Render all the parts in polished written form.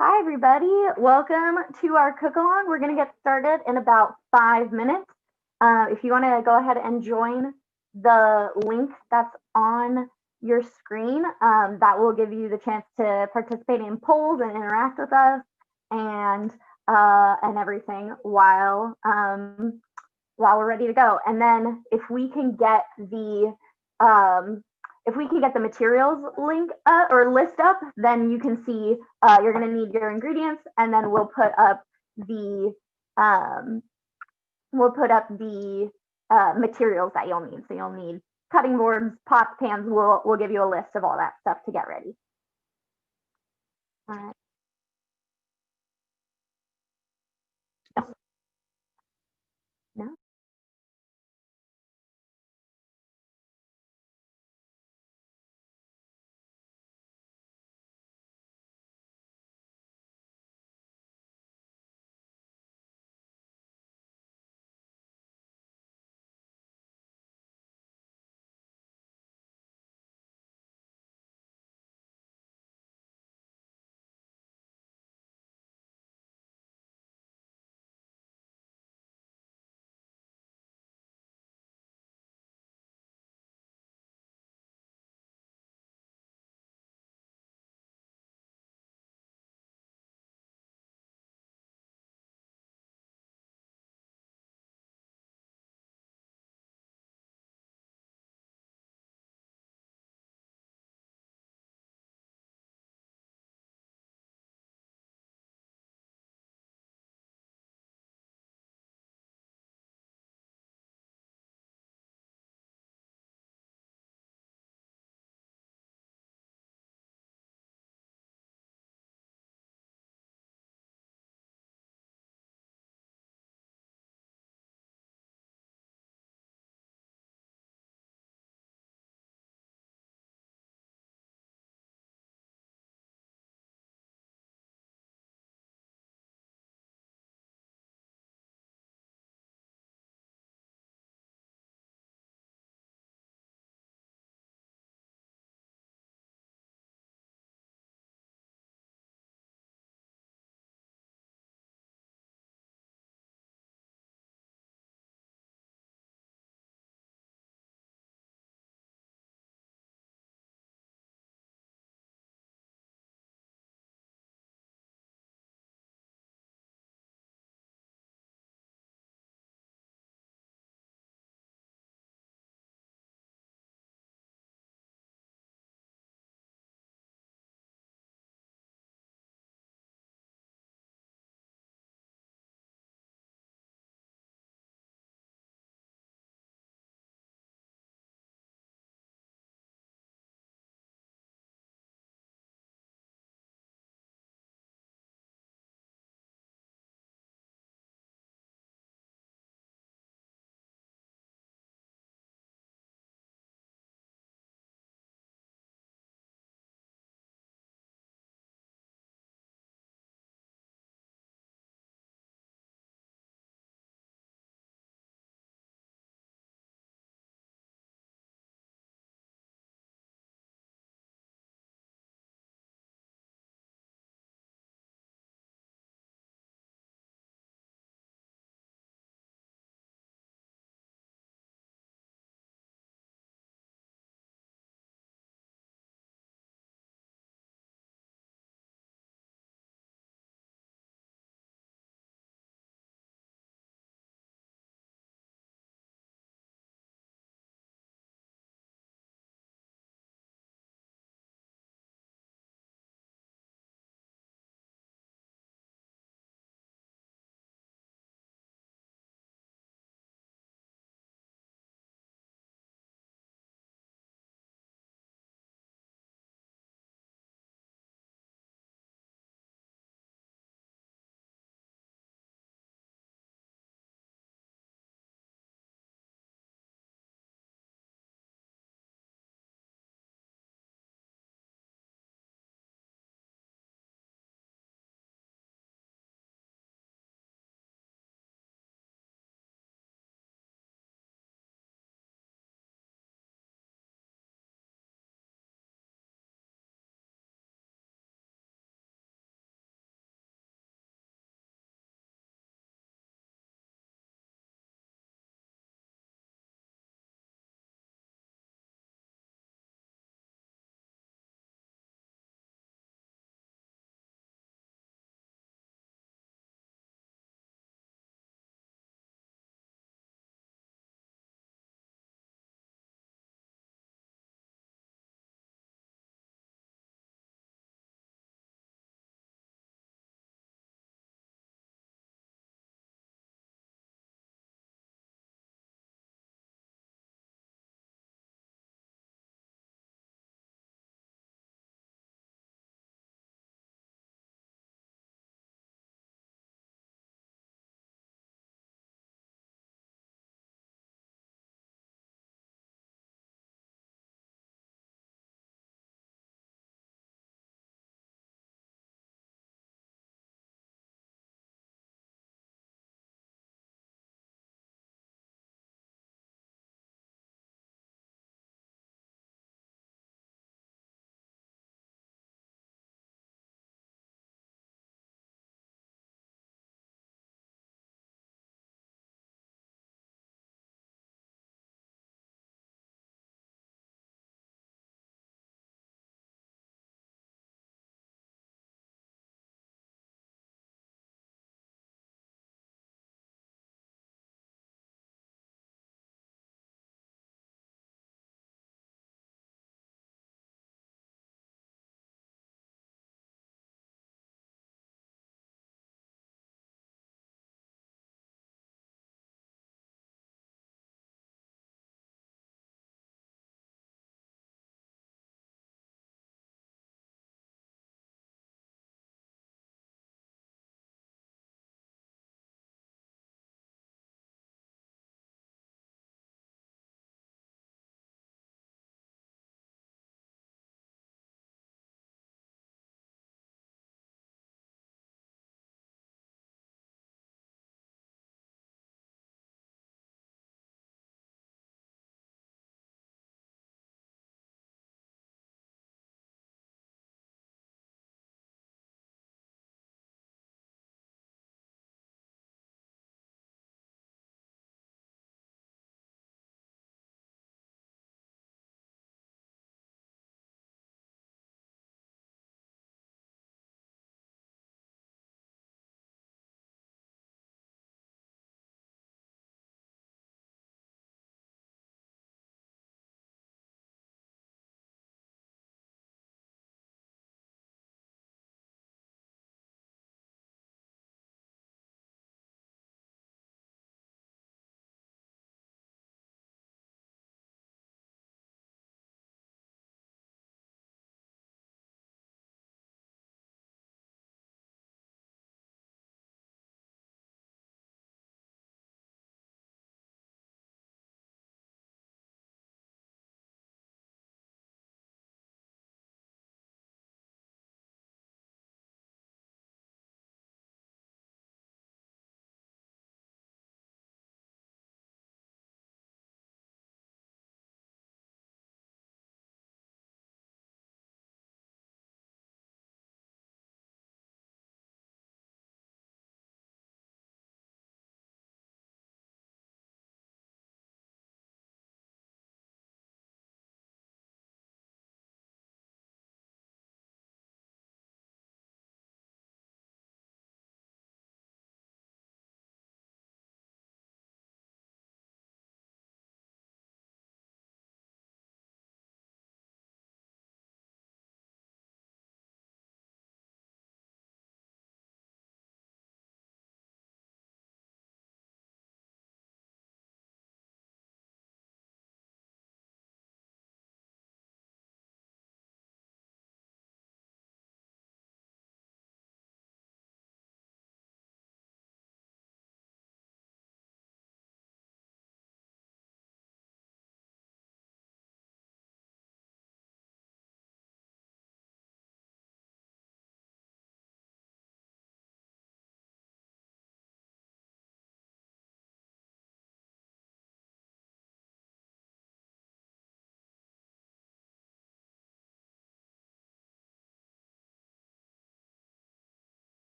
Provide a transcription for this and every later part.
Hi, everybody. Welcome to our cook along. We're going to get started in about 5 minutes. If you want to go ahead and join the link that's on your screen, that will give you the chance to participate in polls and interact with us and everything while we're ready to go. And then um, if we can get the materials link or list up, then you can see you're going to need your ingredients, and then the um, we'll put up the materials that you'll need. So you'll need cutting boards, pots, pans. We'll give you a list of all that stuff to get ready. All right. No.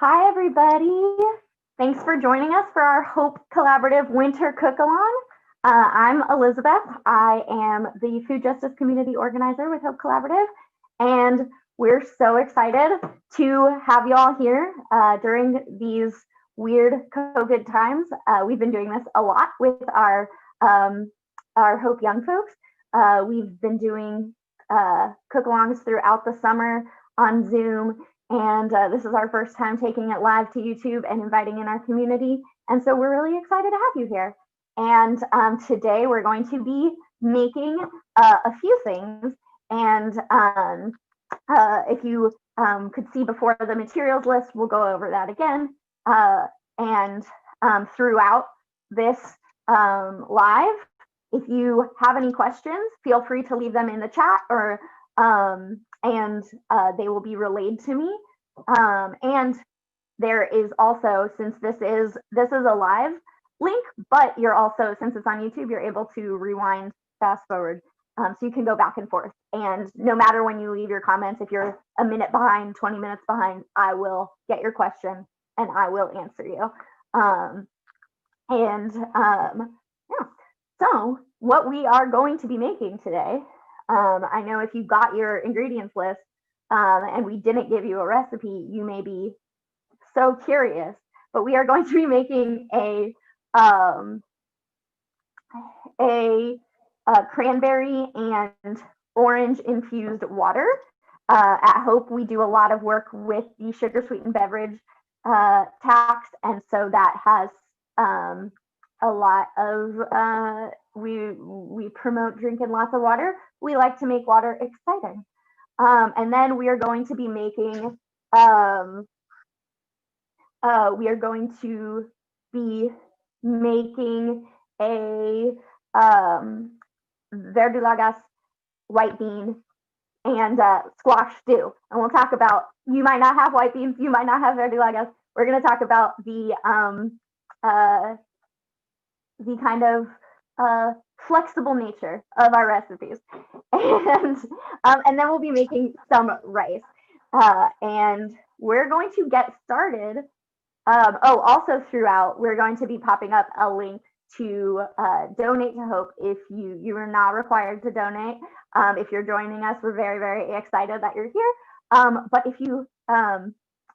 Hi, everybody. Thanks for joining us for our Hope Collaborative Winter Cook-Along. I'm Elizabeth. I am the Food Justice Community Organizer with Hope Collaborative, and we're so excited to have you all here during these weird COVID times. We've been doing this a lot with our Hope Young folks. We've been doing cook-alongs throughout the summer on Zoom, and this is our first time taking it live to YouTube and inviting in our community. And so we're really excited to have you here. And today we're going to be making a few things. And if you could see before the materials list, we'll go over that again. And throughout this live, if you have any questions, feel free to leave them in the chat, or and they will be relayed to me. And there is also, since this is a live link, but you're also, since it's on YouTube, you're able to rewind, fast forward, so you can go back and forth. And no matter when you leave your comments, if you're a minute behind, 20 minutes behind, I will get your question and I will answer you. Yeah. So what we are going to be making today, I know if you got your ingredients list and we didn't give you a recipe, you may be so curious, but we are going to be making a cranberry and orange infused water. At Hope, we do a lot of work with the sugar sweetened beverage tax, and so that has a lot of we promote drinking lots of water. We like to make water exciting. And then we are going to be making a verdolagas white bean and squash stew. And we'll talk about, you might not have white beans, you might not have verdolagas. We're going to talk about the kind of flexible nature of our recipes, and then we'll be making some rice, and we're going to get started. Also throughout, we're going to be popping up a link to donate to Hope. If you are not required to donate. If you're joining us, we're very, very excited that you're here. But if you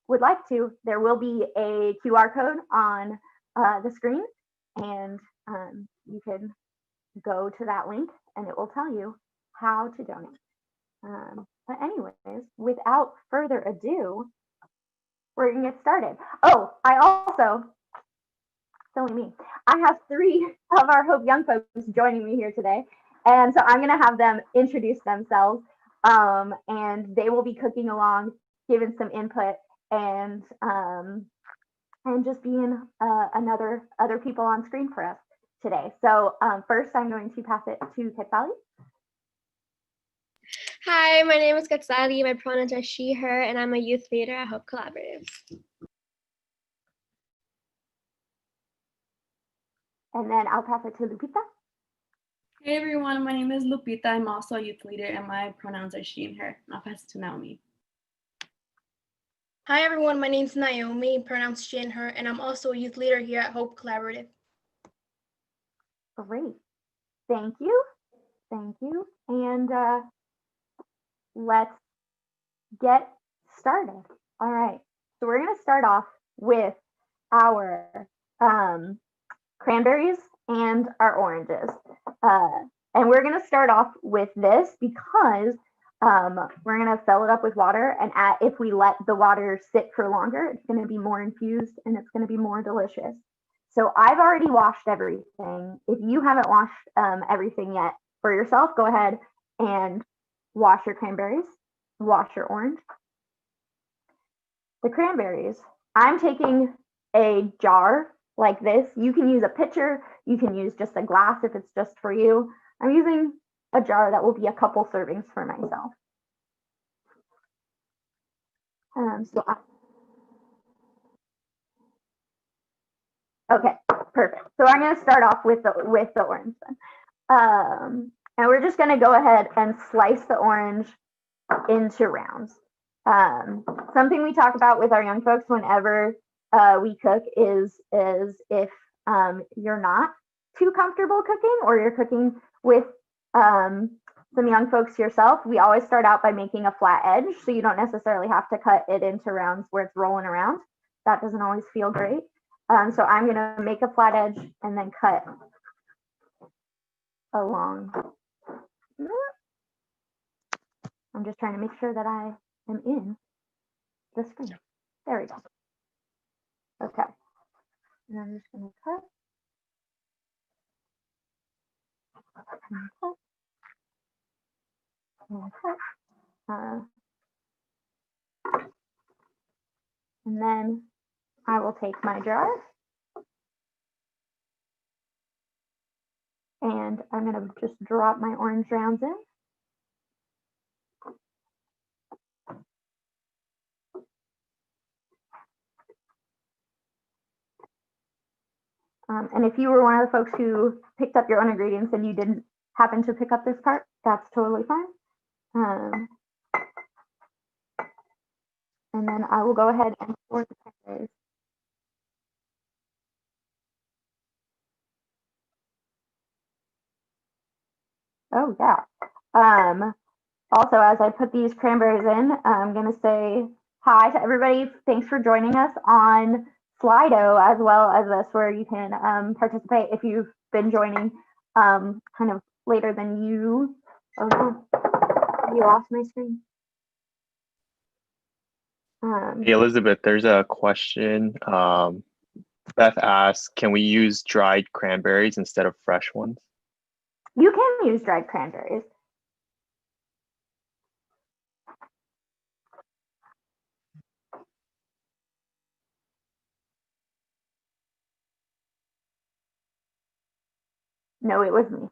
would like to, there will be a QR code on the screen, and you can go to that link and it will tell you how to donate. But anyways, without further ado, we're gonna get started. Oh, I also, silly me, I have 3 of our Hope Young folks joining me here today. And so I'm gonna have them introduce themselves, and they will be cooking along, giving some input, and just being other people on screen for us today. So first, I'm going to pass it to Quetzali. Hi, my name is Quetzali. My pronouns are she, her, and I'm a youth leader at Hope Collaborative. And then I'll pass it to Lupita. Hey everyone, my name is Lupita. I'm also a youth leader and my pronouns are she and her. And I'll pass it to Naomi. Hi everyone, my name is Naomi, pronouns she and her, and I'm also a youth leader here at Hope Collaborative. Great, thank you. And let's get started. All right, so we're gonna start off with our cranberries and our oranges. And we're gonna start off with this because we're gonna fill it up with water, and if we let the water sit for longer, it's gonna be more infused and it's gonna be more delicious. So I've already washed everything. If you haven't washed everything yet for yourself, go ahead and wash your cranberries, wash your orange. The cranberries, I'm taking a jar like this. You can use a pitcher, you can use just a glass if it's just for you. I'm using a jar that will be a couple servings for myself. Okay, perfect. So I'm going to start off with the orange then. And we're just going to go ahead and slice the orange into rounds. Something we talk about with our young folks whenever we cook is if you're not too comfortable cooking or you're cooking with some young folks yourself, we always start out by making a flat edge so you don't necessarily have to cut it into rounds where it's rolling around. That doesn't always feel great. So I'm gonna make a flat edge and then cut along. I'm just trying to make sure that I am in the screen. There we go. Okay. And I'm just gonna cut. And cut. And cut. And then I will take my jar and I'm gonna just drop my orange rounds in. And if you were one of the folks who picked up your own ingredients and you didn't happen to pick up this part, that's totally fine. And then I will go ahead and pour the cranberries. Oh yeah. Also, as I put these cranberries in, I'm gonna say hi to everybody. Thanks for joining us on Slido as well as this, where you can participate if you've been joining kind of later than you. Oh no, you lost my screen. Hey, Elizabeth, there's a question. Beth asks, can we use dried cranberries instead of fresh ones? You can use dried cranberries. No, it was me.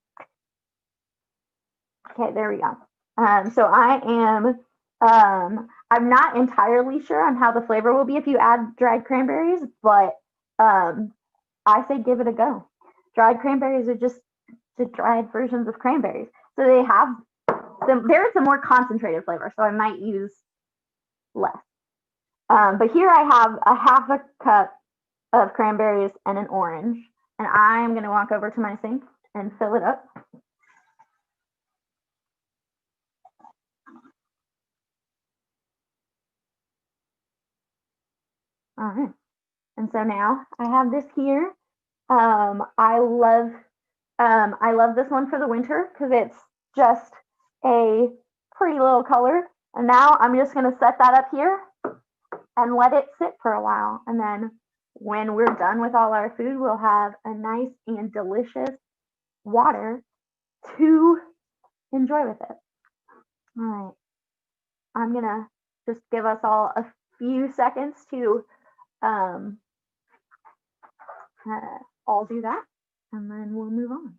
Okay, there we go. So I am, I'm not entirely sure on how the flavor will be if you add dried cranberries, but I say give it a go. Dried cranberries are just the dried versions of cranberries. So they have, there is a more concentrated flavor, so I might use less. But here I have a half a cup of cranberries and an orange, and I'm gonna walk over to my sink and fill it up. All right, and so now I have this here. I love this one for the winter because it's just a pretty little color. And now I'm just gonna set that up here and let it sit for a while. And then when we're done with all our food, we'll have a nice and delicious water to enjoy with it. All right, I'm gonna just give us all a few seconds to all do that, and then we'll move on.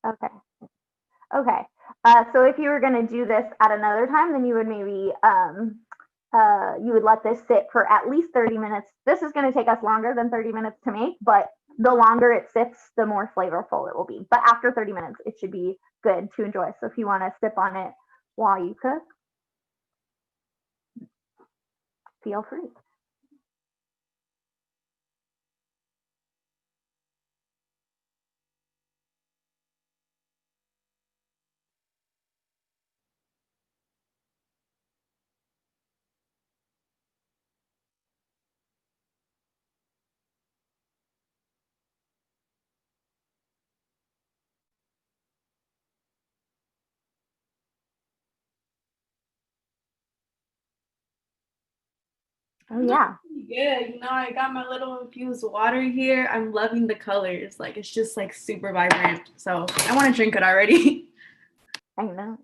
Okay. Okay. So if you were going to do this at another time, then you would maybe you would let this sit for at least 30 minutes. This is going to take us longer than 30 minutes to make, but the longer it sits, the more flavorful it will be. But after 30 minutes, it should be good to enjoy. So if you want to sip on it while you cook, feel free. Oh yeah. Good. You know, I got my little infused water here. I'm loving the colors. Like it's just like super vibrant. So I want to drink it already. I know.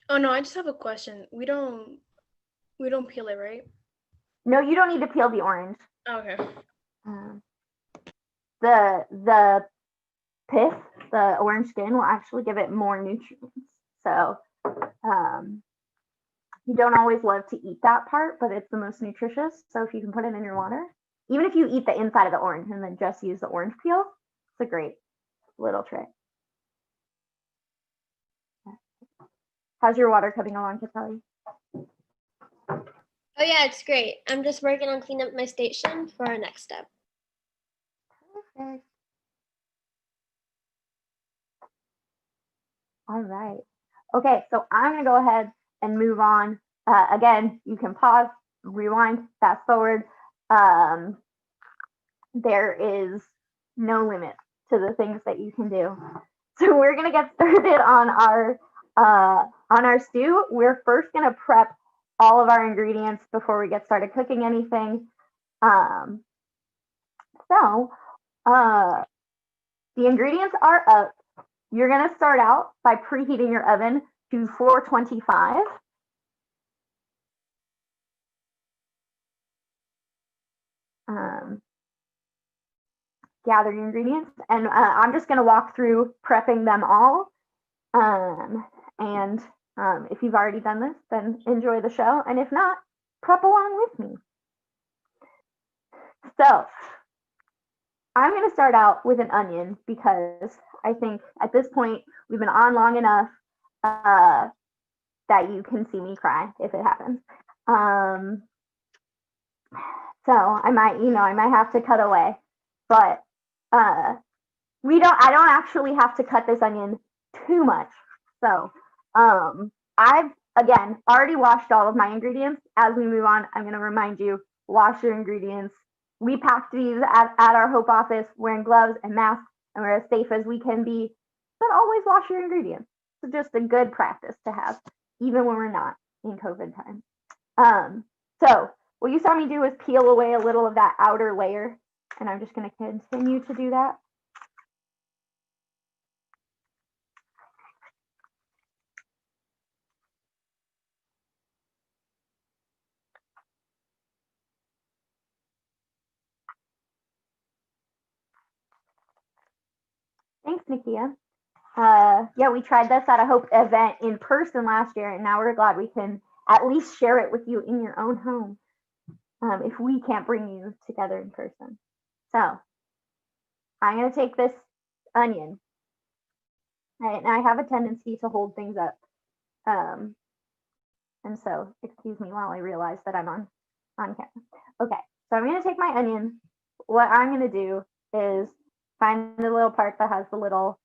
Oh no, I just have a question. We don't peel it, right? No, you don't need to peel the orange. Okay. The pith, the orange skin, will actually give it more nutrients. So you don't always love to eat that part, but it's the most nutritious. So if you can put it in your water, even if you eat the inside of the orange and then just use the orange peel, it's a great little trick. How's your water coming along, Katali? Oh yeah, it's great. I'm just working on cleaning up my station for our next step. Perfect. All right. Okay, so I'm going to go ahead and move on. Again, you can pause, rewind, fast forward. There is no limit to the things that you can do. So we're going to get started on our stew. We're first going to prep all of our ingredients before we get started cooking anything. The ingredients are up. You're going to start out by preheating your oven to 425. Gather your ingredients, and I'm just going to walk through prepping them all. If you've already done this, then enjoy the show, and if not, prep along with me. So I'm going to start out with an onion because I think at this point we've been on long enough that you can see me cry if it happens. So I might have to cut away, but I don't actually have to cut this onion too much. So I've again already washed all of my ingredients. As we move on, I'm going to remind you, wash your ingredients. We packed these at our Hope office wearing gloves and masks, and we're as safe as we can be, but always wash your ingredients. It's just a good practice to have, even when we're not in COVID time. So what you saw me do is peel away a little of that outer layer, and I'm just going to continue to do that. Thanks, Nakia. Yeah, we tried this at a Hope event in person last year, and now we're glad we can at least share it with you in your own home if we can't bring you together in person. So I'm going to take this onion, right, and I have a tendency to hold things up. And so excuse me while I realize that I'm on camera. Okay, so I'm going to take my onion. What I'm going to do is find the little part that has the little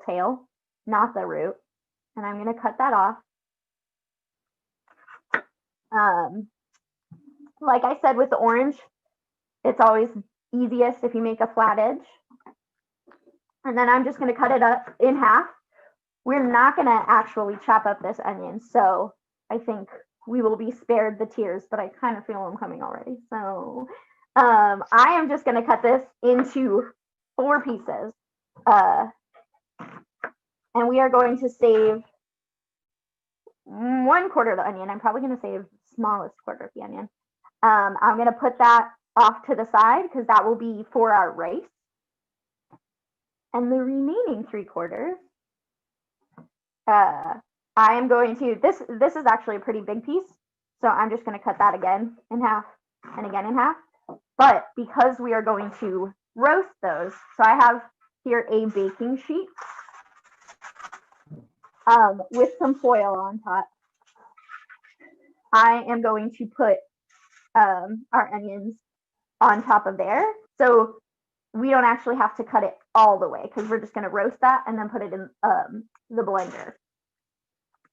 tail, not the root, and I'm going to cut that off. Like I said with the orange, it's always easiest if you make a flat edge. And then I'm just going to cut it up in half. We're not going to actually chop up this onion, so I think we will be spared the tears, but I kind of feel them coming already. So I am just going to cut this into 4 pieces. And we are going to save 1/4 of the onion. I'm probably going to save the smallest quarter of the onion. I'm going to put that off to the side because that will be for our rice. And the remaining 3/4, I am going to, this is actually a pretty big piece. So I'm just going to cut that again in half and again in half. But because we are going to roast those, so I have here a baking sheet with some foil on top. I am going to put our onions on top of there. So we don't actually have to cut it all the way because we're just going to roast that and then put it in the blender.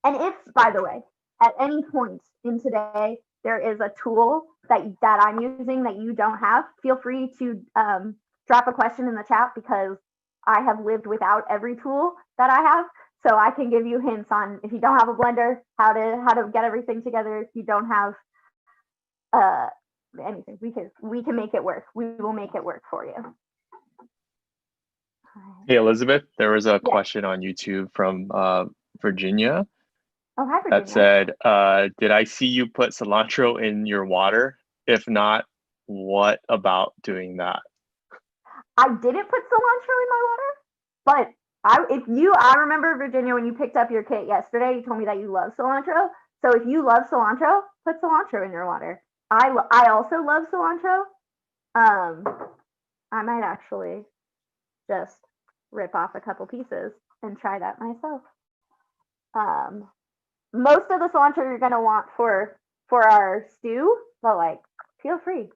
And if, by the way, at any point in today, there is a tool that I'm using that you don't have, feel free to drop a question in the chat because I have lived without every tool that I have. So I can give you hints on if you don't have a blender, how to get everything together. If you don't have anything, we can make it work. We will make it work for you. Hey, Elizabeth, there was a question on YouTube from Virginia. Oh, hi, Virginia. That said, did I see you put cilantro in your water? If not, what about doing that? I didn't put cilantro in my water, but I remember, Virginia, when you picked up your kit yesterday, you told me that you love cilantro. So if you love cilantro, put cilantro in your water. I also love cilantro. I might actually just rip off a couple pieces and try that myself. Most of the cilantro you're gonna want for our stew, but like feel free.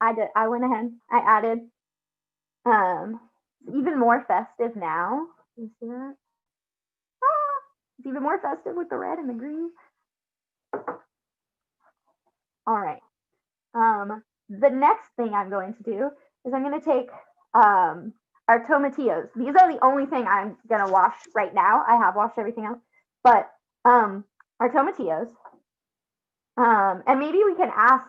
I went ahead, I added even more festive now. You see that? It's even more festive with the red and the green. All right. The next thing I'm going to do is I'm going to take our tomatillos. These are the only thing I'm going to wash right now. I have washed everything else, but our tomatillos. And maybe we can ask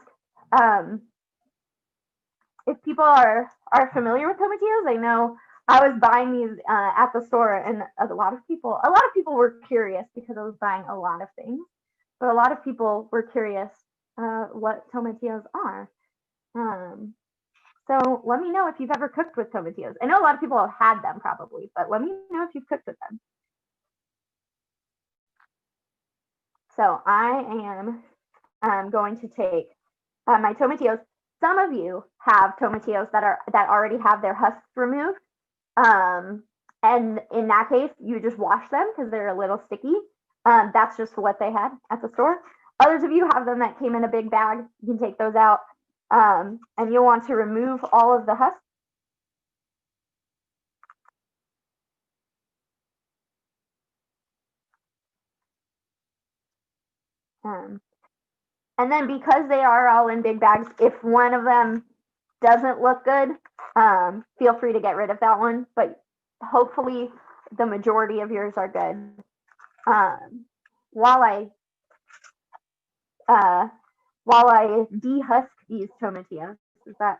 if people are familiar with tomatillos. I know I was buying these at the store, and a lot of people were curious because I was buying a lot of things, but a lot of people were curious what tomatillos are. So let me know if you've ever cooked with tomatillos. I know a lot of people have had them probably, but let me know if you've cooked with them. So I am going to take my tomatillos. Some of you have tomatillos that already have their husks removed. And in that case, you just wash them because they're a little sticky. That's just what they had at the store. Others of you have them that came in a big bag. You can take those out. And you'll want to remove all of the husks. And then because they are all in big bags, if one of them doesn't look good, feel free to get rid of that one. But hopefully the majority of yours are good. While I dehusk these tomatillos, does that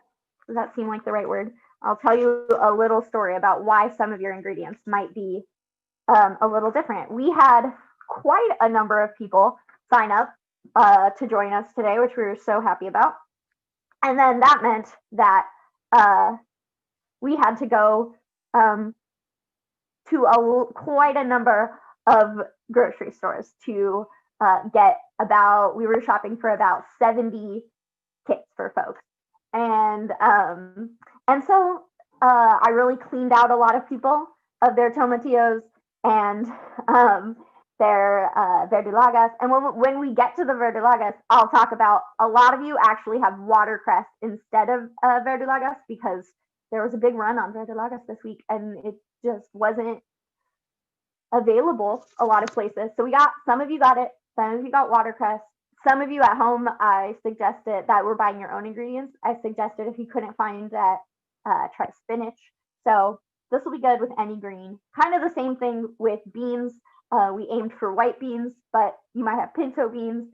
seem like the right word? I'll tell you a little story about why some of your ingredients might be a little different. We had quite a number of people sign up to join us today, which we were so happy about. And then that meant that we had to go to quite a number of grocery stores to get we were shopping for about 70 kits for folks. And so I really cleaned out a lot of people of their tomatillos and their verdolagas. And when we get to the verdolagas, I'll talk about, a lot of you actually have watercress instead of verdolagas because there was a big run on verdolagas this week and it just wasn't available a lot of places. So some of you got it, some of you got watercress. Some of you at home, I suggested that we're buying your own ingredients. I suggested if you couldn't find that, try spinach. So this will be good with any green. Kind of the same thing with beans. We aimed for white beans, but you might have pinto beans.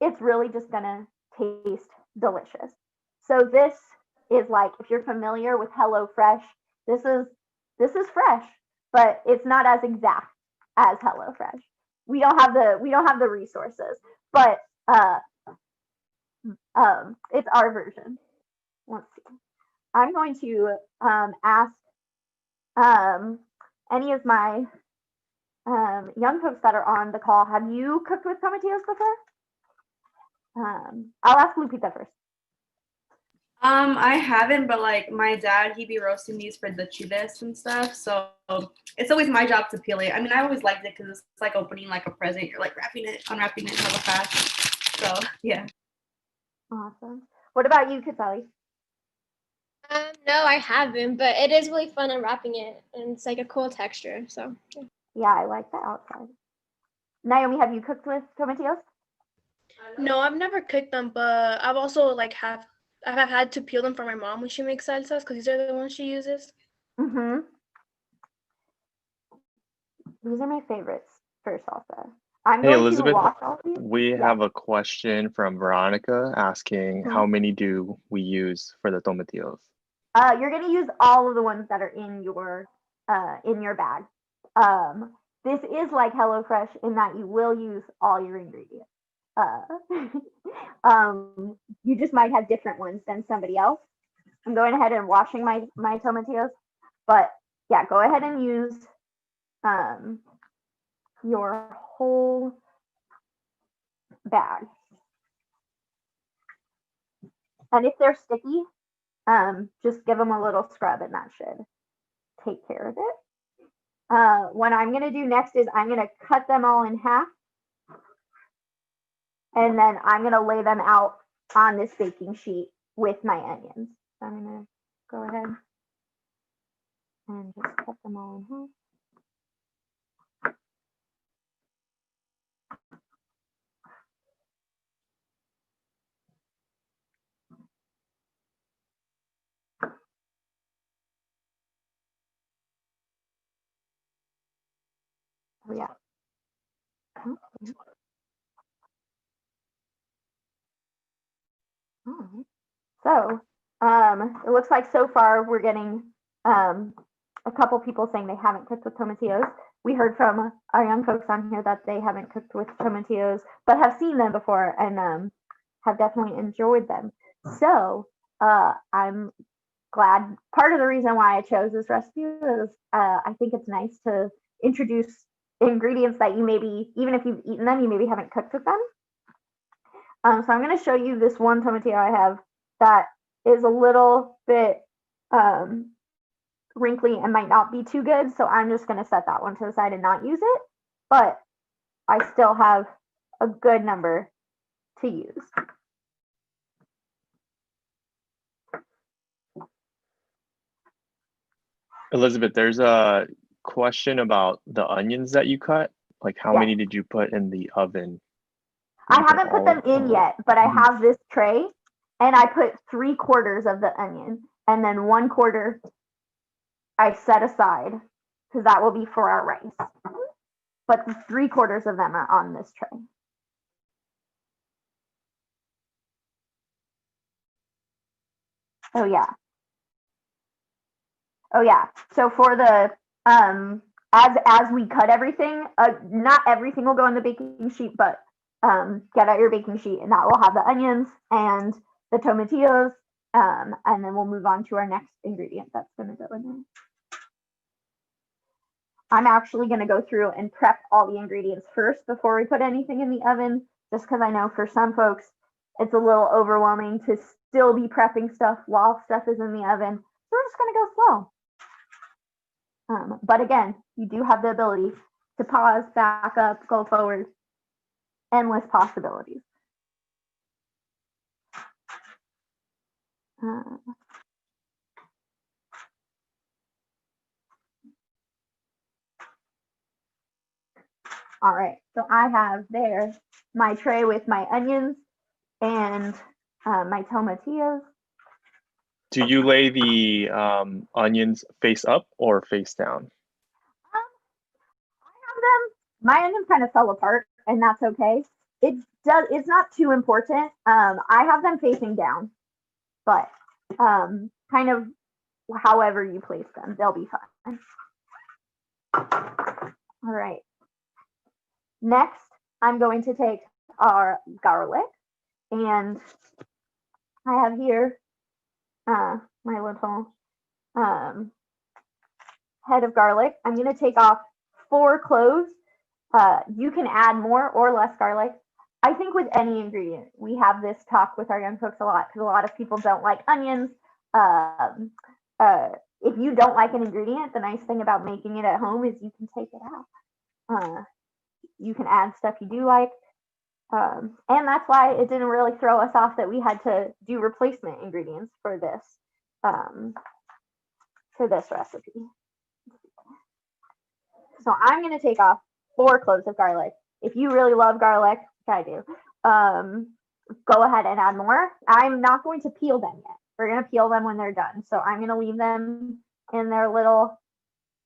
It's really just gonna taste delicious. So this is like, if you're familiar with HelloFresh, this is fresh, but it's not as exact as HelloFresh. We don't have the resources, but it's our version. Let's see. I'm going to ask any of my young folks that are on the call, have you cooked with tomatillos before? I'll ask Lupita first. I haven't, but like my dad, he'd be roasting these for the chiles and stuff. So it's always my job to peel it. I mean, I always liked it because it's like opening like a present. You're like unwrapping it hella fast. So yeah. Awesome. What about you, Kasali? No, I haven't, but it is really fun unwrapping it, and it's like a cool texture. So Yeah, I like the outside. Naomi, have you cooked with tomatillos? No, I've never cooked them, but I've also I've had to peel them for my mom when she makes salsas because these are the ones she uses. Mm-hmm. These are my favorites for salsa. I'm Hey, going Elizabeth, to wash all of these. we have a question from Veronica asking how many do we use for the tomatillos? You're going to use all of the ones that are in your bag. This is like HelloFresh in that you will use all your ingredients. You just might have different ones than somebody else. I'm going ahead and washing my tomatillos, but yeah, go ahead and use your whole bag. And if they're sticky, just give them a little scrub and that should take care of it. what I'm gonna do next is I'm gonna cut them all in half. And then I'm gonna lay them out on this baking sheet with my onions. So I'm gonna go ahead and just cut them all in half. Oh yeah. Alright. So it looks like so far we're getting a couple people saying they haven't cooked with tomatillos. We heard from our young folks on here that they haven't cooked with tomatillos, but have seen them before and have definitely enjoyed them. So I'm glad. Part of the reason why I chose this recipe is I think it's nice to introduce ingredients that you maybe, even if you've eaten them, you maybe haven't cooked with them. So I'm going to show you this one tomatillo I have that is a little bit wrinkly and might not be too good. So I'm just going to set that one to the side and not use it. But I still have a good number to use. Elizabeth, there's a question about the onions that you cut. Like, how Yeah. many did you put in the oven? I haven't put them in yet, but I Mhm. have this tray and I put 3/4 of the onion and then 1/4 I set aside because that will be for our rice. But the 3/4 of them are on this tray. Oh yeah. Oh yeah. So for the as we cut everything, not everything will go on the baking sheet, but get out your baking sheet and that will have the onions and the tomatillos, and then we'll move on to our next ingredient that's going to go in there. I'm actually going to go through and prep all the ingredients first before we put anything in the oven, just because I know for some folks it's a little overwhelming to still be prepping stuff while stuff is in the oven. So we're just going to go slow. But again, you do have the ability to pause, back up, go forward, endless possibilities. All right, so I have there my tray with my onions and my tomatillos. Do you lay the onions face up or face down? I have them. My onions kind of fell apart, and that's okay. It's not too important. I have them facing down, but kind of however you place them, they'll be fine. All right. Next, I'm going to take our garlic, and I have here my little head of garlic. I'm going to take off 4 cloves. You can add more or less garlic. I think with any ingredient, we have this talk with our young folks a lot because a lot of people don't like onions. If you don't like an ingredient, the nice thing about making it at home is you can take it out. You can add stuff you do like. And that's why it didn't really throw us off that we had to do replacement ingredients for this recipe. So I'm going to take off 4 cloves of garlic. If you really love garlic, which I do, go ahead and add more. I'm not going to peel them yet. We're going to peel them when they're done. So I'm going to leave them in their little,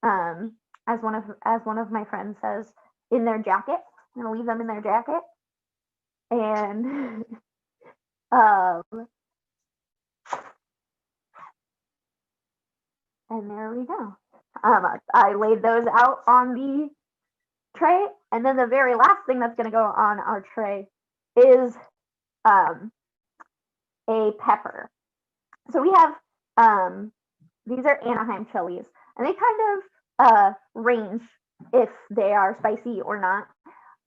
as one of my friends says, in their jacket. I'm going to leave them in their jacket. And and there we go. I laid those out on the tray, and then the very last thing that's going to go on our tray is a pepper. So we have these are Anaheim chilies, and they kind of range if they are spicy or not.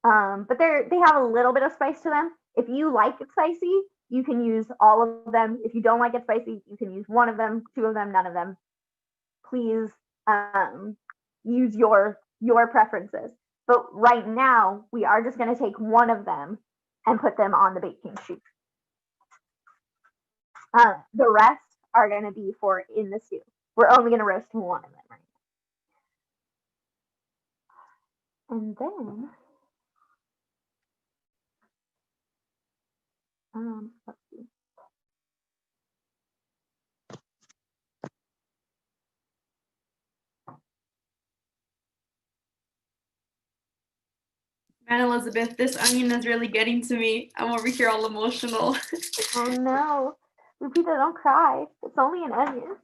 But they have a little bit of spice to them. If you like it spicy, you can use all of them. If you don't like it spicy, you can use one of them, 2 of them, none of them. Please, use your preferences. But right now, we are just going to take one of them and put them on the baking sheet. The rest are going to be for in the stew. We're only going to roast one of them right now. And then, let's see. Man, Elizabeth, this onion is really getting to me. I'm over here all emotional. Oh no, Lupita, don't cry. It's only an onion.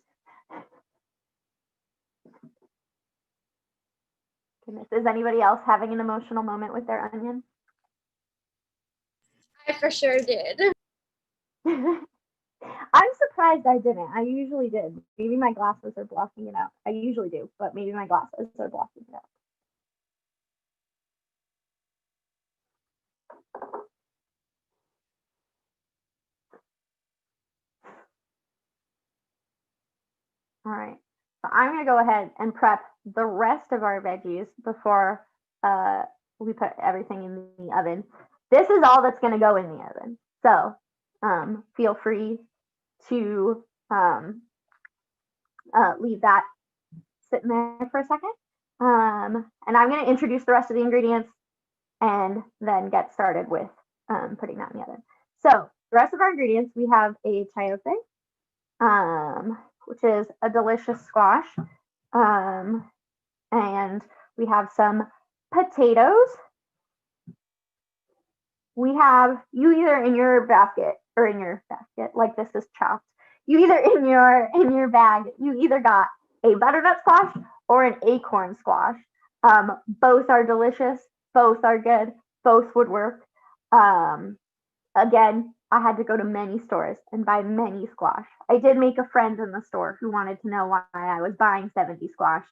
Goodness, is anybody else having an emotional moment with their onion? I for sure did. I'm surprised I didn't. I usually did. Maybe my glasses are blocking it out. I usually do, but maybe my glasses are blocking it out. All right, so I'm gonna go ahead and prep the rest of our veggies before we put everything in the oven. This is all that's gonna go in the oven. So feel free to leave that sitting there for a second. And I'm gonna introduce the rest of the ingredients and then get started with putting that in the oven. So the rest of our ingredients, we have a chayote, which is a delicious squash. And we have some potatoes. We have, you either in your basket or in your basket, like this is chopped. You either in your bag, you either got a butternut squash or an acorn squash. Both are delicious, both are good, both would work. Again, I had to go to many stores and buy many squash. I did make a friend in the store who wanted to know why I was buying 70 squash,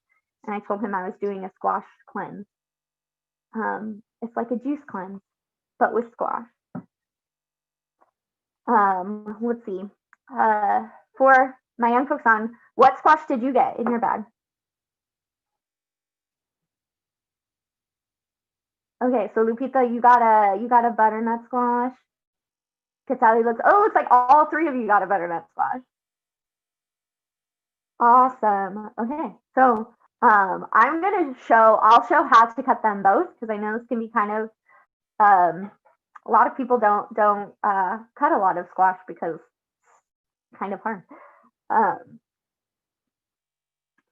and I told him I was doing a squash cleanse. It's like a juice cleanse, but with squash. Let's see. For my young folks on, what squash did you get in your bag? Okay, so Lupita, you got a butternut squash. Katali looks like all three of you got a butternut squash. Awesome. Okay, so I'll show how to cut them both because I know this can be kind of a lot of people don't cut a lot of squash because it's kind of hard.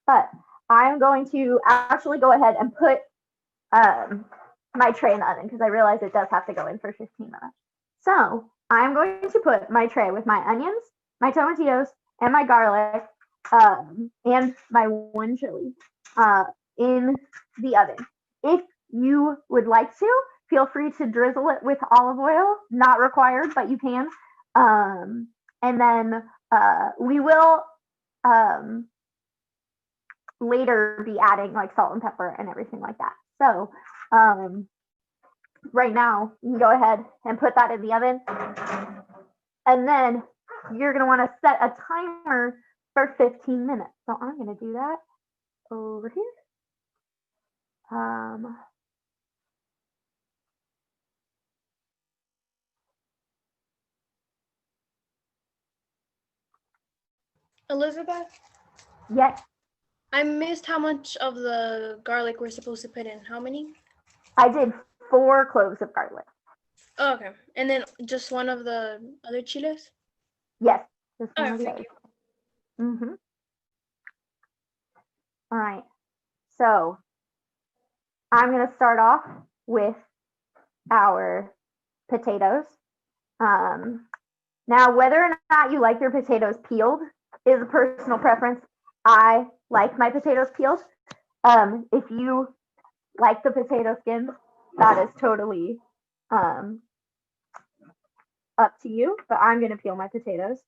But I'm going to actually go ahead and put my tray in the oven because I realize it does have to go in for 15 minutes. So I'm going to put my tray with my onions, my tomatillos, and my garlic, and my one chili in the oven. If you would like to, feel free to drizzle it with olive oil. Not required, but you can. And then we will later be adding like salt and pepper and everything like that. So right now, you can go ahead and put that in the oven. And then you're going to want to set a timer for 15 minutes. So I'm going to do that over here. Elizabeth, Yes, I missed how much of the garlic we're supposed to put in. How many? I did 4 cloves of garlic. Oh, okay. And then just one of the other chiles? Yes, just one Oh, of the thank others. you. Mm-hmm. All right. So I'm going to start off with our potatoes. Now, whether or not you like your potatoes peeled is a personal preference. I like my potatoes peeled. If you like the potato skins, that is totally up to you, but I'm going to peel my potatoes.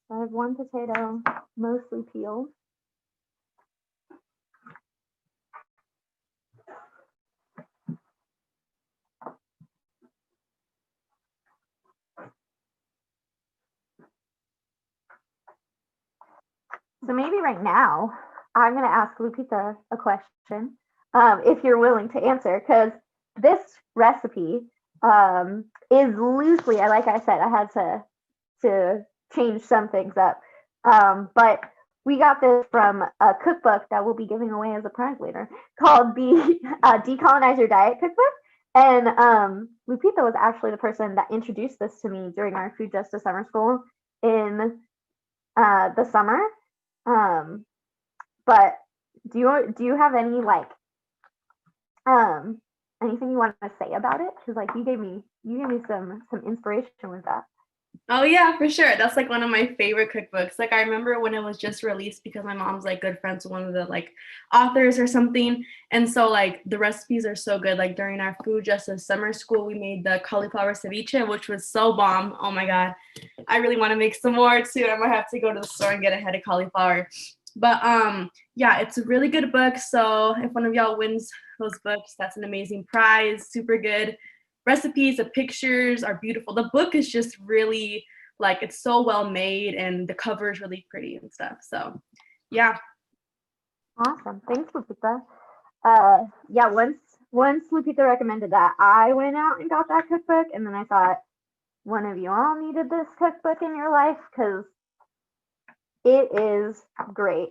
I have one potato, mostly peeled. So maybe right now I'm going to ask Lupita a question, if you're willing to answer, because this recipe is loosely, like I said, I had to change some things up, but we got this from a cookbook that we'll be giving away as a prize later called the Decolonize Your Diet Cookbook. And Lupita was actually the person that introduced this to me during our Food Justice Summer School in the summer. But do you have any like anything you want to say about it? Because like you gave me some inspiration with that. Oh yeah, for sure. That's like one of my favorite cookbooks. Like I remember when it was just released because my mom's like good friends with one of the like authors or something. And so like the recipes are so good. Like during our Food Justice Summer School, we made the cauliflower ceviche, which was so bomb. Oh my God. I really want to make some more too. I might have to go to the store and get a head of cauliflower. But yeah, it's a really good book. So if one of y'all wins those books, that's an amazing prize. Super good recipes. The pictures are beautiful. The book is just really like, it's so well made and the cover is really pretty and stuff. So yeah. Awesome. Thanks, Lupita. Yeah, once Lupita recommended that, I went out and got that cookbook, and then I thought one of you all needed this cookbook in your life because it is great.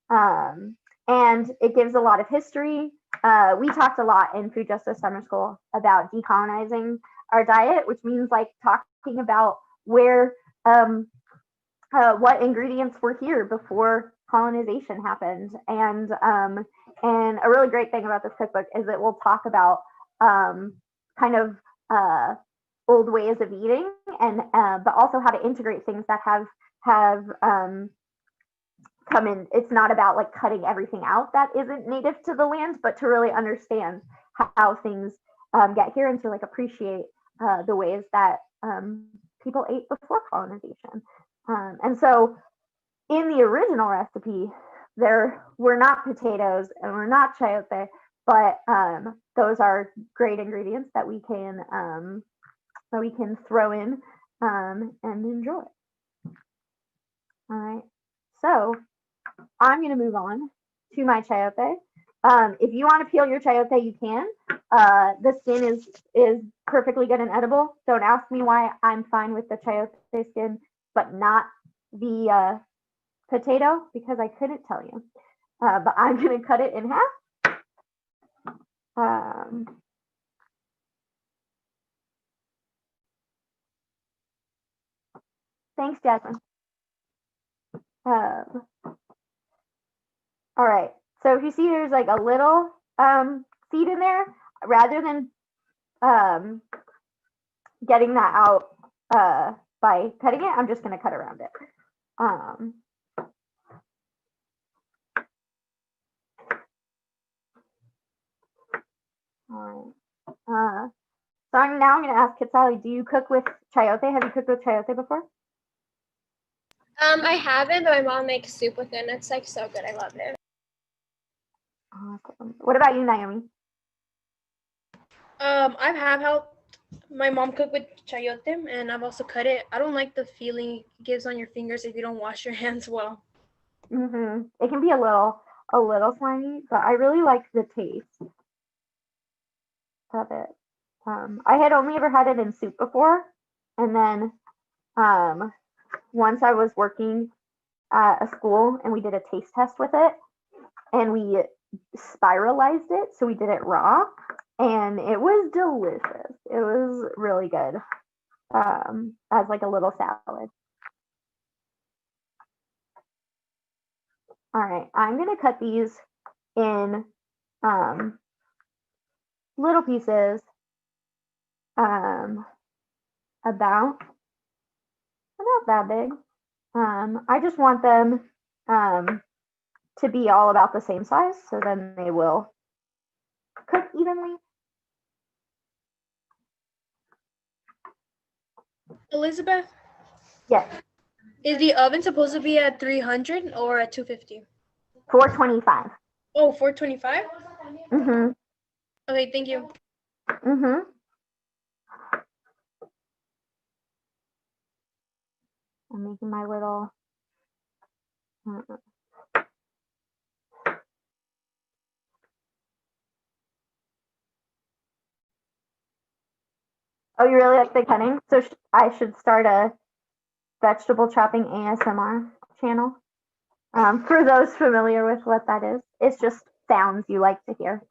And it gives a lot of history. We talked a lot in Food Justice Summer School about decolonizing our diet, which means like talking about where what ingredients were here before colonization happened. And a really great thing about this cookbook is it will talk about kind of old ways of eating, and but also how to integrate things that have come in. It's not about like cutting everything out that isn't native to the land, but to really understand how things get here and to like appreciate the ways that people ate before colonization. And so in the original recipe, there were not potatoes and we're not chayote, but those are great ingredients that we can throw in and enjoy. All right, so I'm going to move on to my chayote. If you want to peel your chayote, you can. The skin is perfectly good and edible. Don't ask me why I'm fine with the chayote skin, but not the potato, because I couldn't tell you. But I'm going to cut it in half. Thanks, Jasmine. All right. So if you see there's like a little seed in there, rather than getting that out by cutting it, I'm just going to cut around it. All right. So now I'm going to ask Kitsali, do you cook with chayote? Have you cooked with chayote before? I haven't, but my mom makes soup with it, and it's like so good. I love it. Awesome. What about you, Naomi? I have helped my mom cook with chayote, and I've also cut it. I don't like the feeling it gives on your fingers if you don't wash your hands well. It can be a little slimy, but I really like the taste of it. I had only ever had it in soup before, and then once I was working at a school and we did a taste test with it, and we spiralized it, so we did it raw, and it was delicious. It was really good as like a little salad. All right, I'm gonna cut these in little pieces, about that big. I just want them to be all about the same size, so then they will cook evenly. Elizabeth? Yes. Is the oven supposed to be at 300 or at 250? 425. Oh, 425? Mm-hmm. Okay, thank you. Mm-hmm. I'm making my little. Oh, you really like the cutting? So I should start a vegetable chopping ASMR channel. For those familiar with what that is, it's just sounds you like to hear.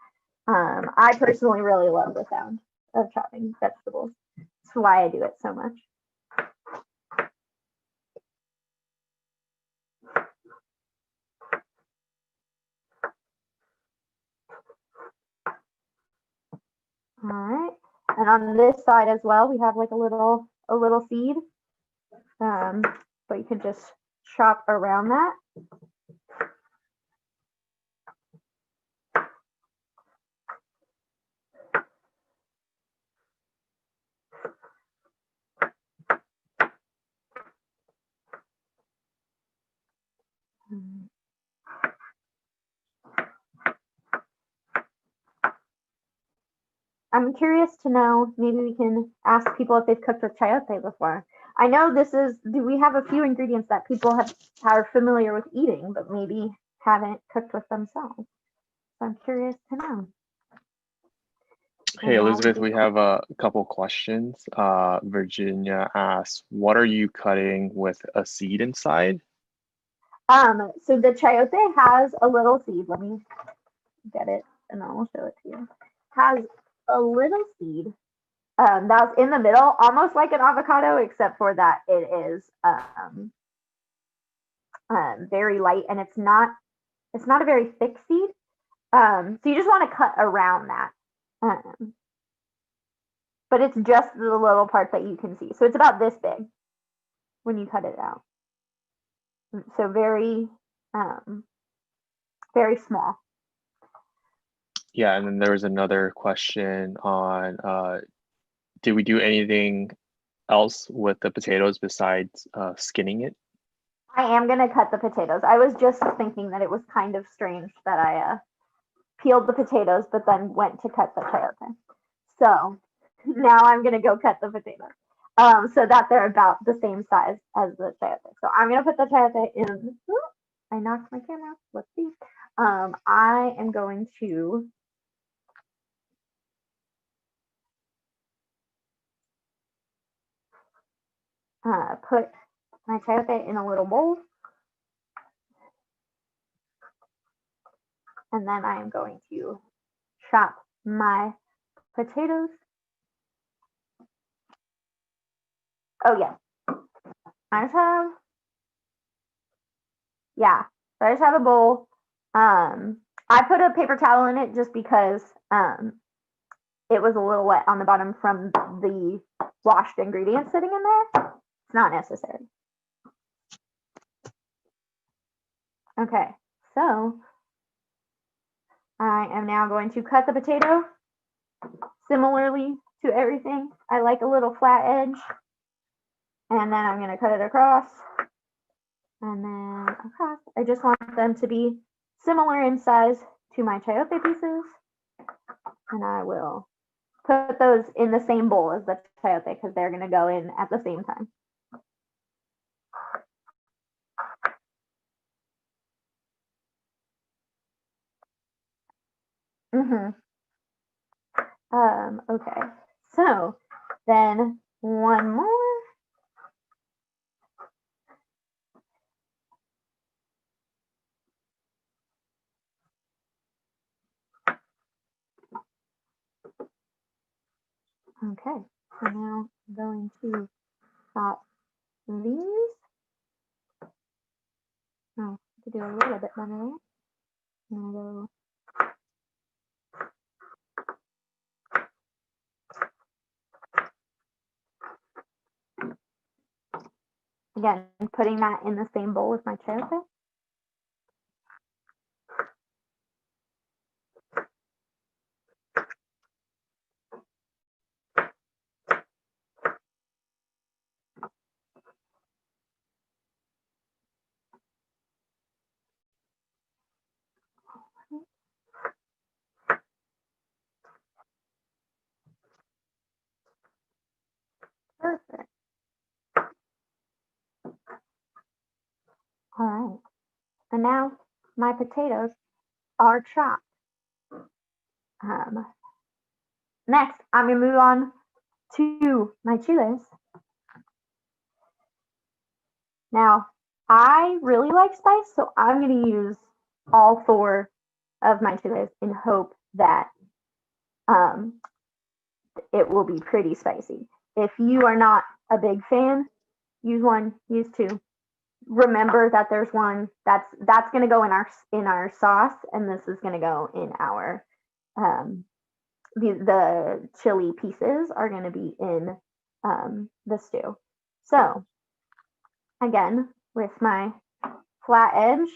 I personally really love the sound of chopping vegetables. That's why I do it so much. All right, and on this side as well, we have like a little seed. But you can just chop around that. I'm curious to know, maybe we can ask people if they've cooked with chayote before. I know do we have a few ingredients that people are familiar with eating, but maybe haven't cooked with themselves. So I'm curious to know. Hey, Elizabeth, we have a couple questions. Virginia asks, what are you cutting with a seed inside? So the chayote has a little seed. Let me get it and I'll show it to you. Has a little seed that's in the middle, almost like an avocado, except for that it is very light and it's not a very thick seed. So you just want to cut around that. But it's just the little parts that you can see. So it's about this big when you cut it out. So very, very small. Yeah, and then there was another question on, did we do anything else with the potatoes besides skinning it? I am gonna cut the potatoes. I was just thinking that it was kind of strange that I peeled the potatoes, but then went to cut the chayote. So now I'm gonna go cut the potatoes. So that they're about the same size as the chayote. So I'm gonna put the chayote in. I knocked my camera. Let's see. I am going to put my chayote in a little bowl. And then I am going to chop my potatoes. Oh yeah. I just have a bowl. I put a paper towel in it just because it was a little wet on the bottom from the washed ingredients sitting in there. It's not necessary. Okay, so I am now going to cut the potato similarly to everything. I like a little flat edge. And then I'm going to cut it across. And then across. I just want them to be similar in size to my chayote pieces. And I will put those in the same bowl as the chayote because they're going to go in at the same time. Okay, so then one more. Okay, so now I'm going to chop these. Oh, to do a little bit better. I'm gonna go. Again, putting that in the same bowl with my chayote. now my potatoes are chopped. Next, I'm gonna move on to my chiles. Now, I really like spice, so I'm gonna use all 4 of my chiles in hope that it will be pretty spicy. If you are not a big fan, use 1, use 2. Remember that there's one that's going to go in our sauce, and this is going to go in our the chili pieces are going to be in the stew. So again, with my flat edge,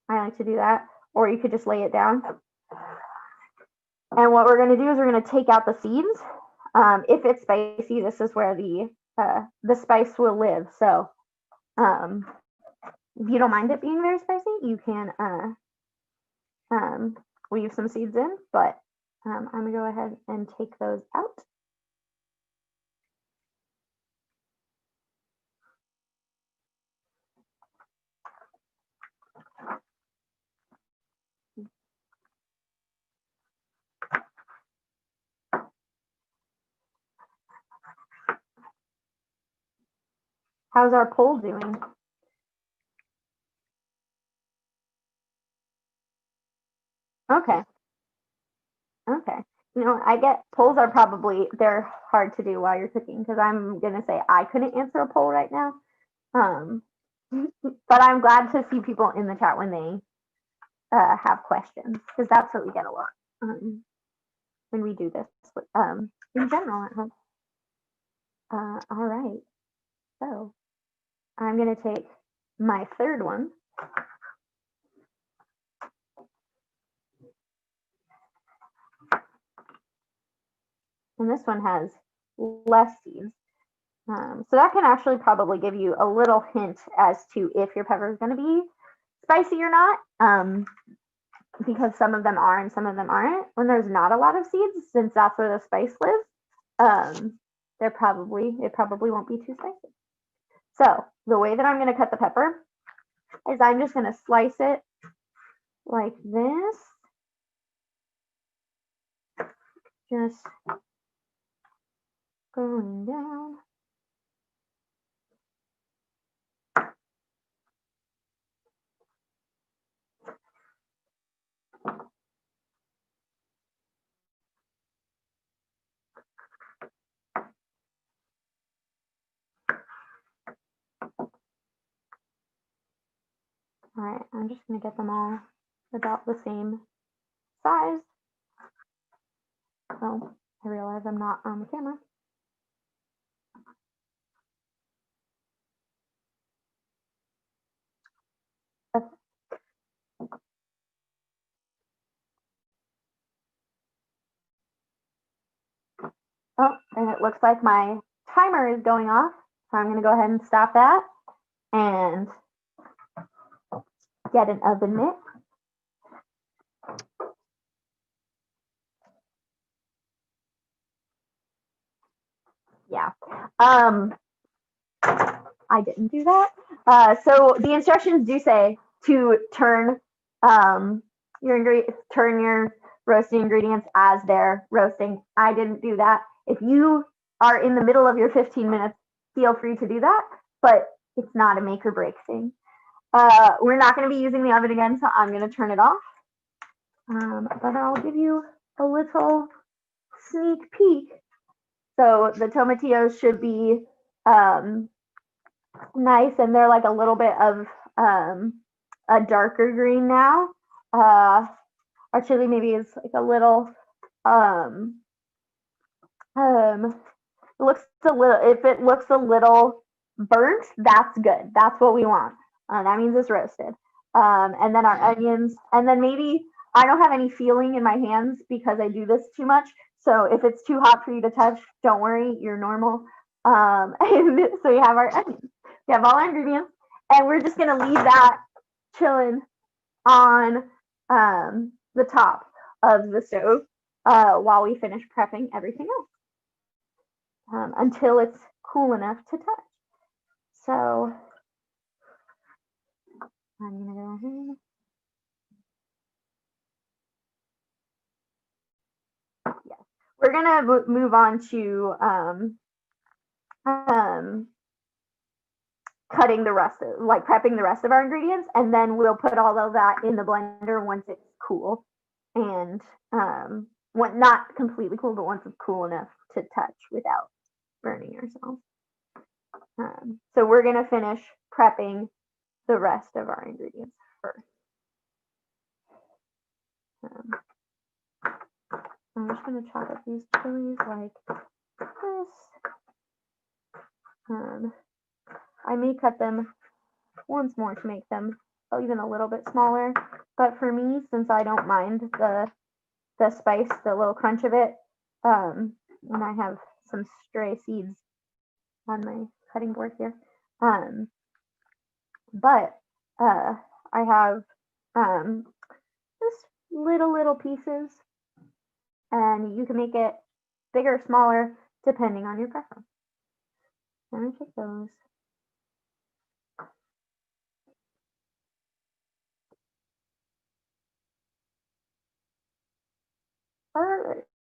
I like to do that, or you could just lay it down. And what we're going to do is we're going to take out the seeds. If it's spicy, this is where the spice will live. So if you don't mind it being very spicy, you can leave some seeds in, but I'm going to go ahead and take those out. How's our poll doing? Okay. Okay. You know, I get polls are probably they're hard to do while you're cooking because I'm gonna say I couldn't answer a poll right now. But I'm glad to see people in the chat when they have questions because that's what we get a lot when we do this in general at home. All right. So I'm gonna take my third one. And this one has less seeds. So that can actually probably give you a little hint as to if your pepper is going to be spicy or not, because some of them are and some of them aren't. When there's not a lot of seeds, since that's where the spice lives, it probably won't be too spicy. So the way that I'm going to cut the pepper is I'm just going to slice it like this. Just going down. All right, I'm just going to get them all about the same size. Oh, I realize I'm not on the camera. Oh, and it looks like my timer is going off. So I'm going to go ahead and stop that and get an oven mitt. Yeah. I didn't do that. So the instructions do say to turn your roasting ingredients as they're roasting. I didn't do that. If you are in the middle of your 15 minutes, feel free to do that, but it's not a make or break thing. We're not going to be using the oven again, so I'm going to turn it off. But I'll give you a little sneak peek. So the tomatillos should be nice, and they're like a little bit of a darker green now. Our chili maybe is like a little it looks a little, if it looks a little burnt, that's good. That's what we want. That means it's roasted. And then our onions, and then maybe I don't have any feeling in my hands because I do this too much. So if it's too hot for you to touch, don't worry, you're normal. And so we have our onions. We have all our ingredients, and we're just gonna leave that chilling on the top of the stove while we finish prepping everything else until it's cool enough to touch. So I'm gonna go ahead we're gonna move on to cutting the rest of, like prepping the rest of our ingredients, and then we'll put all of that in the blender once it's cool, and not completely cool, but once it's cool enough to touch without burning yourself. So we're gonna finish prepping the rest of our ingredients first. I'm just gonna chop up these chilies like this. I may cut them once more to make them even a little bit smaller, but for me, since I don't mind the spice, the little crunch of it, and I have some stray seeds on my cutting board here, but I have just little pieces, and you can make it bigger or smaller depending on your preference. I'm gonna take those.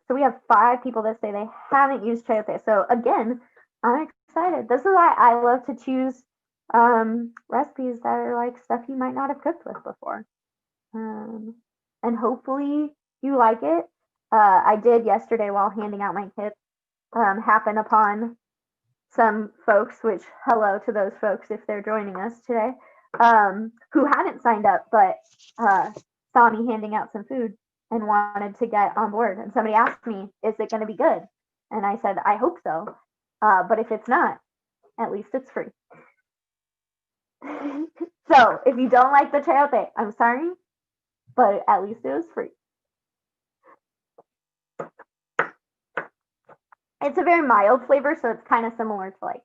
So we have 5 people that say they haven't used chayote. So again, I'm excited. This is why I love to choose recipes that are like stuff you might not have cooked with before. And hopefully you like it. I did yesterday while handing out my kits happen upon some folks, which hello to those folks if they're joining us today, who hadn't signed up but saw me handing out some food and wanted to get on board. And somebody asked me, is it going to be good? And I said, I hope so. But if it's not, at least it's free. So if you don't like the chayote, I'm sorry, but at least it was free. It's a very mild flavor, so it's kind of similar to like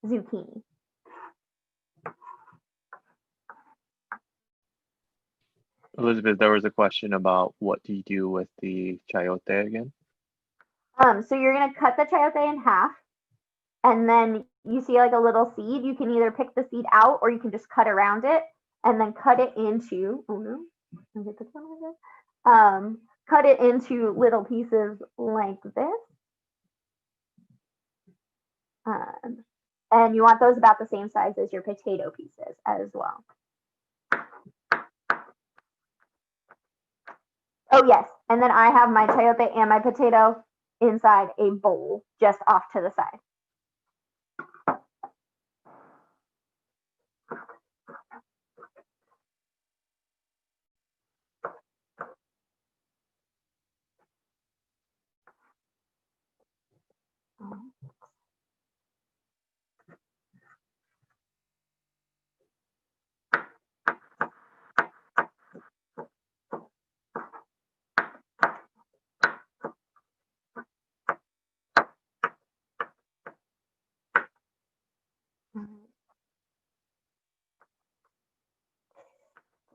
zucchini. Elizabeth, there was a question about what do you do with the chayote again? So you're gonna cut the chayote in half, and then you see like a little seed. You can either pick the seed out, or you can just cut around it, and then cut it into. Oh no, cut it into little pieces like this. And you want those about the same size as your potato pieces as well. Oh yes, and then I have my chayote and my potato inside a bowl just off to the side.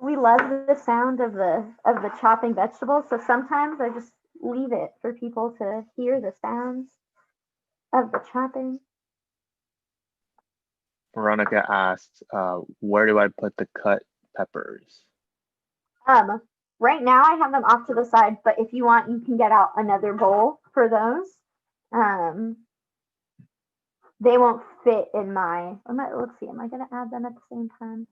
We love the sound of the chopping vegetables, so sometimes I just leave it for people to hear the sounds of the chopping. Veronica asked, where do I put the cut peppers? Right now I have them off to the side, but if you want, you can get out another bowl for those. They won't fit in my, let's see, am I gonna add them at the same time?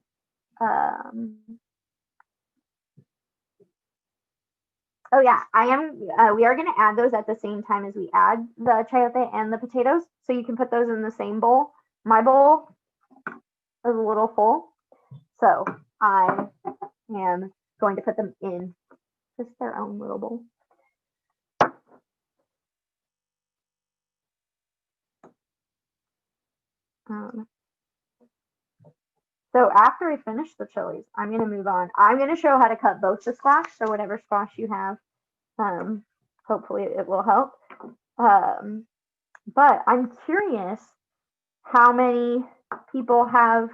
Oh yeah, I am. We are gonna add those at the same time as we add the chayote and the potatoes, so you can put those in the same bowl. My bowl is a little full, so I am going to put them in just their own little bowl. So after I finish the chilies, I'm going to move on. I'm going to show how to cut both the squash, so whatever squash you have, hopefully it will help. But I'm curious how many people have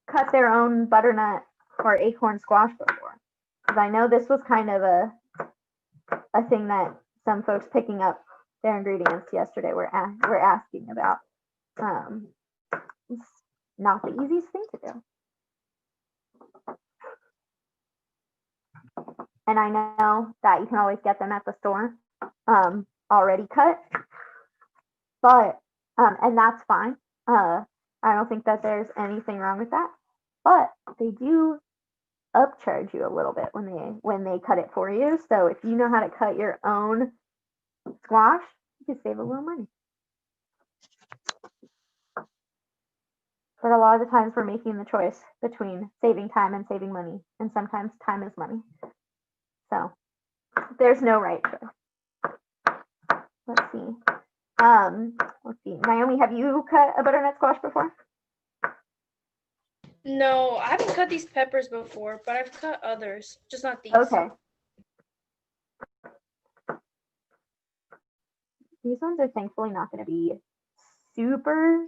cut their own butternut or acorn squash before. Because I know this was kind of a thing that some folks picking up their ingredients yesterday were asking about. It's not the easiest thing to do. and I know that you can always get them at the store already cut, but and that's fine. I don't think that there's anything wrong with that, but they do upcharge you a little bit when they cut it for you. So if you know how to cut your own squash, you can save a little money. But a lot of the times we're making the choice between saving time and saving money, and sometimes time is money. So there's no right choice. Let's see. Let's see. Naomi, have you cut a butternut squash before? No, I haven't cut these peppers before, but I've cut others, just not these. Okay. These ones are thankfully not going to be super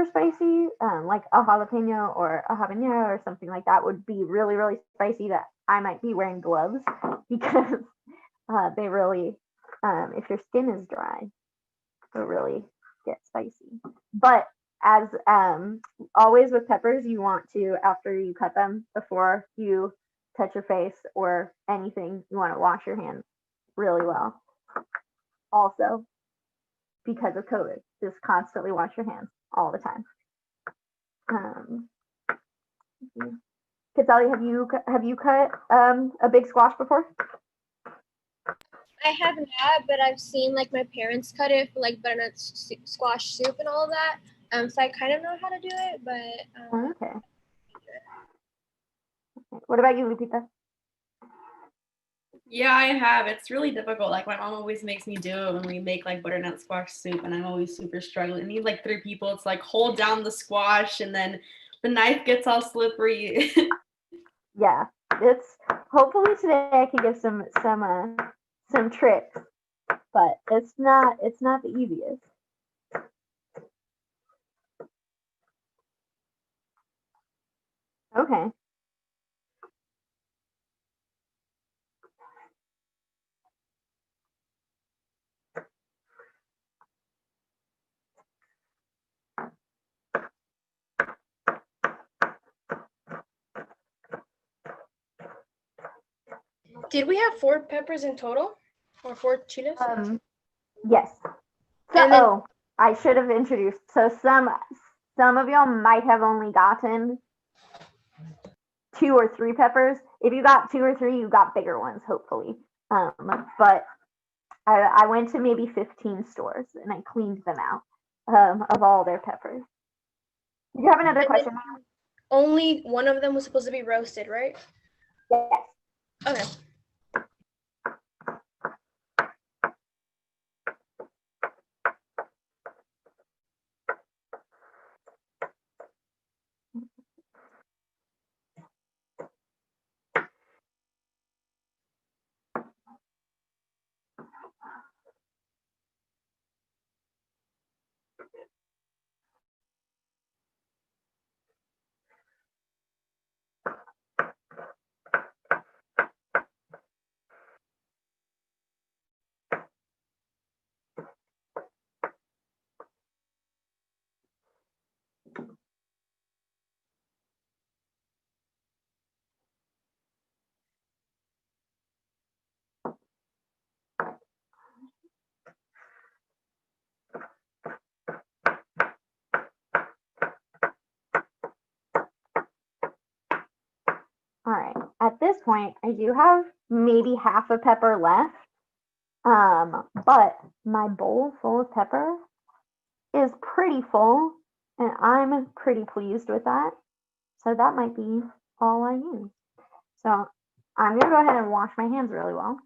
spicy. Like a jalapeno or a habanero or something like that would be really spicy, that I might be wearing gloves because they really, if your skin is dry, it'll really get spicy. But as always with peppers, you want to, after you cut them, before you touch your face or anything, you want to wash your hands really well. Also, because of COVID, just constantly wash your hands all the time. Katsali, have you cut a big squash before? I have not, but I've seen like my parents cut it for like butternut squash soup and all of that. So I kind of know how to do it, but Okay. What about you, Lupita? Yeah, I have. It's really difficult. Like my mom always makes me do it when we make like butternut squash soup, and I'm always super struggling. I need like 3 people. It's like hold down the squash, and then the knife gets all slippery. Yeah, it's hopefully today I can give some tricks, but it's not the easiest. Okay. Did we have 4 peppers in total, or 4 chiles? Yes. So, And then- oh, I should have introduced. So some of y'all might have only gotten 2 or 3 peppers. If you got 2 or 3, you got bigger ones, hopefully. But I went to maybe 15 stores and I cleaned them out of all their peppers. Do you have another question? Only one of them was supposed to be roasted, right? Yes. Okay. All right. At this point, I do have maybe half a pepper left. But my bowl full of pepper is pretty full, and I'm pretty pleased with that. So that might be all I use. So I'm gonna go ahead and wash my hands really well.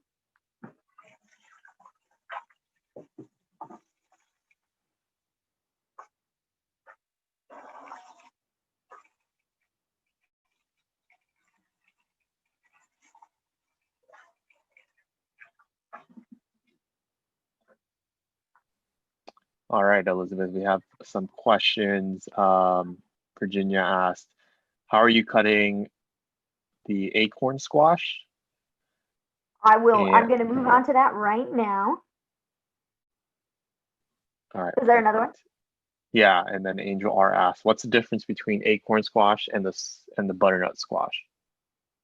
All right, Elizabeth, we have some questions. Virginia asked, how are you cutting the acorn squash? I will. And- I'm gonna move on to that right now. All right. Is there another one? Yeah, and then Angel R asked, what's the difference between acorn squash and the butternut squash?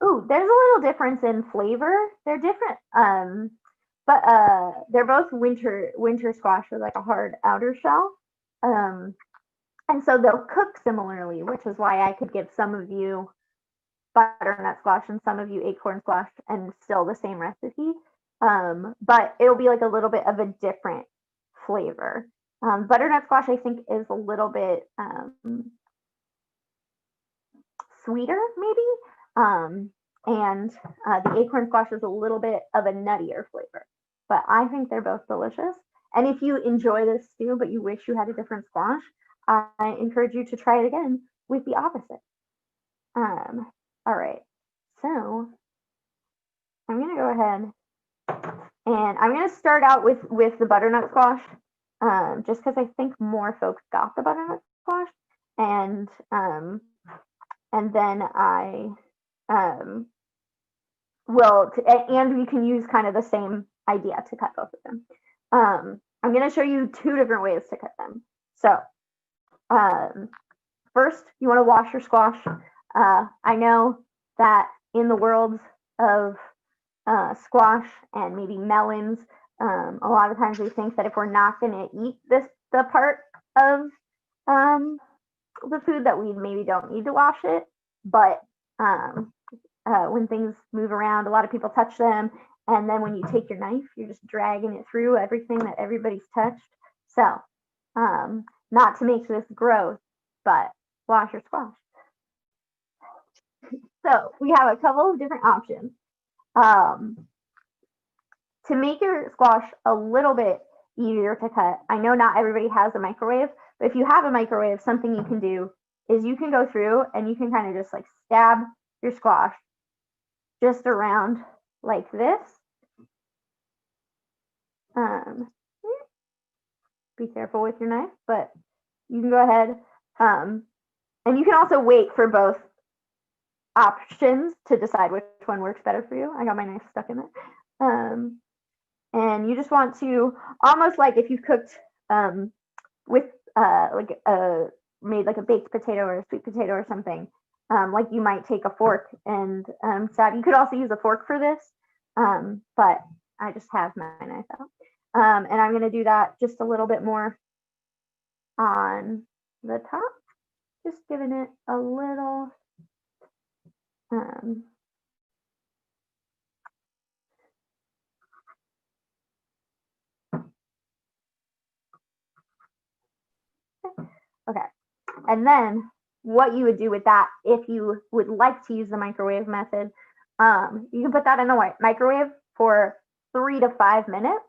Ooh, there's a little difference in flavor. They're different, but they're both winter squash with like a hard outer shell, and so they'll cook similarly, which is why I could give some of you butternut squash and some of you acorn squash and still the same recipe. But it'll be like a little bit of a different flavor. Butternut squash, I think, is a little bit sweeter, maybe. And the acorn squash is a little bit of a nuttier flavor. But I think they're both delicious. And if you enjoy this stew, but you wish you had a different squash, I encourage you to try it again with the opposite. All right, so I'm gonna go ahead and I'm gonna start out with the butternut squash, just because I think more folks got the butternut squash, and then I and we can use kind of the same idea to cut both of them. I'm gonna show you two different ways to cut them. So first, you want to wash your squash. I know that in the world of squash and maybe melons, a lot of times we think that if we're not going to eat the part of the food, that we maybe don't need to wash it. But when things move around, a lot of people touch them. And then when you take your knife, you're just dragging it through everything that everybody's touched. So not to make this gross, but wash your squash. So we have a couple of different options. To make your squash a little bit easier to cut, I know not everybody has a microwave, but if you have a microwave, something you can do is you can go through and you can kind of just like stab your squash just around like this. Be careful with your knife, but you can go ahead. And you can also wait for both options to decide which one works better for you. I got my knife stuck in it. And you just want to, almost like if you've cooked with made like a baked potato or a sweet potato or something, like you might take a fork and stab. You could also use a fork for this, but I just have my knife out. And I'm going to do that just a little bit more on the top, just giving it a little okay. And then what you would do with that, if you would like to use the microwave method, you can put that in the microwave for 3 to 5 minutes.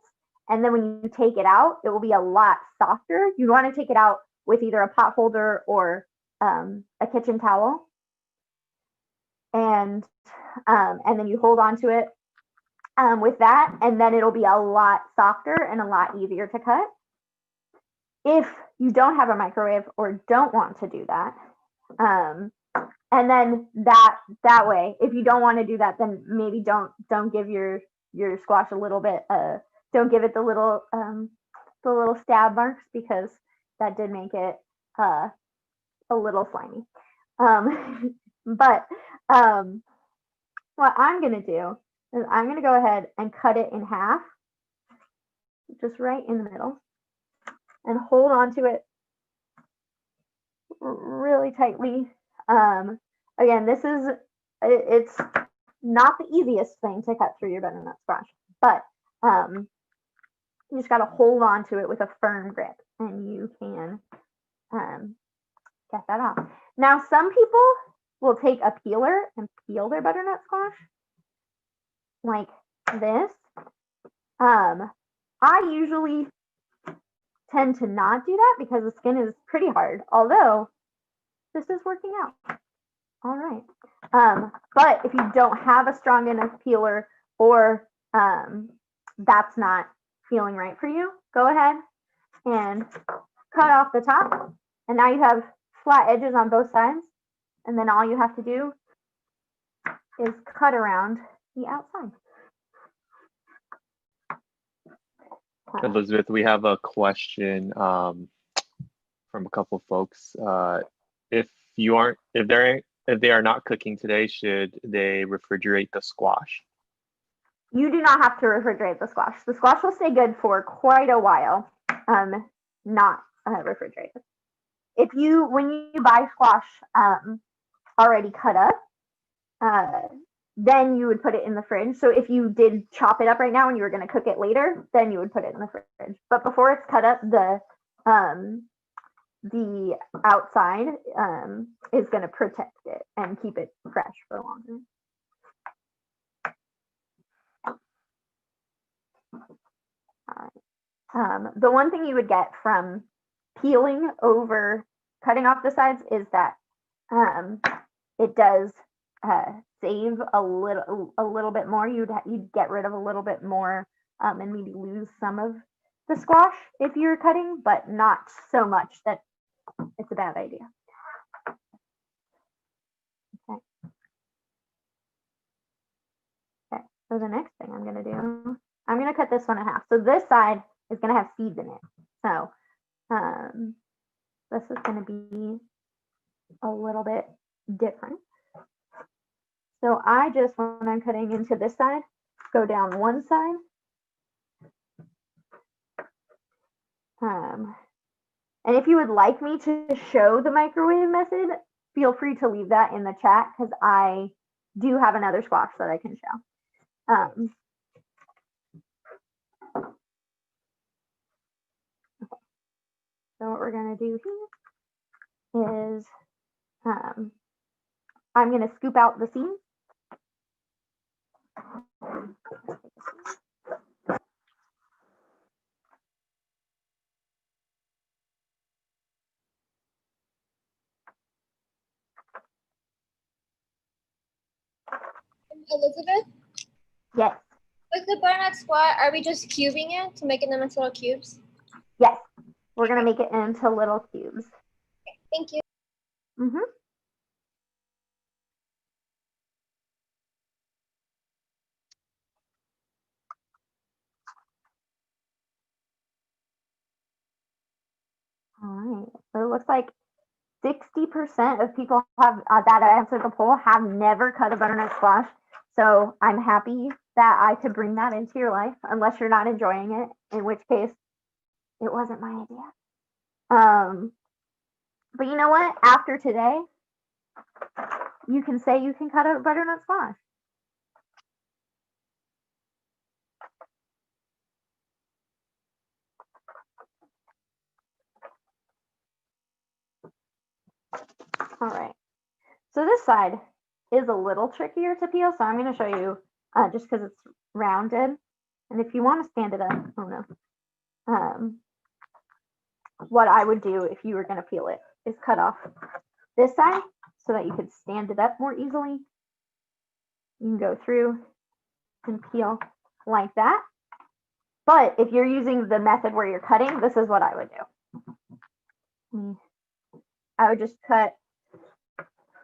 And then when you take it out, it will be a lot softer. You want to take it out with either a pot holder or a kitchen towel. And then you hold on to it with that, and then it'll be a lot softer and a lot easier to cut. If you don't have a microwave or don't want to do that, and then that way, if you don't want to do that, then maybe don't give your squash a little bit. Don't give it the little stab marks, because that did make it a little slimy. But what I'm going to do is I'm going to go ahead and cut it in half, just right in the middle, and hold on to it really tightly. Again, it's not the easiest thing to cut through your butternut squash, but you just got to hold on to it with a firm grip, and you can get that off. Now, some people will take a peeler and peel their butternut squash like this. I usually tend to not do that because the skin is pretty hard, although this is working out all right. But if you don't have a strong enough peeler, or that's not feeling right for you, go ahead and cut off the top, and now you have flat edges on both sides. And then all you have to do is cut around the outside. Elizabeth, we have a question from a couple of folks. If there if they are not cooking today, should they refrigerate the squash? You do not have to refrigerate the squash. The squash will stay good for quite a while, not refrigerated. When you buy squash already cut up, then you would put it in the fridge. So if you did chop it up right now and you were going to cook it later, then you would put it in the fridge. But before it's cut up, the outside is going to protect it and keep it fresh for longer. All right. The one thing you would get from peeling over cutting off the sides is that it does save a little bit more. You'd get rid of a little bit more and maybe lose some of the squash if you're cutting, but not so much that it's a bad idea. Okay, so the next thing I'm going to do, I'm going to cut this one in half. So this side is going to have seeds in it. So this is going to be a little bit different. So I just, when I'm cutting into this side, go down one side. And if you would like me to show the microwave method, feel free to leave that in the chat because I do have another squash that I can show. Okay. So what we're going to do here is I'm going to scoop out the seams. Elizabeth, Yes, with the butternut squash, are we just cubing it to make them into little cubes? yes. We're going to make it into little cubes. Thank you. Mm-hmm. All right. So it looks like 60% of people have that answered the poll have never cut a butternut squash. So I'm happy that I could bring that into your life, unless you're not enjoying it, in which case it wasn't my idea. But you know what? After today, you can say you can cut a butternut squash. All right. So this side is a little trickier to peel, so I'm going to show you just because it's rounded. And if you want to stand it up, oh no. What I would do if you were going to peel it is cut off this side so that you could stand it up more easily. You can go through and peel like that. But if you're using the method where you're cutting, this is what I would do. I would just cut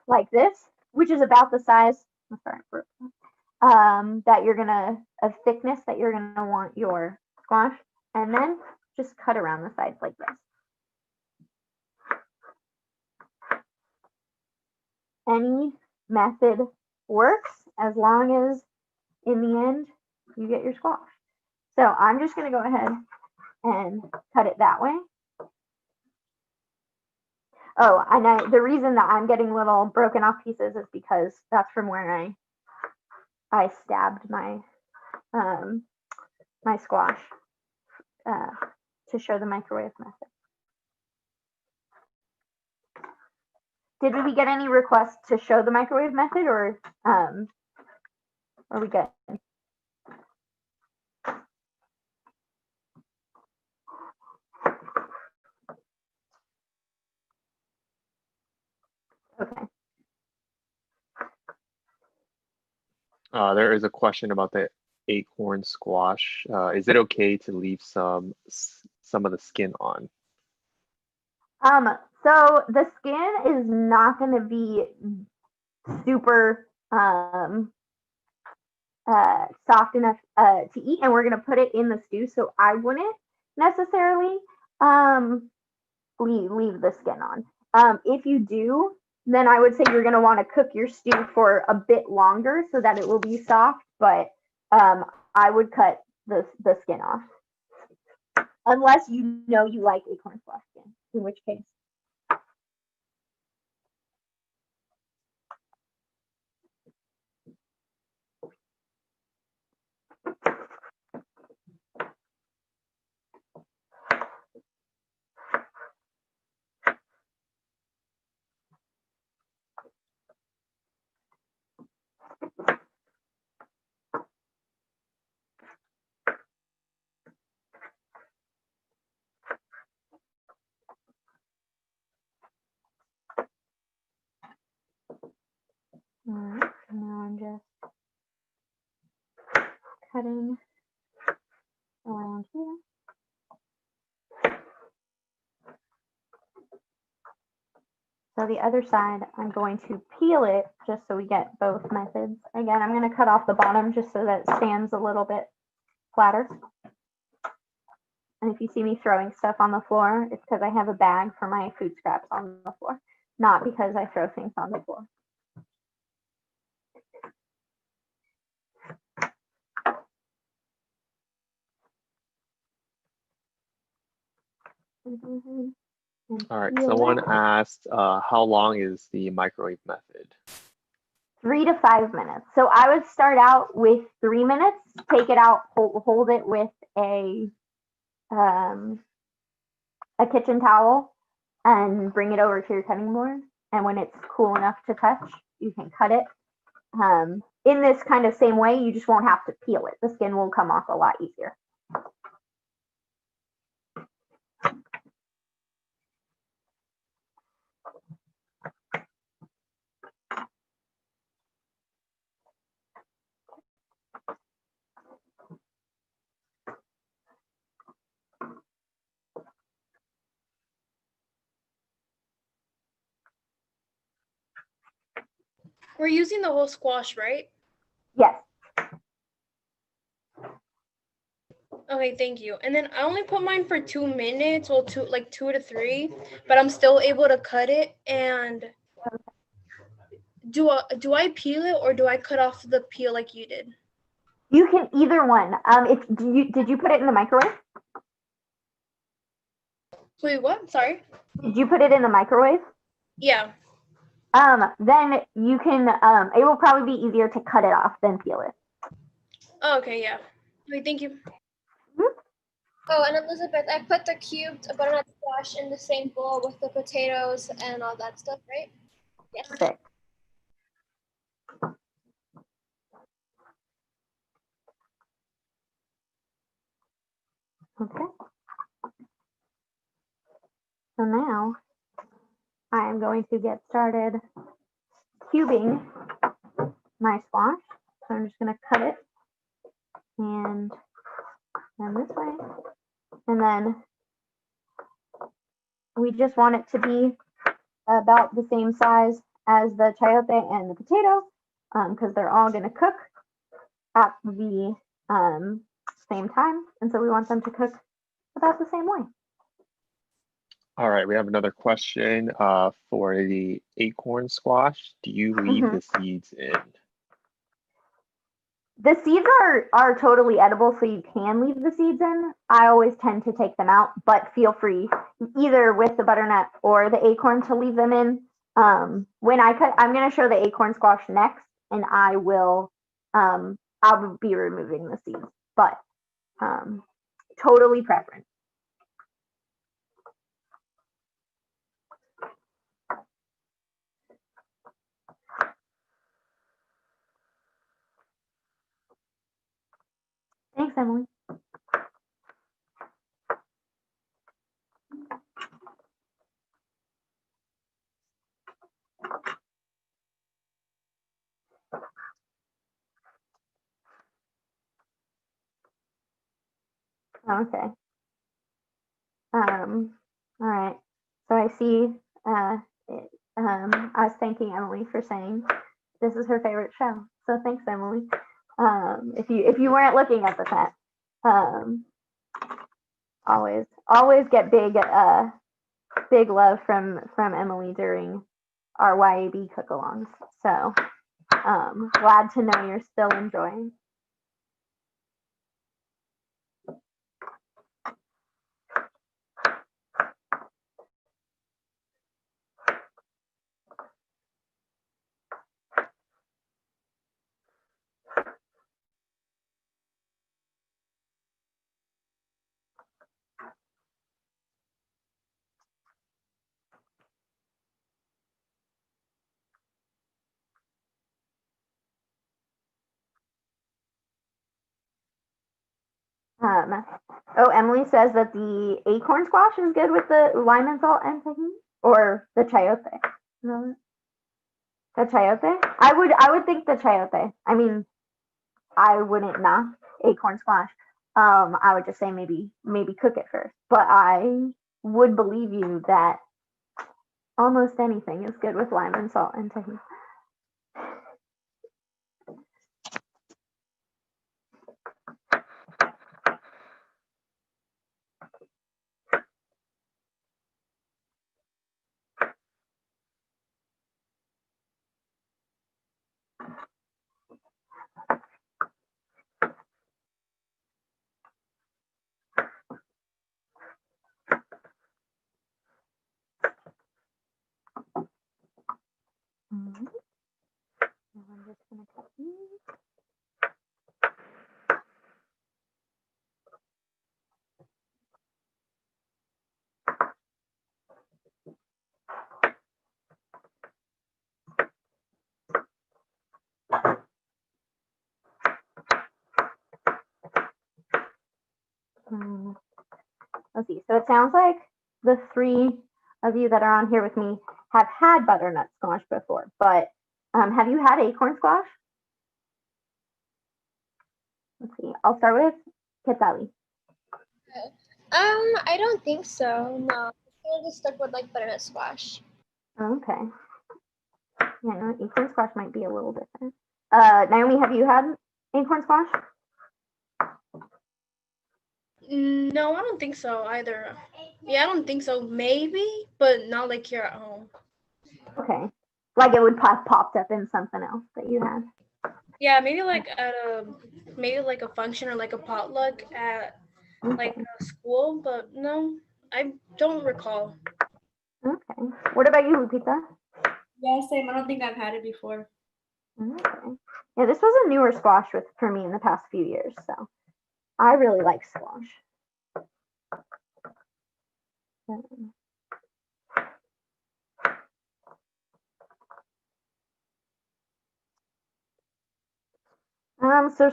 like this, which is about the size, that you're gonna, of thickness that you're gonna want your squash, and then just cut around the sides like this. Any method works as long as in the end you get your squash. So I'm just gonna go ahead and cut it that way. Oh, and the reason that I'm getting little broken off pieces is because that's from where I stabbed my my squash to show the microwave method. Did we get any requests to show the microwave method, or are we good? Okay. There is a question about the acorn squash. Is it okay to leave some of the skin on? So the skin is not going to be super soft enough to eat, and we're going to put it in the stew. So I wouldn't necessarily leave the skin on. If you do, then I would say you're going to want to cook your stew for a bit longer so that it will be soft, but I would cut the skin off. Unless you know you like acorn squash skin, in which case. All right, now I'm just cutting around here. So the other side, I'm going to peel it just so we get both methods. Again, I'm going to cut off the bottom just so that it stands a little bit flatter. And if you see me throwing stuff on the floor, it's because I have a bag for my food scraps on the floor, not because I throw things on the floor. All right, someone asked, how long is the microwave method? 3 to 5 minutes. So I would start out with 3 minutes, take it out, hold it with a kitchen towel and bring it over to your cutting board. And when it's cool enough to touch, you can cut it. In this kind of same way, you just won't have to peel it. The skin will come off a lot easier. We're using the whole squash, right? Yes. Okay, thank you. And then I only put mine for 2 minutes, well, 2 to 3, but I'm still able to cut it. And do I peel it or do I cut off the peel like you did? You can either one. Did you put it in the microwave? Wait, what? Sorry. Did you put it in the microwave? Yeah. Then you can. It will probably be easier to cut it off than peel it. Oh, okay, yeah. Okay, thank you. Oh, and Elizabeth, I put the cubed butternut squash in the same bowl with the potatoes and all that stuff, right? Yes. Perfect. Okay. So now I am going to get started cubing my squash. So I'm just going to cut it and this way. And then we just want it to be about the same size as the chayote and the potato because they're all going to cook at the same time. And so we want them to cook about the same way. All right, we have another question for the acorn squash. Do you leave the seeds in? The seeds are totally edible, so you can leave the seeds in. I always tend to take them out, but feel free either with the butternut or the acorn to leave them in. When I cut, I'm going to show the acorn squash next, and I'll be removing the seeds, but totally preference. Thanks, Emily. Okay. All right. So I see. I was thanking Emily for saying this is her favorite show. So thanks, Emily. If you weren't looking at the chat, always get big love from Emily during our YAB cook-alongs. So glad to know you're still enjoying. Oh, Emily says that the acorn squash is good with the lime and salt and tahini, or the chayote. No, the chayote. I would think the chayote. I mean, I wouldn't knock acorn squash. I would just say maybe cook it first. But I would believe you that almost anything is good with lime and salt and tahini. I'm just gonna cut these. Let's see. So it sounds like the three of you that are on here with me have had butternut squash before, but have you had acorn squash? Let's see. I'll start with Kitsali. I don't think so. No, I just stuck with like butternut squash. Okay. Yeah, no, acorn squash might be a little different. Naomi, have you had acorn squash? No, I don't think so either. Yeah, I don't think so. Maybe, but not like here at home. Okay. Like it would popped up in something else that you had. Yeah, maybe like at a function or like a potluck at like a school, but no, I don't recall. Okay. What about you, Lupita? Yeah, same. I don't think I've had it before. Okay. Yeah, this was a newer squash for me in the past few years, so I really like squash. So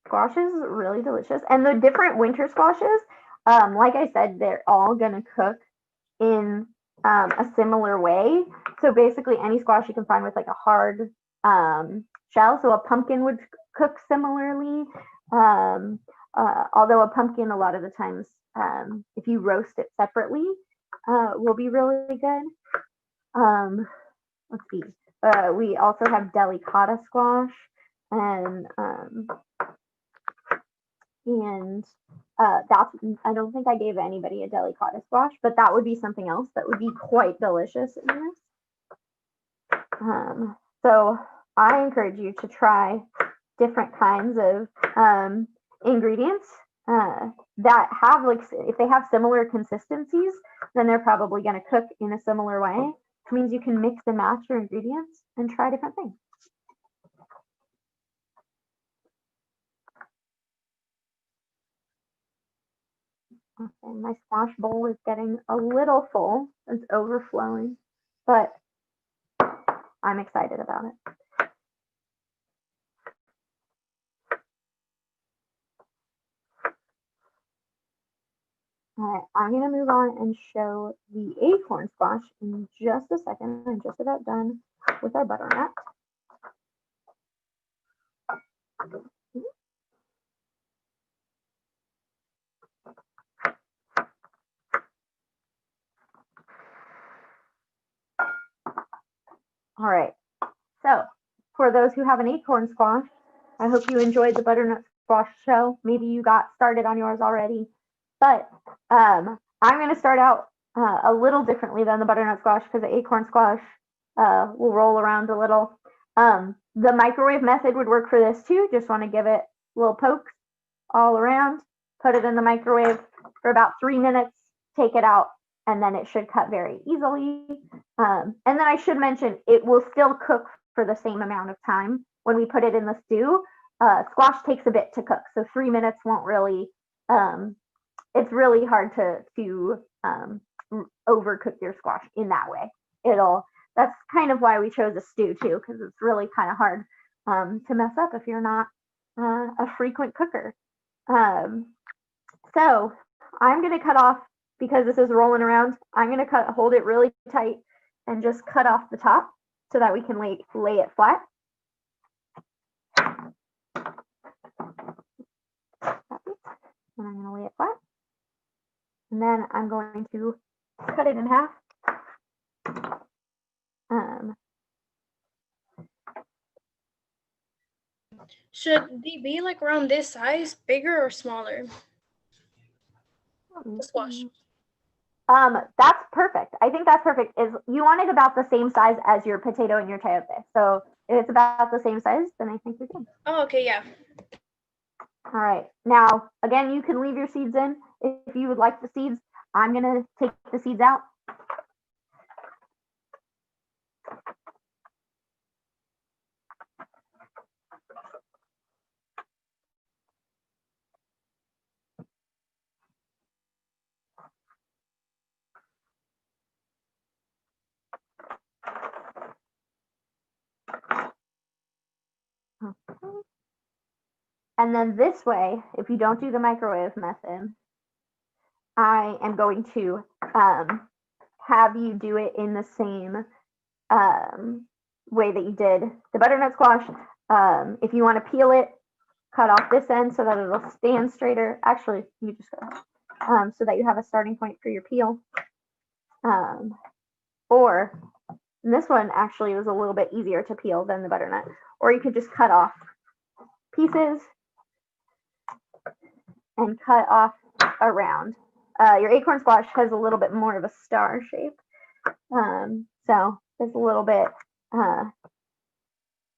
squash is really delicious, and the different winter squashes, like I said, they're all gonna cook in a similar way. So basically, any squash you can find with like a hard shell. So a pumpkin would cook similarly. Although a pumpkin, a lot of the times, if you roast it separately, will be really good. Let's see. We also have delicata squash, and that's, I don't think I gave anybody a delicata squash, but that would be something else that would be quite delicious in this. So I encourage you to try different kinds of ingredients that have, like, if they have similar consistencies, then they're probably going to cook in a similar way, which means you can mix and match your ingredients and try different things. Okay, my squash bowl is getting a little full. It's overflowing, but I'm excited about it. All right, I'm going to move on and show the acorn squash in just a second. I'm just about done with our butternut. All right, so for those who have an acorn squash, I hope you enjoyed the butternut squash show. Maybe you got started on yours already, but I'm going to start out a little differently than the butternut squash because the acorn squash will roll around a little. The microwave method would work for this too. Just want to give it little pokes all around, put it in the microwave for about 3 minutes, take it out, and then it should cut very easily. And then I should mention it will still cook for the same amount of time when we put it in the stew. Squash takes a bit to cook, so 3 minutes won't really. It's really hard to overcook your squash in that way. That's kind of why we chose a stew too, because it's really kind of hard to mess up if you're not a frequent cooker. So I'm gonna cut off, because this is rolling around, I'm gonna hold it really tight and just cut off the top so that we can lay it flat. And I'm gonna lay it flat. And then I'm going to cut it in half. Should they be like around this size, bigger or smaller? The squash. That's perfect. I think that's perfect. Is you want it about the same size as your potato and your chayote. So if it's about the same size, then I think we can. Oh, okay, yeah. All right. Now, again, you can leave your seeds in if you would like the seeds. I'm gonna take the seeds out. Okay. And then this way, if you don't do the microwave method, I am going to have you do it in the same way that you did the butternut squash. If you want to peel it, cut off this end so that it'll stand straighter. Actually, you just go ahead. So that you have a starting point for your peel. Or this one actually was a little bit easier to peel than the butternut. Or you could just cut off pieces and cut off around. Your acorn squash has a little bit more of a star shape. So it's a little bit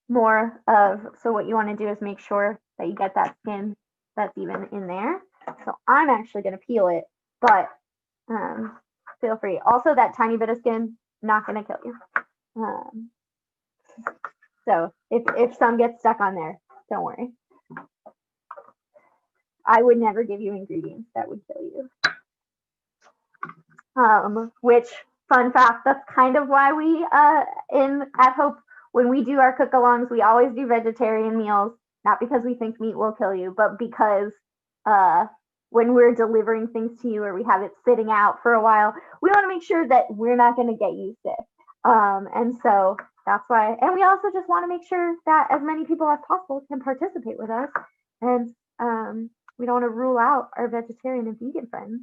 more of, so what you want to do is make sure that you get that skin that's even in there. So I'm actually going to peel it, but feel free. Also, that tiny bit of skin, not going to kill you. So if some gets stuck on there, don't worry. I would never give you ingredients that would kill you. Which, fun fact, that's kind of why we at Hope, when we do our cook-alongs, we always do vegetarian meals, not because we think meat will kill you, but because when we're delivering things to you or we have it sitting out for a while, we want to make sure that we're not going to get you sick. And so that's why, and we also just want to make sure that as many people as possible can participate with us. And we don't want to rule out our vegetarian and vegan friends.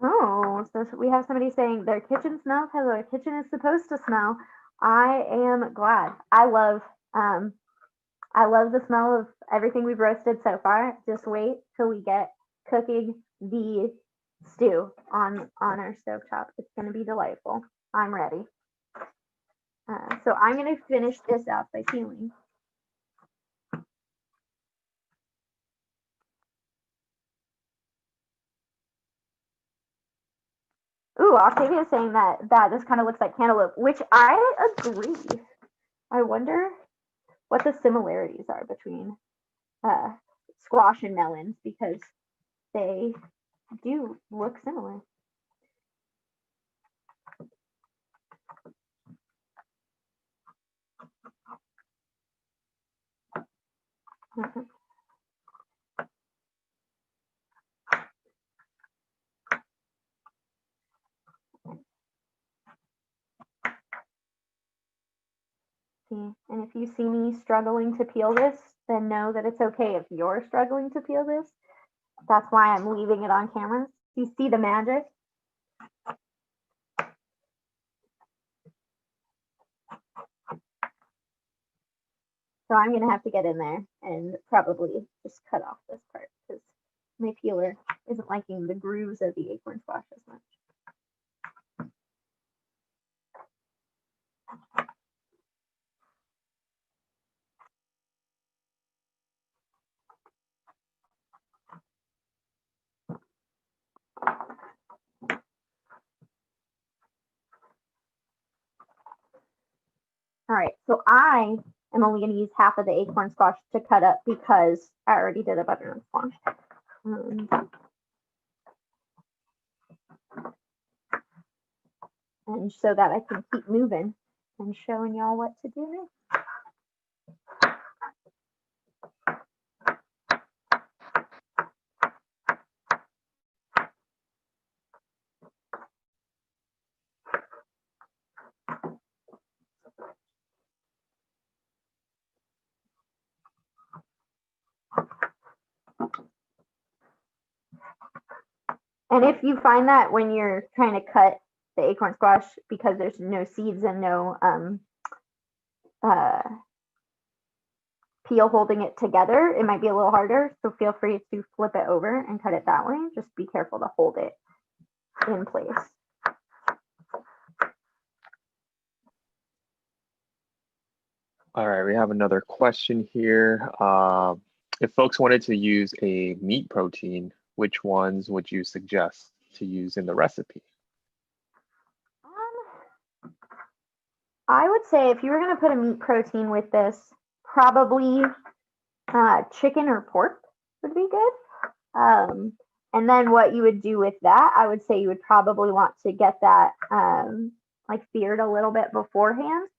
Oh, so we have somebody saying their kitchen smells how their kitchen is supposed to smell. I am glad. I love the smell of everything we've roasted so far. Just wait till we get cooking the stew on our stovetop. It's going to be delightful. I'm ready. So I'm going to finish this out by peeling. Ooh, Octavia is saying that this kind of looks like cantaloupe, which I agree. I wonder what the similarities are between squash and melons, because they do look similar. And if you see me struggling to peel this, then know that it's okay if you're struggling to peel this. That's why I'm leaving it on camera. You see the magic? So I'm gonna have to get in there and probably just cut off this part because my peeler isn't liking the grooves of the acorn squash as much. All right, so I am only going to use half of the acorn squash to cut up because I already did a butternut squash. And so that I can keep moving and showing y'all what to do next. And if you find that when you're trying to cut the acorn squash, because there's no seeds and no peel holding it together, it might be a little harder. So feel free to flip it over and cut it that way. Just be careful to hold it in place. All right, we have another question here. If folks wanted to use a meat protein, which ones would you suggest to use in the recipe? I would say if you were going to put a meat protein with this, probably chicken or pork would be good. And then what you would do with that, I would say you would probably want to get that like seared a little bit beforehand.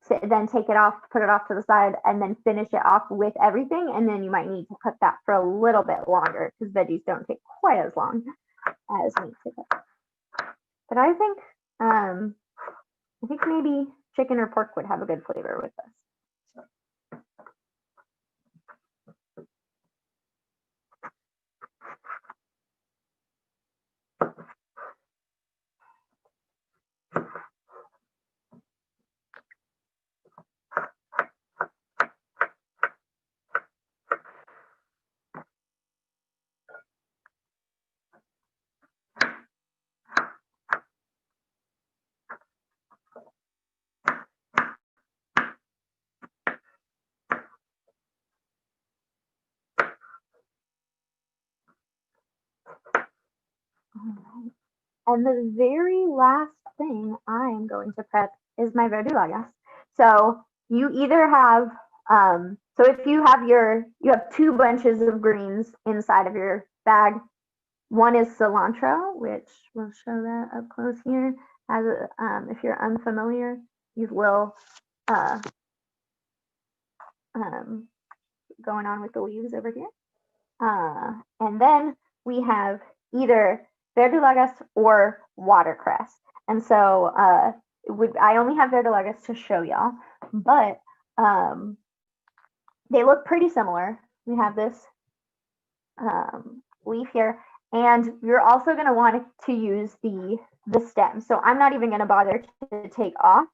So then take it off, put it off to the side, and then finish it off with everything. And then you might need to cook that for a little bit longer because veggies don't take quite as long as meat to cook. But I think maybe chicken or pork would have a good flavor with this. And the very last thing I'm going to prep is my verdulagas. So you either have, so if you have you have 2 bunches of greens inside of your bag. One is cilantro, which we'll show that up close here. As if you're unfamiliar, these little going on with the leaves over here. And then we have either verdulagas or watercress. And so I only have verdulagas to show y'all, but they look pretty similar. We have this leaf here, and you're also going to want to use the stem. So I'm not even going to bother to take off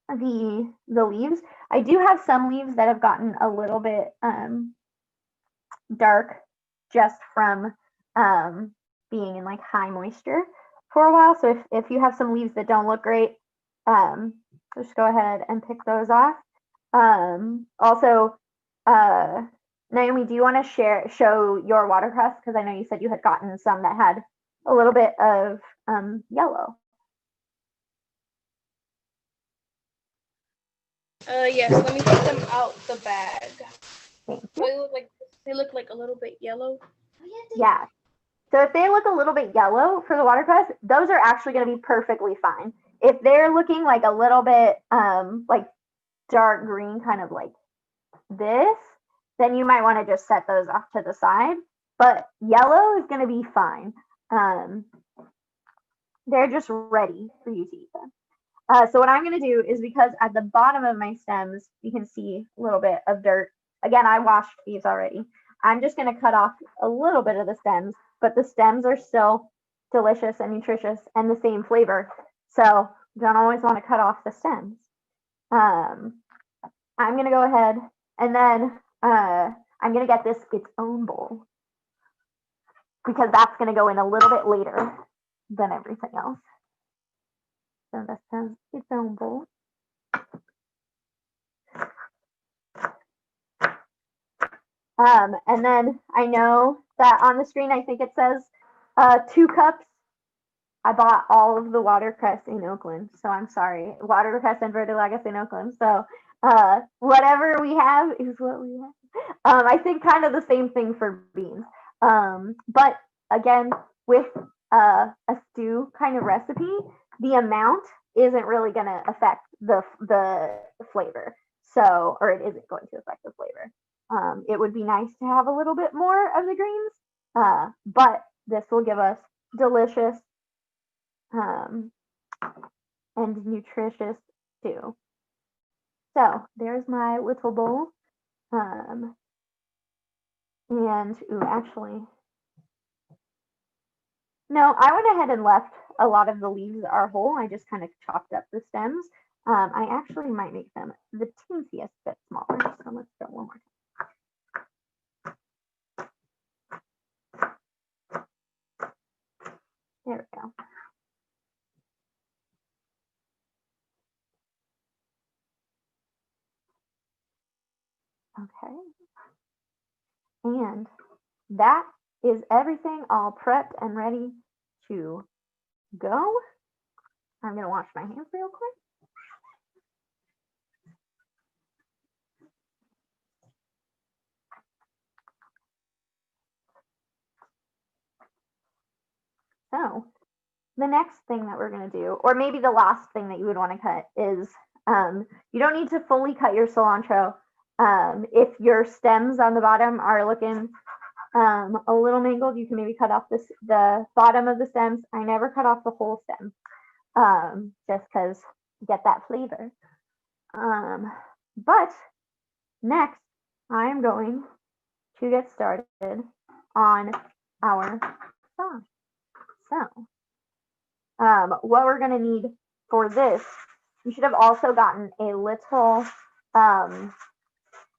the leaves. I do have some leaves that have gotten a little bit dark just from being in like high moisture for a while. So if you have some leaves that don't look great, just go ahead and pick those off. Also, Naomi, do you want to show your watercress? Because I know you said you had gotten some that had a little bit of yellow. Yes, let me take them out the bag. Thank So you. they look like a little bit yellow. Yeah. So if they look a little bit yellow for the watercress, those are actually going to be perfectly fine. If they're looking like a little bit like dark green, kind of like this, then you might want to just set those off to the side. But yellow is going to be fine. They're just ready for you to eat them. So what I'm going to do is, because at the bottom of my stems, you can see a little bit of dirt. Again, I washed these already. I'm just going to cut off a little bit of the stems, but the stems are still delicious and nutritious and the same flavor. So you don't always want to cut off the stems. I'm gonna go ahead and then I'm gonna get this its own bowl because that's gonna go in a little bit later than everything else. So this has its own bowl. And then I know that on the screen, I think it says 2 cups. I bought all of the watercress in Oakland, so I'm sorry. Watercress and verdolagas in Oakland. So whatever we have is what we have. I think kind of the same thing for beans. But again, with a stew kind of recipe, the amount isn't really going to affect the flavor. So, or it isn't going to affect the flavor. It would be nice to have a little bit more of the greens, but this will give us delicious and nutritious stew. So there's my little bowl. And ooh, actually, no, I went ahead and left a lot of the leaves are whole. I just kind of chopped up the stems. I actually might make them the teensiest bit smaller. So let's go one more time. There we go. Okay. And that is everything all prepped and ready to go. I'm going to wash my hands real quick. So the next thing that we're going to do, or maybe the last thing that you would want to cut is you don't need to fully cut your cilantro. If your stems on the bottom are looking a little mangled, you can maybe cut off the bottom of the stems. I never cut off the whole stem just because you get that flavor. But next, I am going to get started on our sauce. So, what we're going to need for this, you should have also gotten a little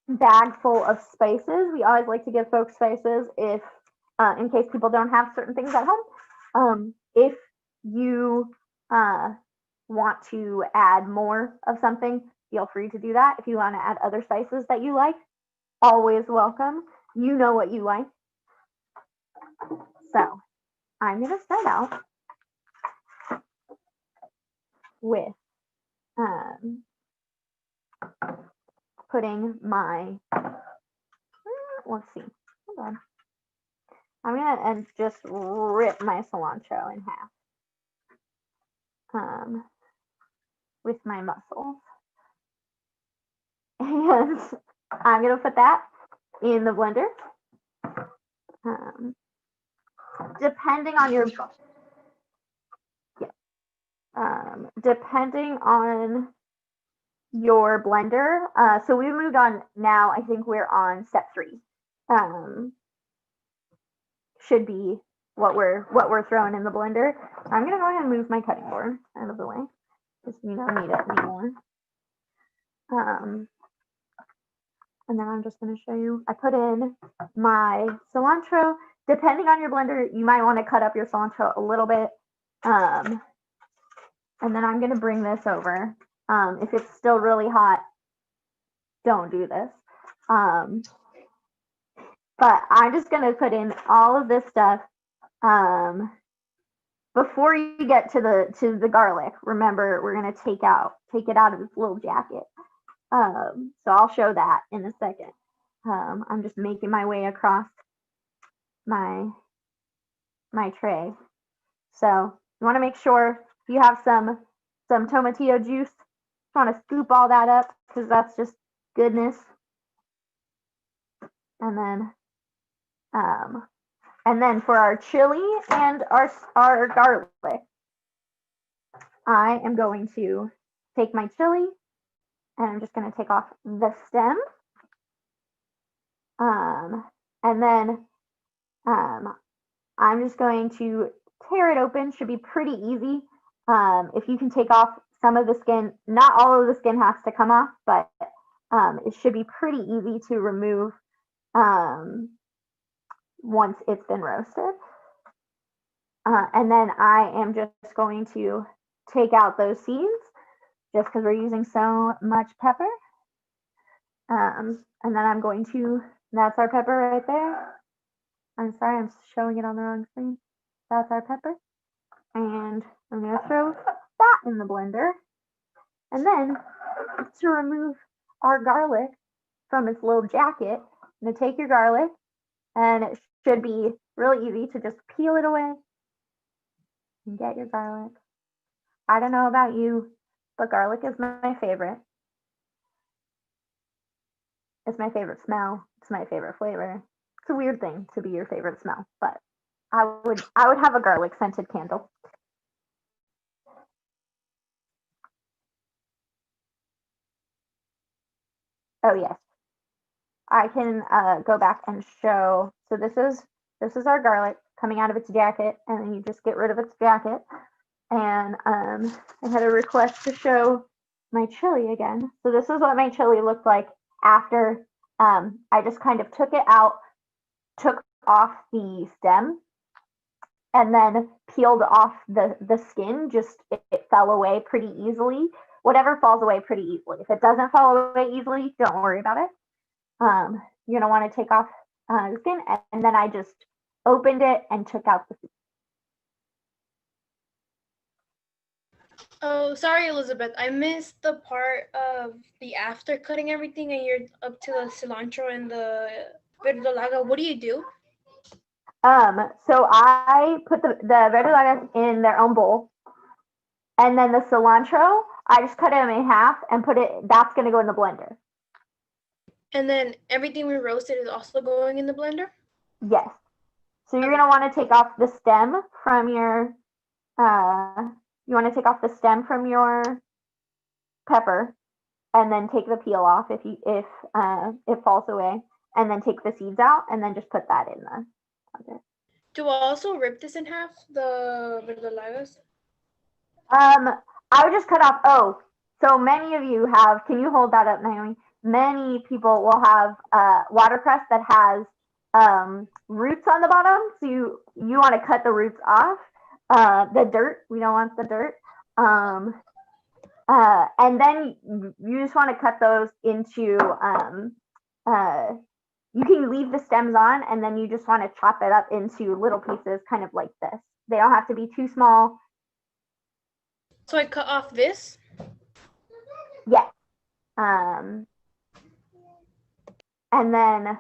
bag full of spices. We always like to give folks spices if, in case people don't have certain things at home. If you want to add more of something, feel free to do that. If you want to add other spices that you like, always welcome. You know what you like. So I'm going to start out with putting my, let's see, hold on. I'm going to just rip my cilantro in half with my muscles. And I'm going to put that in the blender. Depending on your, depending on your blender. So we moved on now. I think we're on step 3. Should be what we're throwing in the blender. I'm gonna go ahead and move my cutting board out of the way because we don't need it anymore. And then I'm just gonna show you. I put in my cilantro. Depending on your blender, you might want to cut up your cilantro a little bit. And then I'm gonna bring this over. If it's still really hot, don't do this. But I'm just gonna put in all of this stuff before you get to the garlic. Remember, we're gonna take it out of this little jacket. So I'll show that in a second. I'm just making my way across my tray. So you want to make sure you have some tomatillo juice. You want to scoop all that up because that's just goodness. And then for our chili and our garlic, I am going to take my chili and I'm just going to take off the stem. And then I'm just going to tear it open. Should be pretty easy. If you can take off some of the skin, not all of the skin has to come off, but it should be pretty easy to remove once it's been roasted. And then I am just going to take out those seeds just because we're using so much pepper. And then I'm going to, that's our pepper right there. I'm sorry, I'm showing it on the wrong screen. That's our pepper. And I'm going to throw that in the blender. And then to remove our garlic from its little jacket, I'm going to take your garlic, and it should be really easy to just peel it away and get your garlic. I don't know about you, but garlic is my favorite. It's my favorite smell. It's my favorite flavor. It's a weird thing to be your favorite smell, but I would have a garlic scented candle. Oh yes, I can go back and show. So this is our garlic coming out of its jacket, and then you just get rid of its jacket. And I had a request to show my chili again. So this is what my chili looked like after I just kind of took it out, took off the stem, and then peeled off the skin. Just it fell away pretty easily. Whatever falls away pretty easily. If it doesn't fall away easily, don't worry about it. You're gonna want to take off the skin, and then I just opened it and took out the seed. Oh, sorry, Elizabeth. I missed the part of the after cutting everything and you're up to the cilantro and the verdolaga. What do you do? So I put the verdolagas in their own bowl, and then the cilantro, I just cut it in half and put it, that's gonna go in the blender. And then everything we roasted is also going in the blender? Yes. So you're gonna wanna take off the stem from your, you wanna take off the stem from your pepper, and then take the peel off if it falls away, and then take the seeds out, and then just put that in the blender. Do I also rip this in half, the verdolagas? I would just cut off, oh, so many of you have, can you hold that up, Naomi? Many people will have watercress that has roots on the bottom, so you want to cut the roots off. The dirt, we don't want the dirt. And then you just want to cut those into, you can leave the stems on, and then you just want to chop it up into little pieces, kind of like this. They don't have to be too small. So I cut off this? Yes. And then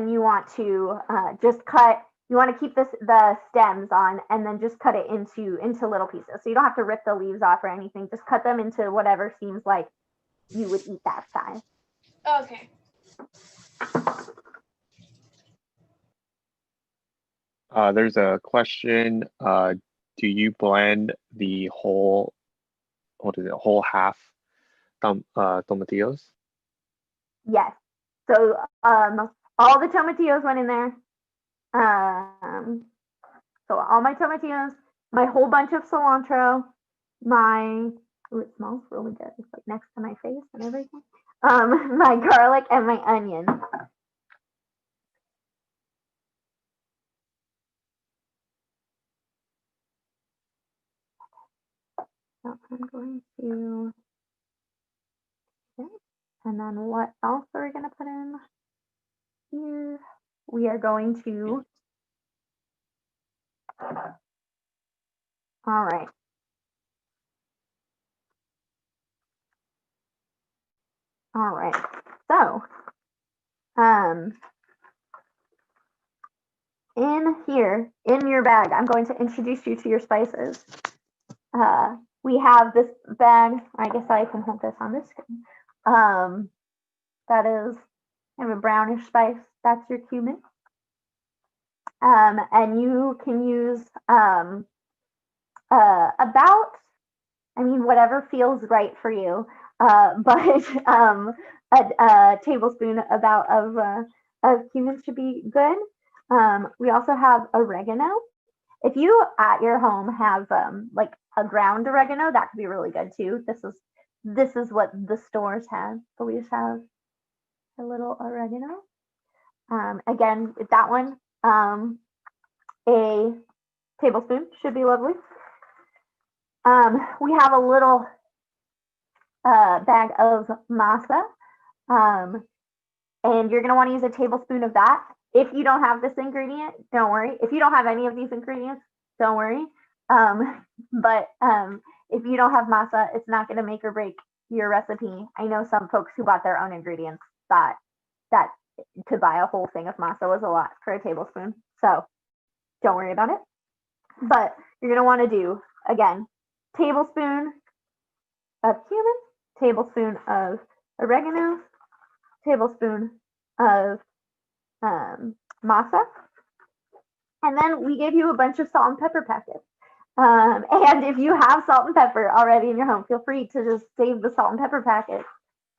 you want to just cut, you want to keep the stems on, and then just cut it into little pieces. So you don't have to rip the leaves off or anything. Just cut them into whatever seems like you would eat that size. Okay. There's a question. Do you blend the whole, whole half tomatillos? Yes. So all the tomatillos went in there. So all my tomatillos, my whole bunch of cilantro, it smells really good. It's like next to my face and everything. My garlic and my onion. So I'm going to, okay. And then what else are we going to put in here? We are going to, all right. All right, so in here, in your bag, I'm going to introduce you to your spices. We have this bag, I guess I can hold this on this screen. That is kind of a brownish spice, that's your cumin. And you can use about, I mean, whatever feels right for you. But a tablespoon about of cumin should be good. We also have oregano. If you at your home have like a ground oregano, that could be really good too. This is what the stores have. So we just have a little oregano. Again, with that one, a tablespoon should be lovely. We have a little bag of masa, and you're going to want to use a tablespoon of that. If you don't have this ingredient, don't worry. If you don't have any of these ingredients, don't worry. But if you don't have masa, it's not going to make or break your recipe. I know some folks who bought their own ingredients thought that to buy a whole thing of masa was a lot for a tablespoon. So don't worry about it. But you're going to want to do, again, tablespoon of cumin, tablespoon of oregano, tablespoon of masa, and then we gave you a bunch of salt and pepper packets. And if you have salt and pepper already in your home, feel free to just save the salt and pepper packet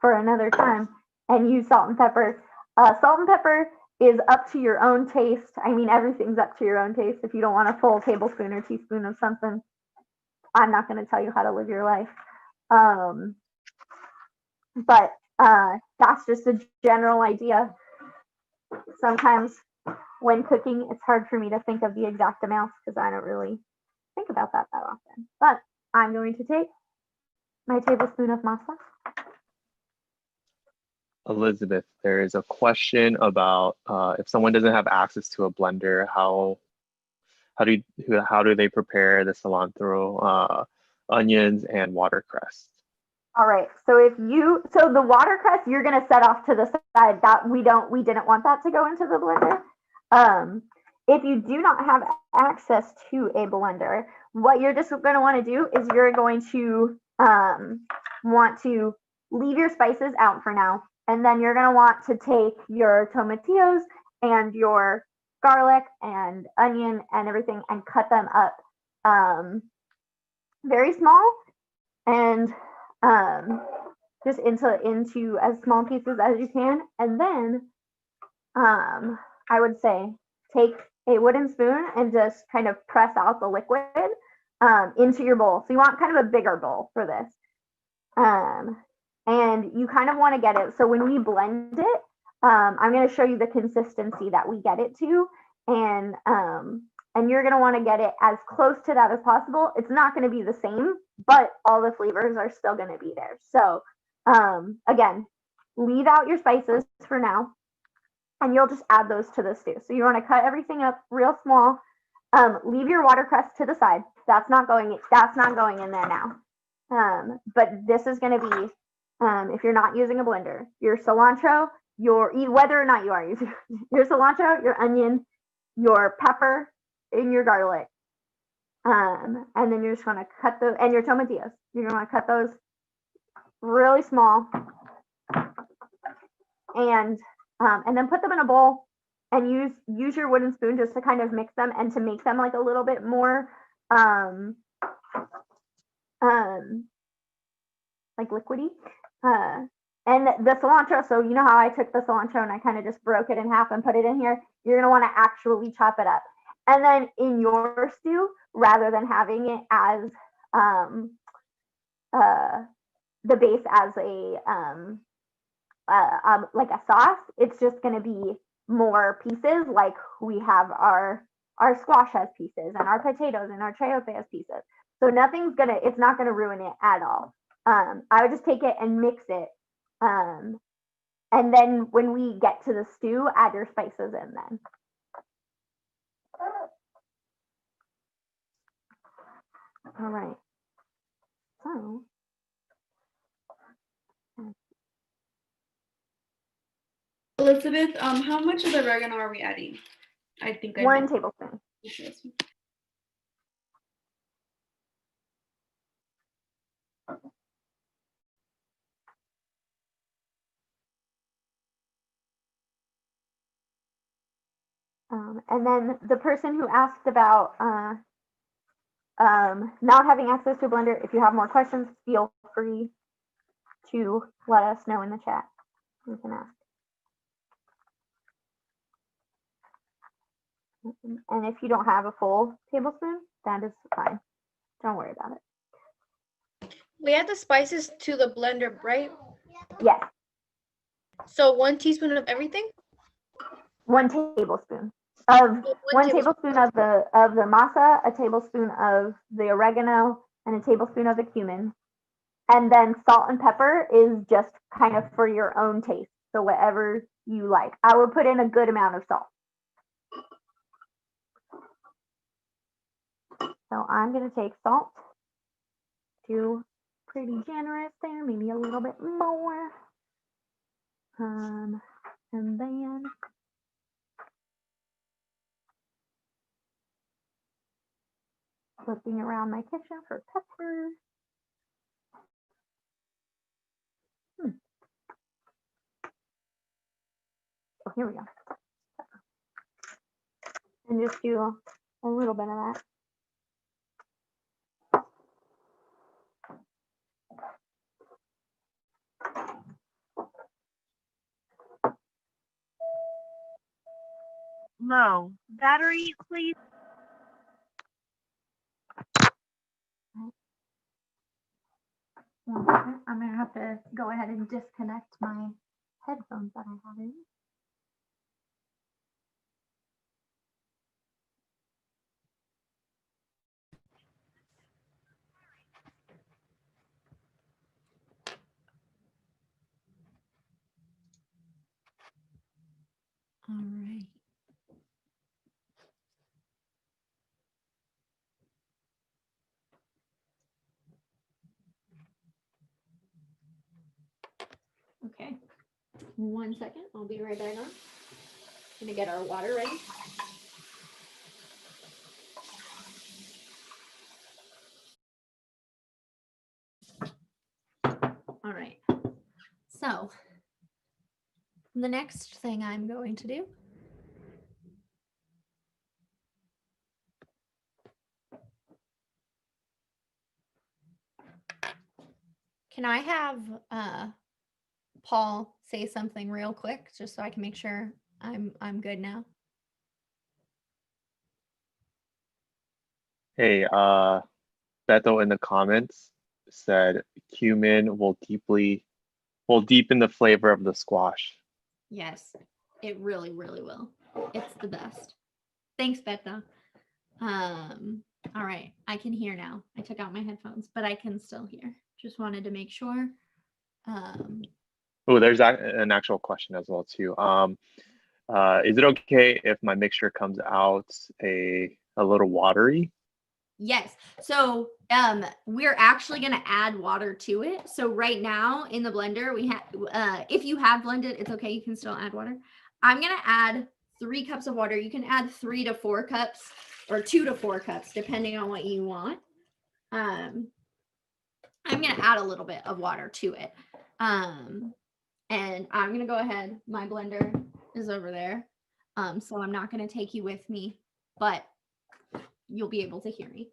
for another time and use salt and pepper. Salt and pepper is up to your own taste. I mean, everything's up to your own taste. If you don't want a full tablespoon or teaspoon of something, I'm not going to tell you how to live your life. But that's just a general idea. Sometimes when cooking, it's hard for me to think of the exact amounts because I don't really think about that often. But I'm going to take my tablespoon of masa. Elizabeth, there is a question about if someone doesn't have access to a blender, how do they prepare the cilantro, onions, and watercress? All right. So the watercress you're gonna set off to the side. That we didn't want that to go into the blender. If you do not have access to a blender, what you're just gonna want to do is you're going to want to leave your spices out for now, and then you're gonna want to take your tomatillos and your garlic and onion and everything and cut them up very small and just into as small pieces as you can. And then I would say take a wooden spoon and just kind of press out the liquid into your bowl. So you want kind of a bigger bowl for this. And you kind of want to get it. So when we blend it, I'm going to show you the consistency that we get it to. And you're going to want to get it as close to that as possible. It's not going to be the same, but all the flavors are still going to be there. So again, leave out your spices for now, and you'll just add those to the stew. So you want to cut everything up real small. Leave your watercress to the side. That's not going in there now. But this is going to be, if you're not using a blender, your cilantro, whether or not you are using your cilantro, your onion, your pepper, and your garlic. And then you're just going to cut and your tomatillos. You're going to want to cut those really small and then put them in a bowl and use your wooden spoon just to kind of mix them and to make them like a little bit more like liquidy. And the cilantro, so you know how I took the cilantro and I kind of just broke it in half and put it in here? You're going to want to actually chop it up. And then in your stew, rather than having it as the base as like a sauce, it's just going to be more pieces. Like we have our squash has pieces and our potatoes and our chayote has pieces. So it's not going to ruin it at all. I would just take it and mix it. And then when we get to the stew, add your spices in then. All right. So. Elizabeth, how much of the oregano are we adding? I think 1 tablespoon. And then the person who asked about not having access to a blender, if you have more questions, feel free to let us know in the chat. You can ask. And if you don't have a full tablespoon, that is fine. Don't worry about it. We add the spices to the blender, right? Yes, So 1 teaspoon of everything? 1 tablespoon of Oh, one tablespoon of the masa, a tablespoon of the oregano, and a tablespoon of the cumin. And then salt and pepper is just kind of for your own taste. So whatever you like. I would put in a good amount of salt. So I'm going to take salt to pretty generous there, maybe a little bit more. And then flipping around my kitchen for pepper. Oh, here we go. And just do a little bit of that. Low battery, please. One second. I'm going to have to go ahead and disconnect my headphones that I have in. All right. Okay. 1 second. I'll be right back on. Gonna get our water ready. All right. So the next thing I'm going to do can I have Paul say something real quick just so I can make sure I'm good now? Hey, Beto in the comments said cumin will deepen the flavor of the squash. Yes, it really, really will. It's the best. Thanks, Betha. All right, I can hear now. I took out my headphones, but I can still hear. Just wanted to make sure. Oh, there's an actual question as well too. Is it okay if my mixture comes out a little watery? Yes. So we're actually going to add water to it. So right now in the blender, we have, if you have blended, it's okay. You can still add water. I'm going to add 3 cups of water. You can add 3 to 4 cups or 2 to 4 cups, depending on what you want. I'm going to add a little bit of water to it. And I'm going to go ahead. My blender is over there. So I'm not going to take you with me, but you'll be able to hear me.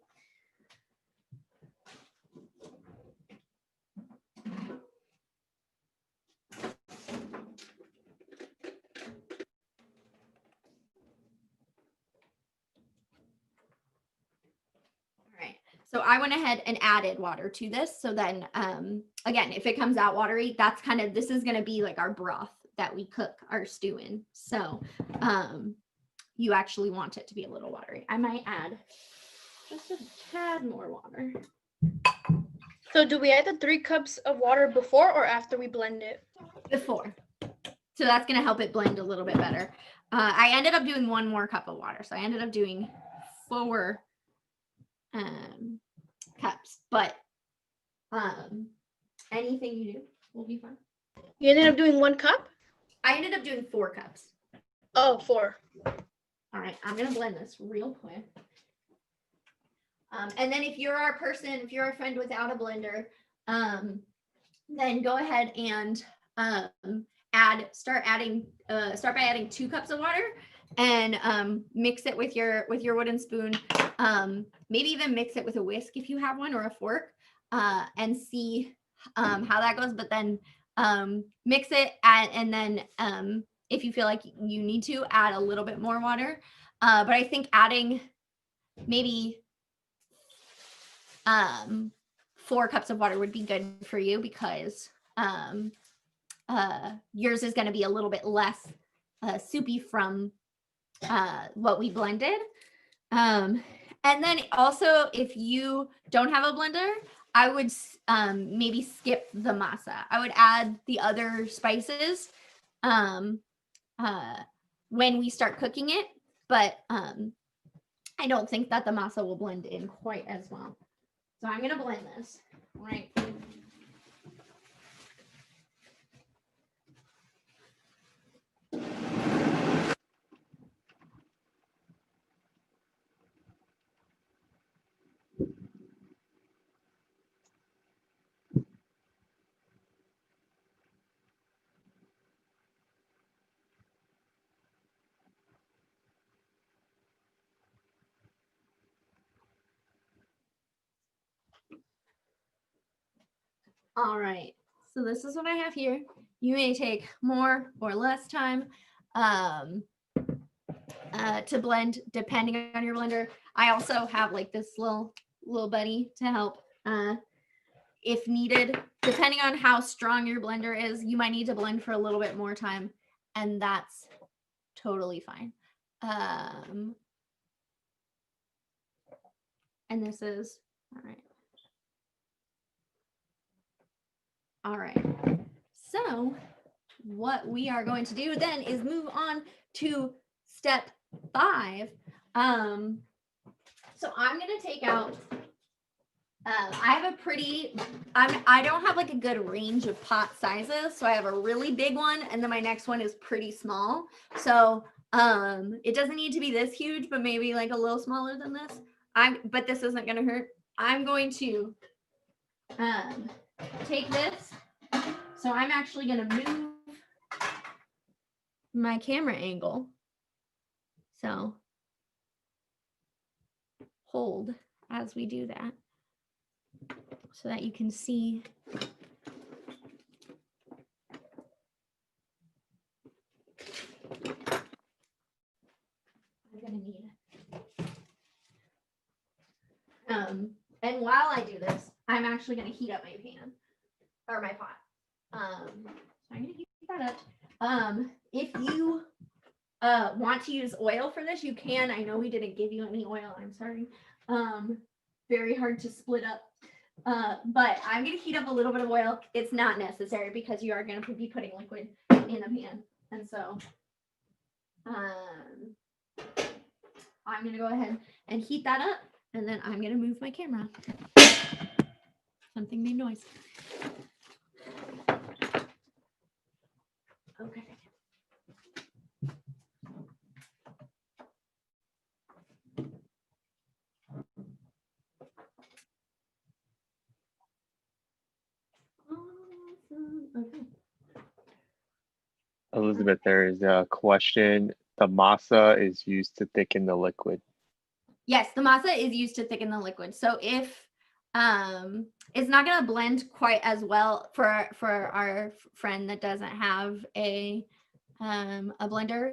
All right. So I went ahead and added water to this. So then, again, if it comes out watery, that's kind of, this is going to be like our broth that we cook our stew in. So you actually want it to be a little watery. I might add just a tad more water. So do we add the 3 cups of water before or after we blend it? Before. So that's going to help it blend a little bit better. I ended up doing 1 more cup of water. So I ended up doing 4 cups, but anything you do will be fine. You ended up doing 1 cup? I ended up doing 4 cups. Oh, 4. All right, I'm gonna blend this real quick. And then if you're our person, if you're a friend without a blender, then go ahead and start by adding 2 cups of water and mix it with your wooden spoon. Maybe even mix it with a whisk if you have one or a fork, and see how that goes. But then mix it and then if you feel like you need to add a little bit more water. But I think adding maybe 4 cups of water would be good for you because yours is going to be a little bit less soupy from what we blended. And then also, if you don't have a blender, I would maybe skip the masa. I would add the other spices when we start cooking it, but I don't think that the masa will blend in quite as well. So I'm going to blend this, right? All right, so this is what I have here. You may take more or less time to blend depending on your blender. I also have like this little buddy to help if needed. Depending on how strong your blender is, you might need to blend for a little bit more time, and that's totally fine. And this is all right. All right, so what we are going to do then is move on to step 5. So I'm going to take out, I have a pretty, I don't have like a good range of pot sizes. So I have a really big one and then my next one is pretty small. So it doesn't need to be this huge, but maybe like a little smaller than this. But this isn't going to hurt. I'm going to take this. So I'm actually going to move my camera angle. So hold as we do that so that you can see. I'm going to need and while I do this, I'm actually going to heat up my pan or my pot. So I'm going to heat that up. If you want to use oil for this, you can. I know we didn't give you any oil. I'm sorry. Very hard to split up. But I'm going to heat up a little bit of oil. It's not necessary because you are going to be putting liquid in the pan. And so I'm going to go ahead and heat that up. And then I'm going to move my camera. Something made noise. Okay. Okay. Elizabeth, there is a question. The masa is used to thicken the liquid. Yes, the masa is used to thicken the liquid. So if it's not going to blend quite as well for our friend that doesn't have a blender.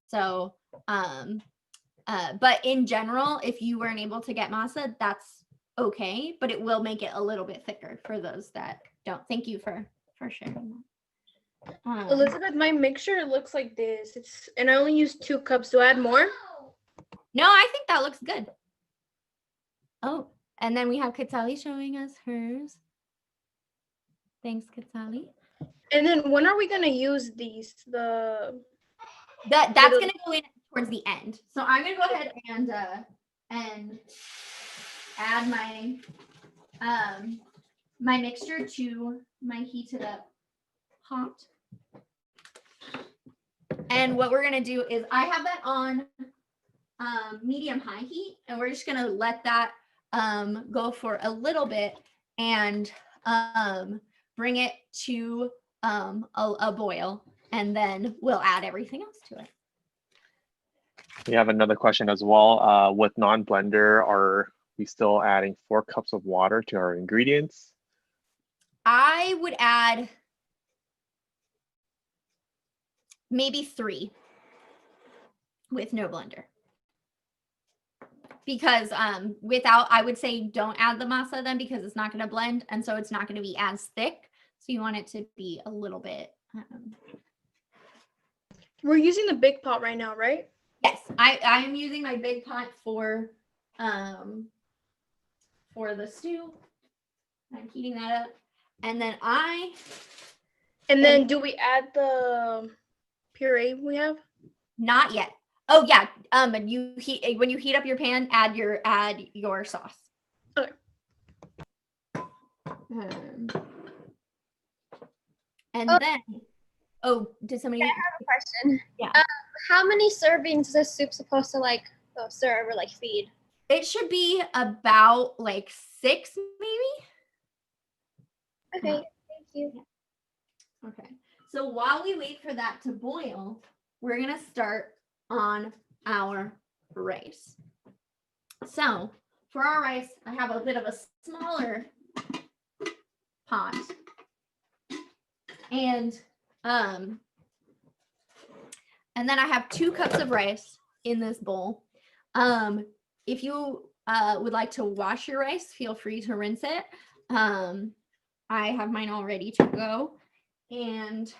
So but in general, if you weren't able to get masa, that's okay, but it will make it a little bit thicker for those that don't. Thank you for sharing that. Elizabeth, my mixture looks like this. And I only used 2 cups. Do I add more? No, I think that looks good. Oh, and then we have Katsali showing us hers. Thanks, Katsali. And then when are we gonna use these? That's gonna go in towards the end. So I'm gonna go ahead and add my my mixture to my heated up pot. And what we're gonna do is I have that on medium high heat, and we're just gonna let that go for a little bit and bring it to a boil, and then we'll add everything else to it. We have another question as well. With non-blender, are we still adding 4 cups of water to our ingredients? I would add maybe 3 with no blender. because without, I would say don't add the masa then, because it's not going to blend, and so it's not going to be as thick. So you want it to be a little bit. We're using the big pot right now, right? Yes, I am using my big pot for the stew. I'm heating that up, and then And then do we add the puree we have? not yet. Oh yeah, and you heat when you heat up your pan, add your sauce. Okay. And then, did somebody? I have a question. Yeah. How many servings is this soup supposed to like serve or like feed? It should be about like 6, maybe. Okay, thank you. Okay. So while we wait for that to boil, we're gonna start on our rice. So for our rice, I have a bit of a smaller pot, and then I have 2 cups of rice in this bowl. If you would like to wash your rice, feel free to rinse it. I have mine all ready to go. And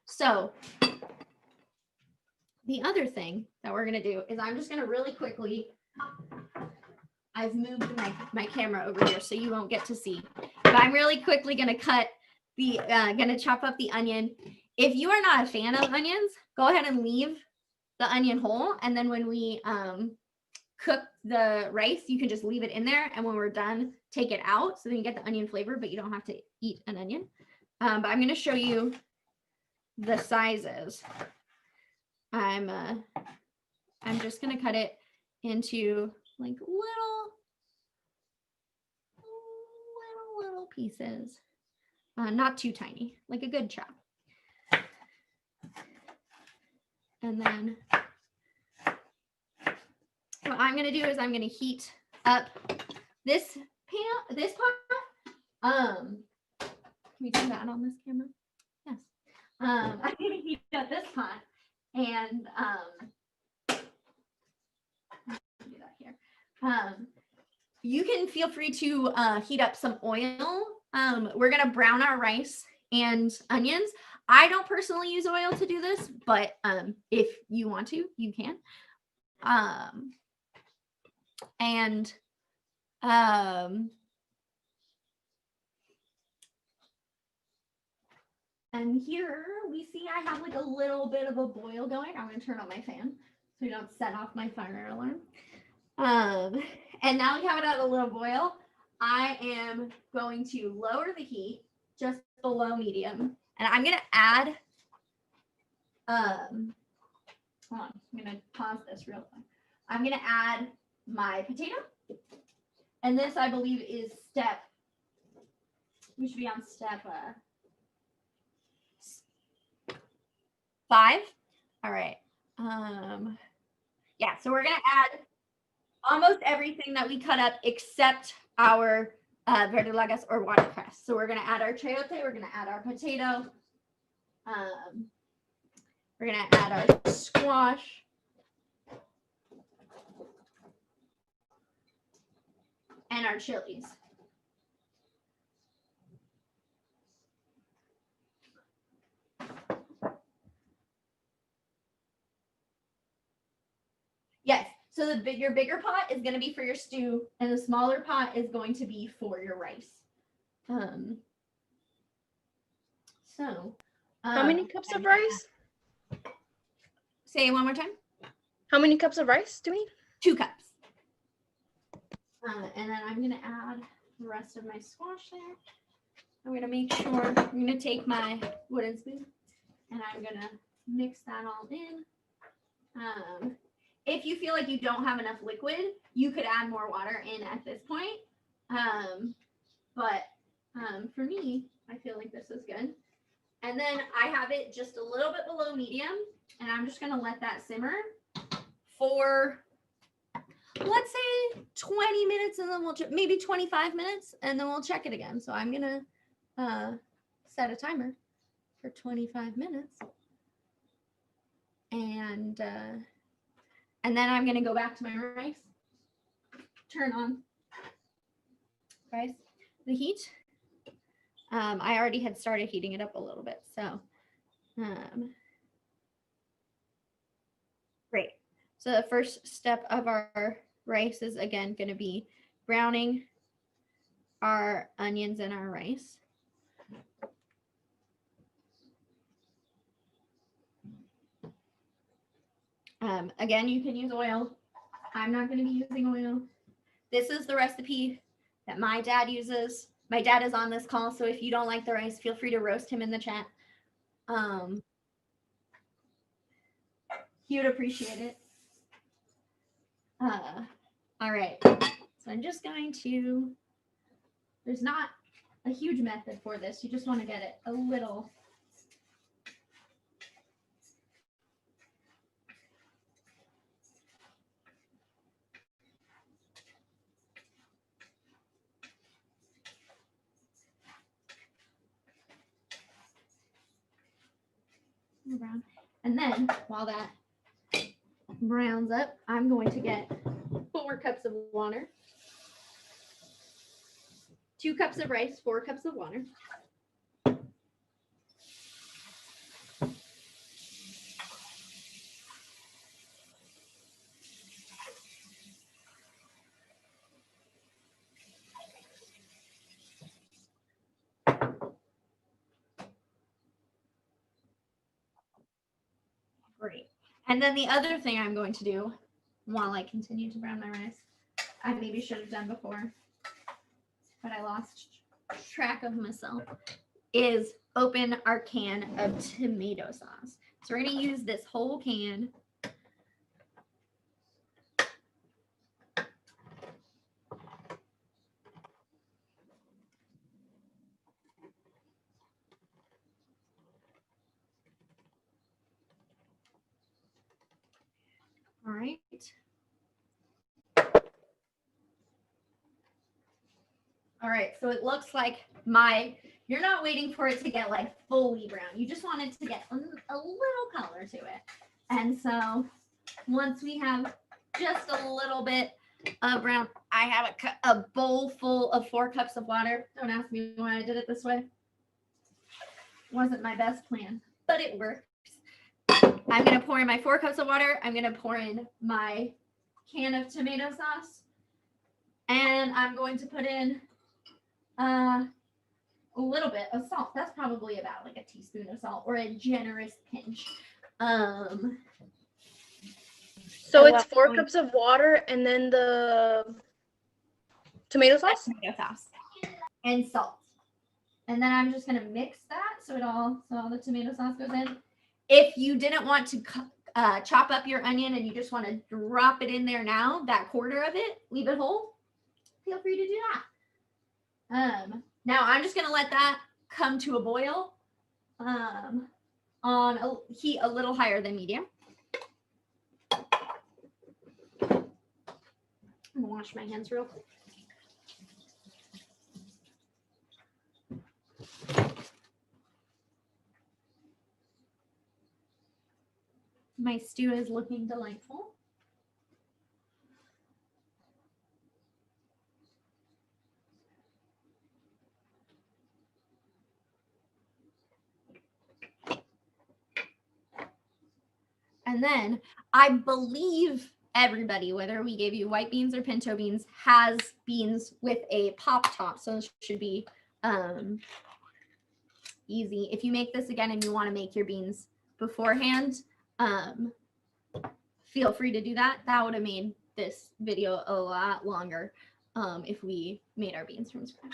so the other thing that we're going to do is I'm just going to really quickly, I've moved my camera over here so you won't get to see, but I'm really quickly going to going to chop up the onion. If you are not a fan of onions, go ahead and leave the onion whole. And then when we cook the rice, you can just leave it in there. And when we're done, take it out so then you get the onion flavor, but you don't have to eat an onion. But I'm going to show you the sizes. I'm just going to cut it into like little pieces. Not too tiny, like a good chop. And then what I'm going to do is I'm going to heat up this pot. Can we do that on this camera? Yes. I'm going to heat up this pot, and do that here. You can feel free to heat up some oil. We're going to brown our rice and onions. I don't personally use oil to do this, but if you want to, you can. And here we see I have like a little bit of a boil going. I'm going to turn on my fan so we don't set off my fire alarm. And now we have it at a little boil. I am going to lower the heat just below medium. And I'm going to add, hold on, I'm going to pause this real quick. I'm going to add my potato. And this, I believe, is we should be on step 5. All right. Yeah, so we're going to add almost everything that we cut up except our verdolagas or watercress. So we're going to add our chayote, we're going to add our potato, we're going to add our squash, and our chilies. Yes. So your bigger pot is going to be for your stew, and the smaller pot is going to be for your rice. How many cups of rice? Say it one more time. How many cups of rice do we need? 2 cups. And then I'm going to add the rest of my squash there. I'm going to make sure, I'm going to take my wooden spoon, and I'm going to mix that all in. If you feel like you don't have enough liquid, you could add more water in at this point. But for me, I feel like this is good. And then I have it just a little bit below medium, and I'm just going to let that simmer for, let's say 20 minutes, and then we'll maybe 25 minutes, and then we'll check it again. So I'm going to set a timer for 25 minutes. And then I'm going to go back to my rice turn on guys the heat. I already had started heating it up a little bit, so great. So the first step of our rice is again going to be browning our onions and our rice. Again, you can use oil. I'm not going to be using oil. This is the recipe that my dad uses. My dad is on this call, so if you don't like the rice, feel free to roast him in the chat. He would appreciate it. All right. So I'm just going to, there's not a huge method for this. You just want to get it a little. Brown. And then while that browns up, I'm going to get 4 cups of water, 2 cups of rice, 4 cups of water. Great. And then the other thing I'm going to do while I continue to brown my rice, I maybe should have done before, but I lost track of myself, is open our can of tomato sauce. So we're going to use this whole can. All right. All right, so it looks like you're not waiting for it to get like fully brown. You just want it to get a little color to it. And so once we have just a little bit of brown, I have a bowl full of 4 cups of water. Don't ask me why I did it this way. Wasn't my best plan, but it works. I'm going to pour in my 4 cups of water. I'm going to pour in my can of tomato sauce. And I'm going to put in a little bit of salt. That's probably about like a teaspoon of salt or a generous pinch. So it's 4 cups of water and then the tomato sauce? Tomato sauce and salt. And then I'm just going to mix that so all the tomato sauce goes in. If you didn't want to chop up your onion and you just want to drop it in there now, that quarter of it, leave it whole, feel free to do that. Now I'm just going to let that come to a boil on a heat a little higher than medium. I'm going to wash my hands real quick. My stew is looking delightful. And then I believe everybody, whether we gave you white beans or pinto beans, has beans with a pop top. So it should be easy. If you make this again and you want to make your beans beforehand, feel free to do that. That would have made this video a lot longer if we made our beans from scratch.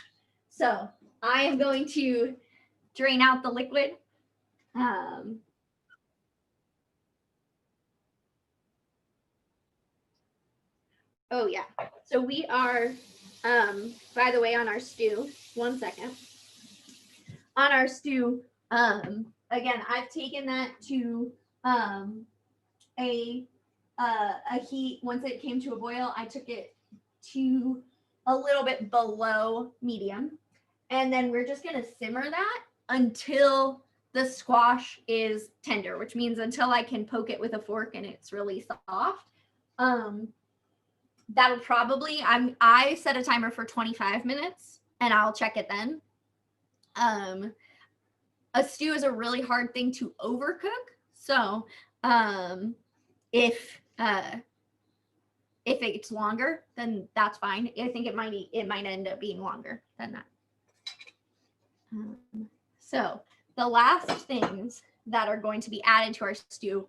So I am going to drain out the liquid. Oh yeah, so we are, by the way, on our stew, 1 second. On our stew, again, I've taken that to a heat. Once it came to a boil, I took it to a little bit below medium. And then we're just gonna simmer that until the squash is tender, which means until I can poke it with a fork and it's really soft. that'll probably, I set a timer for 25 minutes and I'll check it then. A stew is a really hard thing to overcook. So if it's longer, then that's fine. I think it might end up being longer than that. So the last things that are going to be added to our stew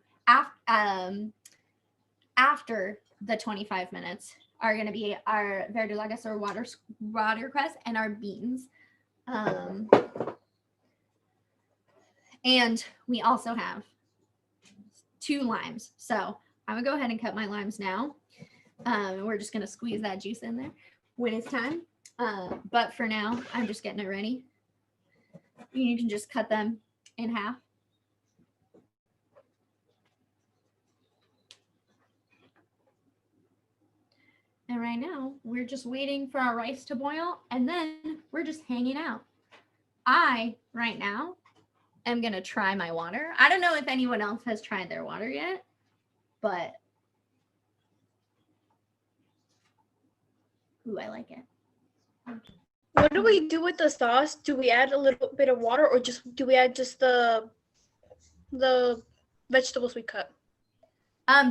after the 25 minutes are going to be our verdolagas or watercress and our beans. And we also have 2 limes. So I'm gonna go ahead and cut my limes now. We're just gonna squeeze that juice in there when it's time. But for now, I'm just getting it ready. You can just cut them in half. And right now, we're just waiting for our rice to boil, and then we're just hanging out. Right now, am going to try my water. I don't know if anyone else has tried their water yet, but ooh, I like it. What do we do with the sauce? Do we add a little bit of water, or do we add just the vegetables we cut?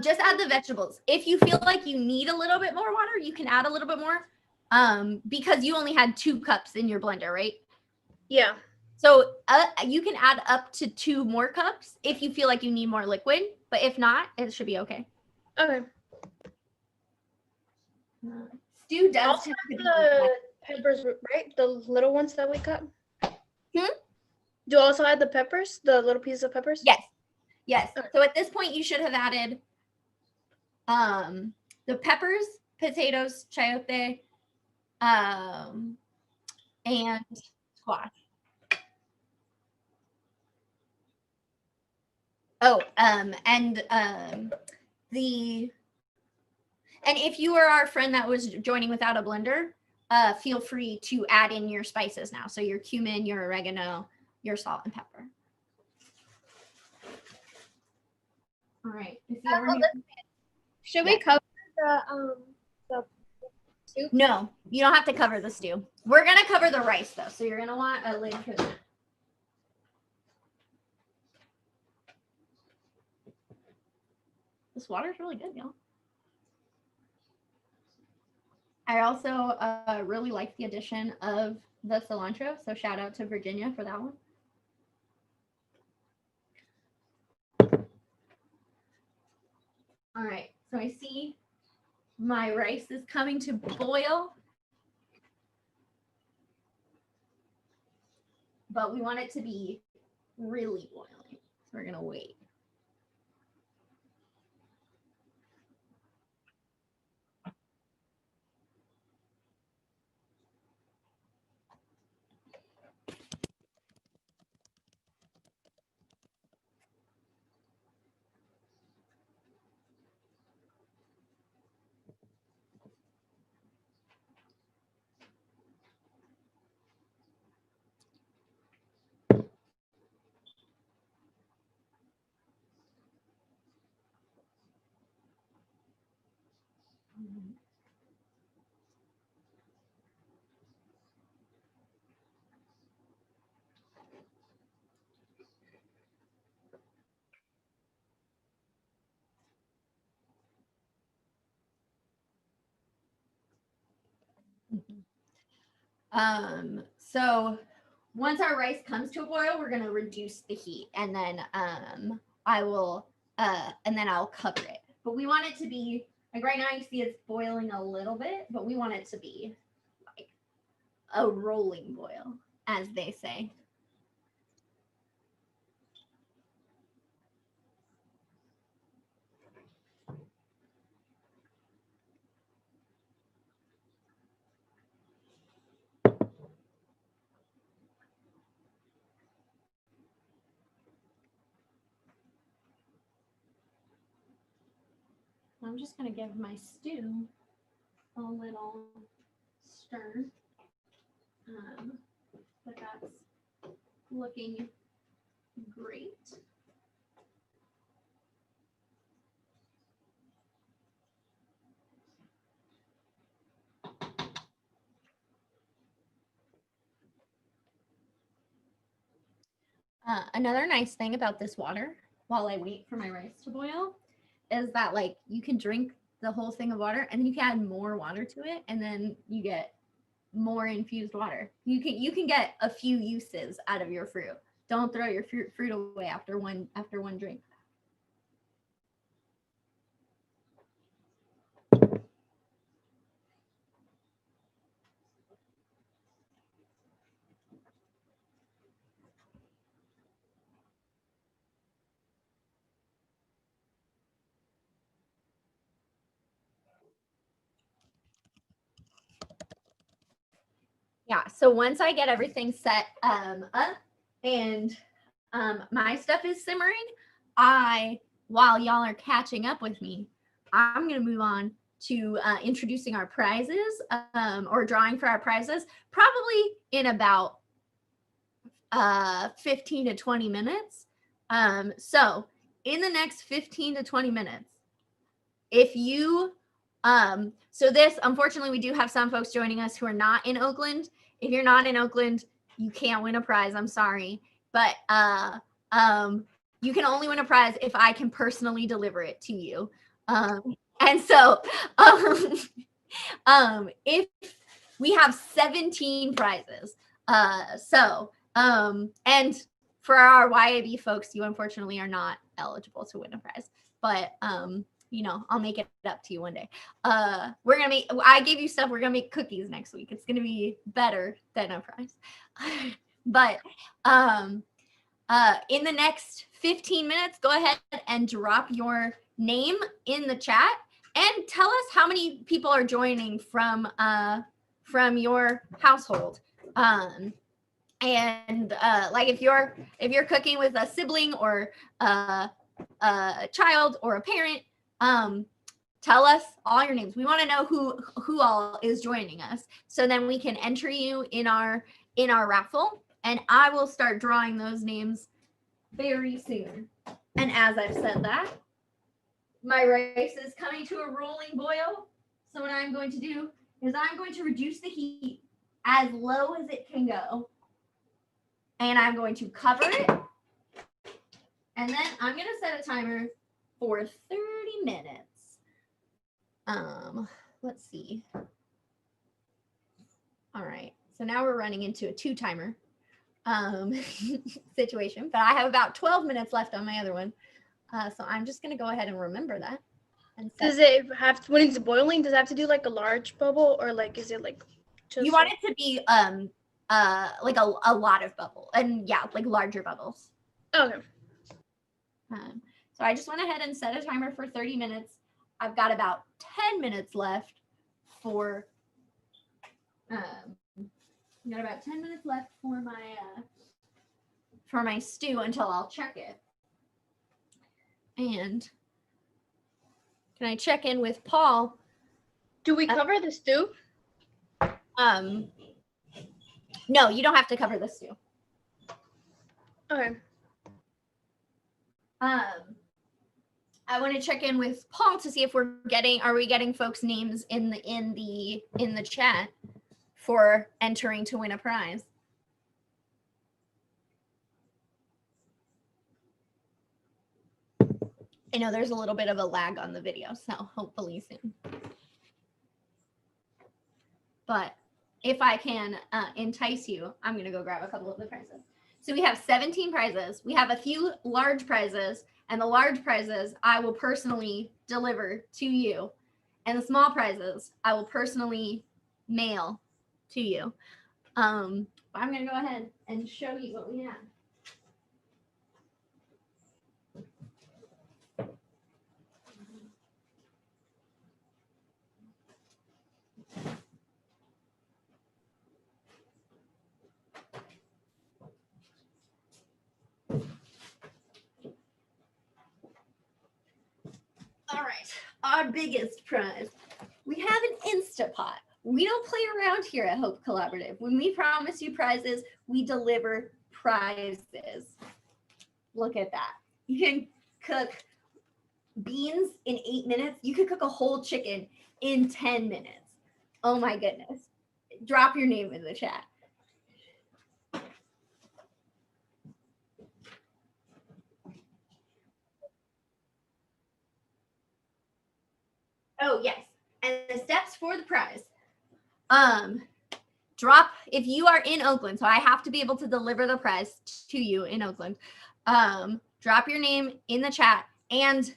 Just add the vegetables. If you feel like you need a little bit more water, you can add a little bit more. Because you only had 2 cups in your blender, right? Yeah. So you can add up to 2 more cups if you feel like you need more liquid, but if not, it should be okay. Okay. Stew does Also the peppers, right? The little ones that we cut. Do you also add the peppers, the little pieces of peppers? Yes. Yes. Okay. So at this point, you should have added the peppers, potatoes, chayote, and squash. Oh, and if you are our friend that was joining without a blender, feel free to add in your spices now. So your cumin, your oregano, your salt and pepper. All right. Should we cover the soup? No, you don't have to cover the stew. We're gonna cover the rice though, so you're gonna want a lid for that. This water is really good, y'all. I also really like the addition of the cilantro, so shout out to Virginia for that one. All right, so I see my rice is coming to boil, but we want it to be really boiling, so we're gonna wait. So once our rice comes to a boil, we're going to reduce the heat, and then I'll cover it. But we want it to be like right now you see it's boiling a little bit, but we want it to be like a rolling boil, as they say. I'm just going to give my stew a little stir. But that's looking great. another nice thing about this water while I wait for my rice to boil is that like you can drink the whole thing of water and then you can add more water to it and then you get more infused water. You can get a few uses out of your fruit. Don't throw your fruit away after one drink. Yeah, so once I get everything set up and my stuff is simmering, while y'all are catching up with me, I'm gonna move on to introducing our prizes or drawing for our prizes, probably in about 15 to 20 minutes. So in the next 15 to 20 minutes, if you so this, unfortunately, we do have some folks joining us who are not in Oakland. If you're not in Oakland, you can't win a prize. I'm sorry, but you can only win a prize if I can personally deliver it to you. And so, if we have 17 prizes, and for our YAB folks, you unfortunately are not eligible to win a prize, but you know, I'll make it up to you one day. We're gonna make, I gave you stuff, we're gonna make cookies next week. It's gonna be better than a prize. But in the next 15 minutes, go ahead and drop your name in the chat and tell us how many people are joining from your household. And like if you're cooking with a sibling or a child or a parent, tell us all your names. We want to know who all is joining us, so then we can enter you in our raffle, and I will start drawing those names very soon. And as I've said that, my rice is coming to a rolling boil. So what I'm going to do is I'm going to reduce the heat as low as it can go, and I'm going to cover it, and then I'm going to set a timer for 30 minutes. Let's see. All right, so now we're running into a 2 timer situation, but I have about 12 minutes left on my other one. So I'm just gonna go ahead and remember that. And does it have to, when it's boiling, does it have to do like a large bubble, or like is it like just you want it to be like a lot of bubble, and yeah, like larger bubbles. Okay. So I just went ahead and set a timer for 30 minutes. I've got about 10 minutes left for got about 10 minutes left for my stew until I'll check it. And can I check in with Paul? Do we cover the stew? No, you don't have to cover the stew. Okay. I want to check in with Paul to see if are we getting folks' names in the chat for entering to win a prize. I know there's a little bit of a lag on the video, so hopefully soon. But if I can entice you, I'm going to go grab a couple of the prizes. So we have 17 prizes. We have a few large prizes, and the large prizes I will personally deliver to you. And the small prizes I will personally mail to you. I'm going to go ahead and show you what we have. All right, our biggest prize. We have an Instapot. We don't play around here at Hope Collaborative. When we promise you prizes, we deliver prizes. Look at that. You can cook beans in 8 minutes. You could cook a whole chicken in 10 minutes. Oh my goodness. Drop your name in the chat. Oh, yes. And the steps for the prize. Drop if you are in Oakland, so I have to be able to deliver the prize to you in Oakland. Drop your name in the chat and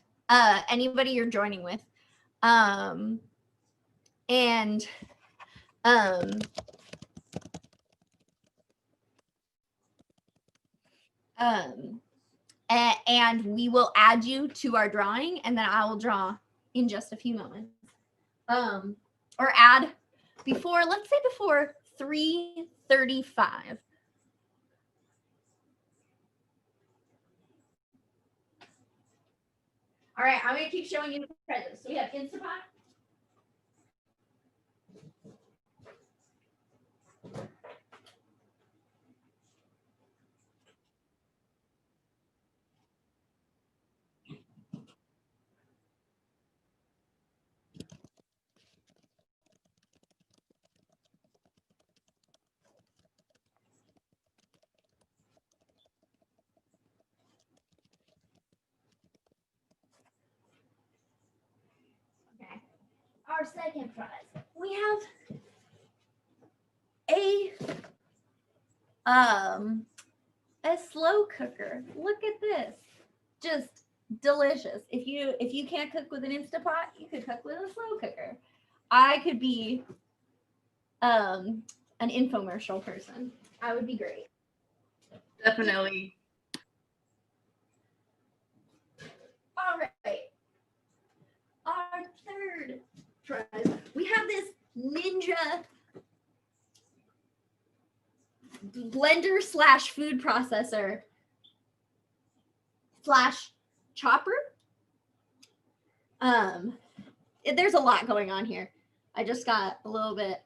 anybody you're joining with. And we will add you to our drawing, and then I will draw in just a few moments. Or add before, let's say before 3:35. All right, I'm gonna keep showing you the presents. So we have Instapot. Okay. Our second prize. We have a slow cooker. Look at this. Just delicious. If you can't cook with an Instapot, you could cook with a slow cooker. I could be an infomercial person. I would be great. Definitely. All right. Our third prize. We have this Ninja blender / food processor / chopper. There's a lot going on here. I just got a little bit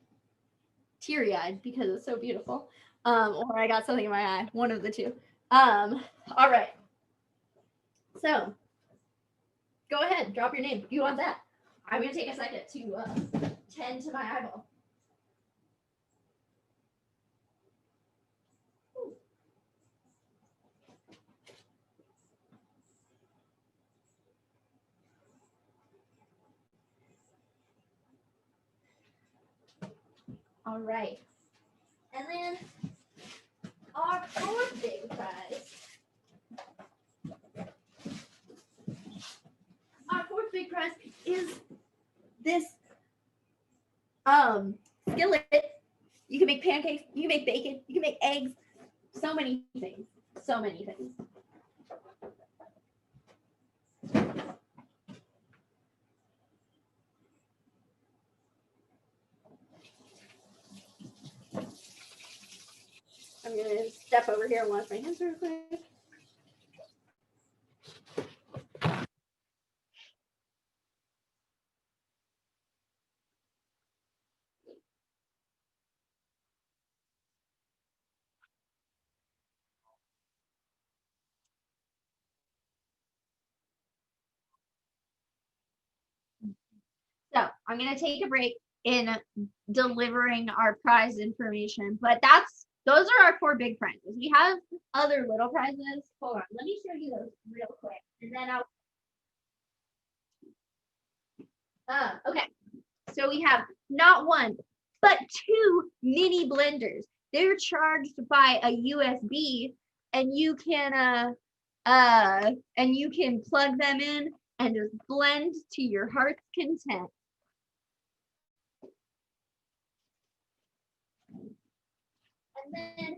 teary-eyed because it's so beautiful. Or I got something in my eye, one of the two. All right. So go ahead, drop your name. You want that? I'm gonna take a second to tend to my eyeball. All right. And then our fourth big prize. Our fourth big prize is this skillet. You can make pancakes, you can make bacon, you can make eggs, so many things. So many things. I'm gonna step over here and wash my hands real quick. So I'm gonna take a break in delivering our prize information, but those are our 4 big prizes. We have other little prizes. Hold on, let me show you those real quick, and then I'll. Okay, so we have not 1, but 2 mini blenders. They're charged by a USB, and you can plug them in and just blend to your heart's content. And then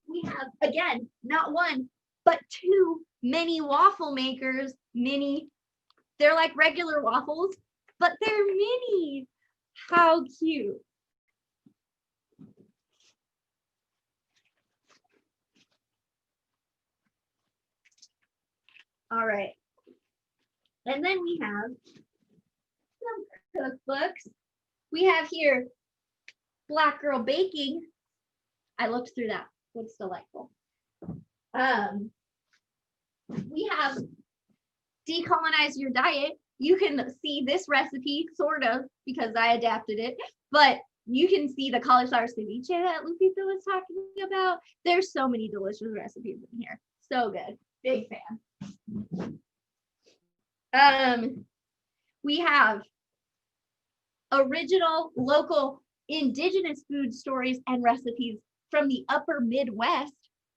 we have, again, not 1, but 2 mini waffle makers. Mini, they're like regular waffles, but they're mini. How cute. All right. And then we have some cookbooks. We have here Black Girl Baking. I looked through that. Looks delightful. We have Decolonize Your Diet. You can see this recipe, sort of, because I adapted it, but you can see the cauliflower ceviche that Lupita was talking about. There's so many delicious recipes in here. So good. Big fan. We have original, local, indigenous food stories and recipes from the upper Midwest.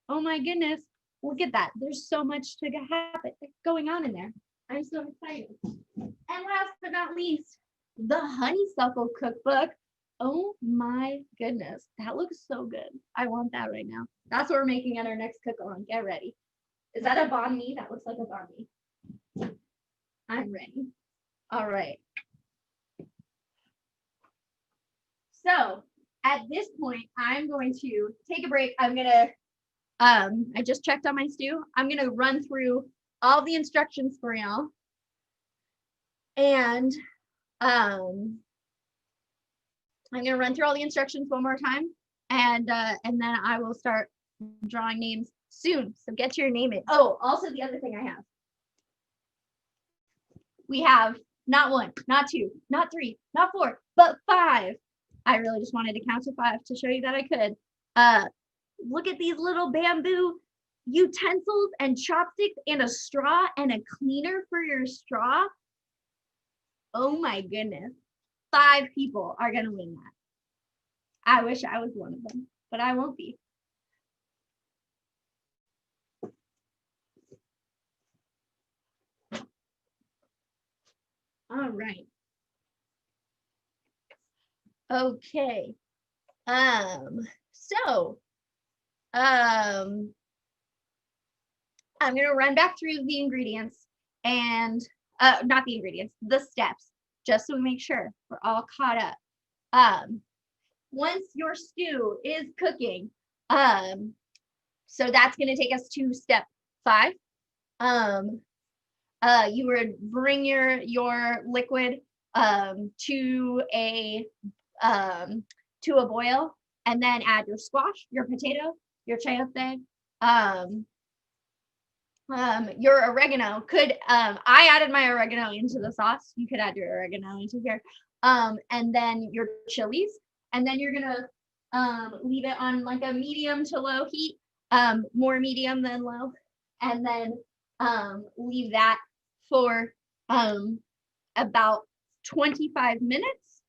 Oh my goodness. Look at that. There's so much to happen going on in there. I'm so excited. And last but not least, the Honeysuckle Cookbook. Oh my goodness. That looks so good. I want that right now. That's what we're making at our next cook-along. Get ready. Is that a banh mi? That looks like a banh mi. I'm ready. All right. So at this point, I'm going to take a break. I'm going to, I just checked on my stew. I'm going to run through all the instructions for y'all. And I'm going to run through all the instructions one more time. And then I will start drawing names soon. So get your name in. Oh, also the other thing I have. We have not 1, not 2, not 3, not 4, but 5. I really just wanted to count to 5 to show you that I could. Look at these little bamboo utensils and chopsticks and a straw and a cleaner for your straw. Oh my goodness. 5 people are going to win that. I wish I was one of them, but I won't be. All right. Okay. I'm going to run back through the ingredients and not the ingredients, the steps, just so we make sure we're all caught up. Once your stew is cooking, so that's going to take us to step 5. You would bring your liquid to a boil, and then add your squash, your potato, your chayote, your oregano. I added my oregano into the sauce. You could add your oregano into here, and then your chilies, and then you're gonna leave it on like a medium to low heat, more medium than low, and then leave that for about 25 minutes.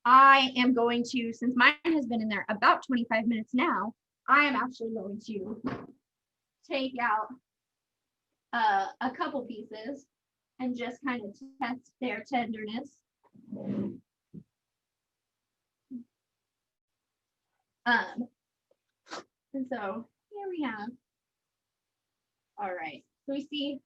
I am going to, since mine has been in there about 25 minutes now, I am actually going to take out a couple pieces and just kind of test their tenderness. And so here we have, all right, so we see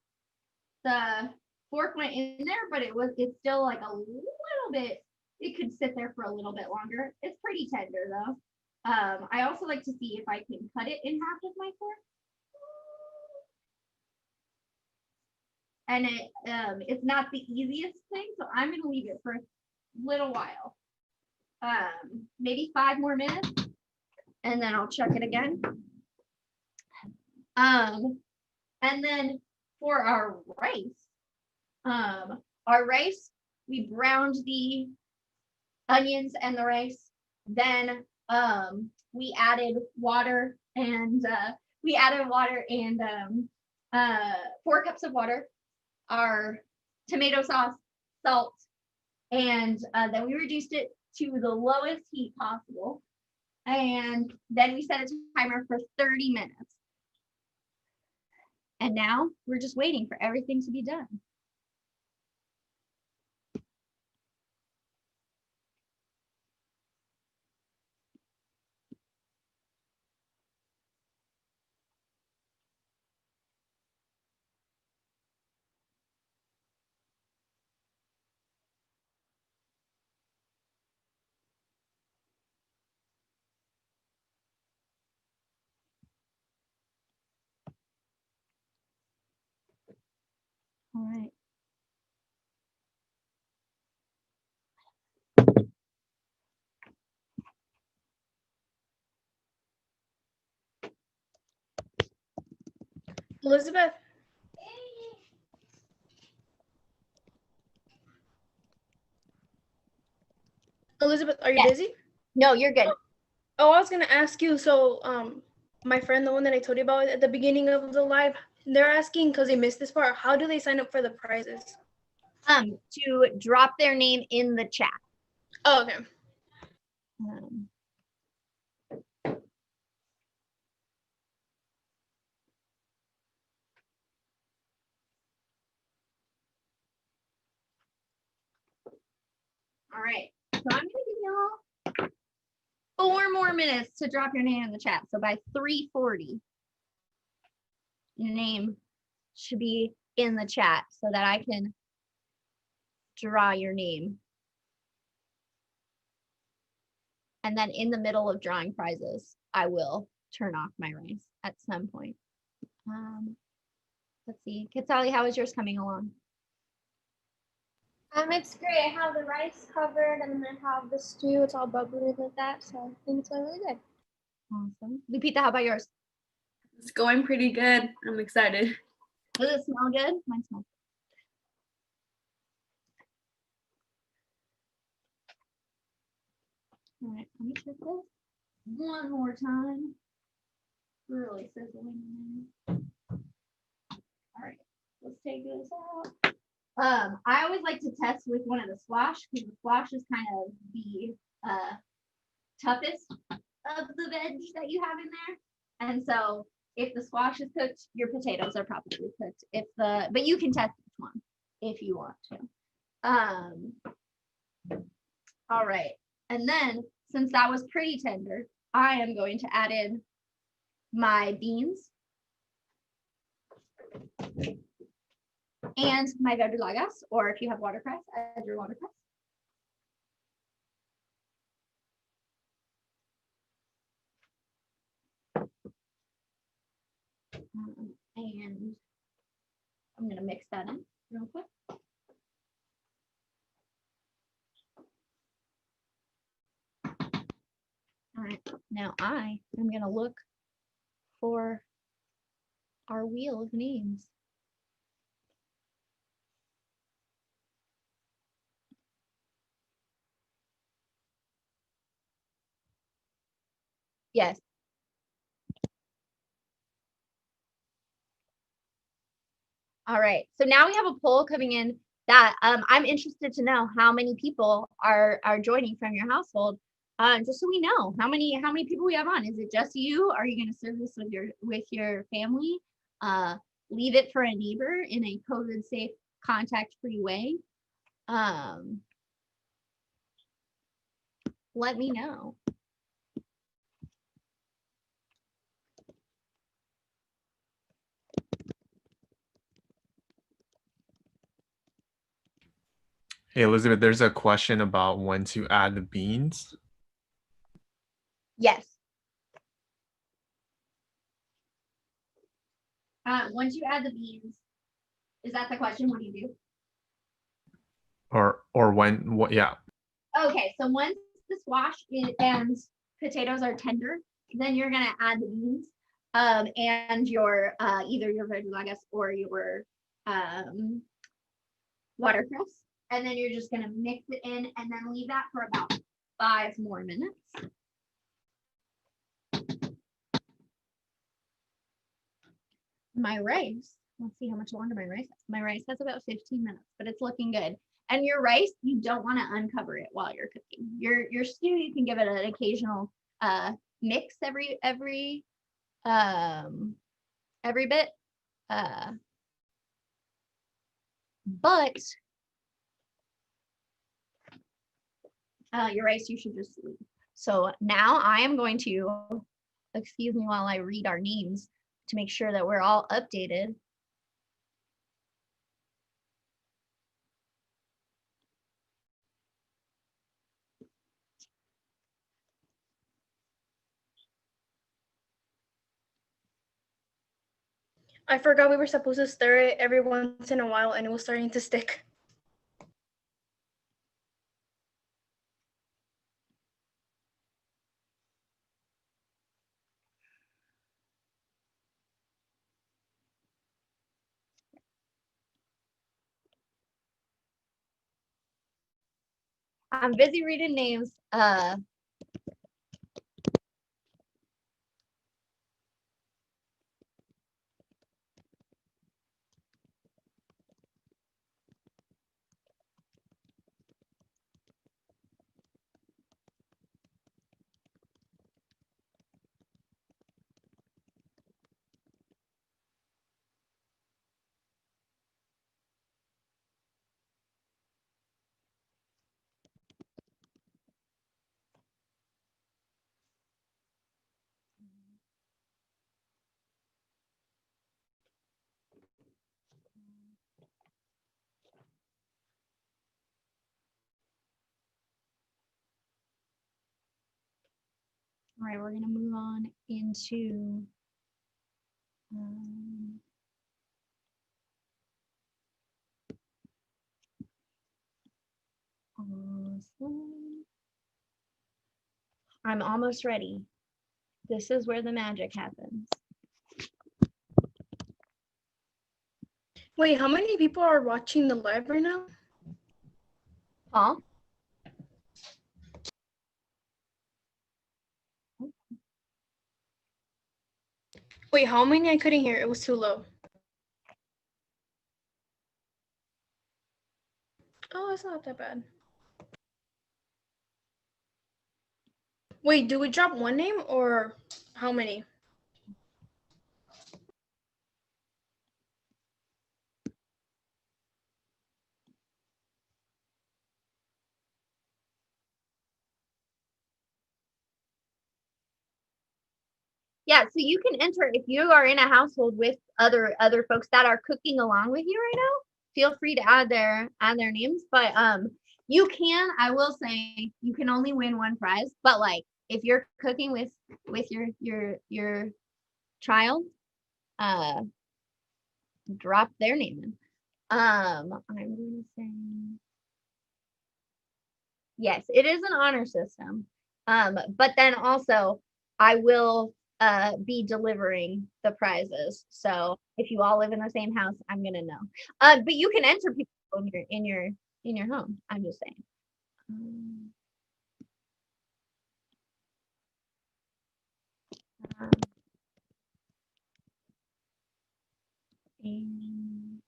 the fork went in there, but it's still like a little bit, it could sit there for a little bit longer. It's pretty tender though. I also like to see if I can cut it in half with my fork. And it's not the easiest thing, so I'm gonna leave it for a little while. Maybe 5 more minutes, and then I'll check it again. And then for our rice, we browned the onions and the rice. Then we added water and 4 cups of water, our tomato sauce, salt, and then we reduced it to the lowest heat possible. And then we set a timer for 30 minutes. And now we're just waiting for everything to be done. All right. Elizabeth. Elizabeth, are you Yes. busy? No, you're good. Oh, I was gonna ask you. So, my friend, the one that I told you about at the beginning of the live, they're asking because they missed this part. How do they sign up for the prizes? To drop their name in the chat. Oh, okay. Um, all right. So I'm gonna give y'all 4 more minutes to drop your name in the chat. So by 3:40, your name should be in the chat so that I can draw your name. And then in the middle of drawing prizes, I will turn off my rice at some point. Let's see. Kitsali, how is yours coming along? It's great. I have the rice covered and then I have the stew. It's all bubbly like that. So I think it's going really good. Awesome. Lupita, how about yours? It's going pretty good. I'm excited. Does it smell good? Mine smells good. All right, let me check this one more time. Really sizzling in there. All right, let's take this out. I always like to test with one of the squash because the squash is kind of the toughest of the veg that you have in there. And so if the squash is cooked, your potatoes are probably cooked. But you can test each one if you want to. All right. And then since that was pretty tender, I am going to add in my beans and my verdolagas, or if you have watercress, add your watercress. And I'm going to mix that in real quick. All right, now I am going to look for our wheel of names. Yes. All right, so now we have a poll coming in that I'm interested to know how many people are joining from your household. Just so we know how many people we have on. Is it just you? Are you going to serve this with your family? Leave it for a neighbor in a COVID safe, contact free way. Let me know. Hey, Elizabeth, there's a question about when to add the beans. Yes. Once you add the beans, is that the question? What do you do? Or when, what, yeah. Okay, so once the squash and potatoes are tender, then you're gonna add the beans and your either your verdolagas or your watercress, and then you're just gonna mix it in and then leave that for about 5 more minutes. My rice, let's see how much longer my rice has. My rice has about 15 minutes, but it's looking good. And your rice, you don't want to uncover it while you're cooking. Your stew, you can give it an occasional mix every bit. But your rice you should just leave. So now I am going to, excuse me while I read our names to make sure that we're all updated. I forgot we were supposed to stir it every once in a while and it was starting to stick. I'm busy reading names. right, we're gonna move on into awesome. I'm almost ready. This is where the magic happens. Wait, how many people are watching the live right now? Paul? Wait, how many? I couldn't hear. It was too low. Oh, it's not that bad. Wait, do we drop one name or how many? Yeah, so you can enter if you are in a household with other folks that are cooking along with you right now. Feel free to add their names, but you can. I will say you can only win one prize, but like if you're cooking with your child, drop their name in. I'm going to say yes, it is an honor system. But then also I will be delivering the prizes. So if you all live in the same house, I'm gonna know. But you can enter people in your home. I'm just saying. And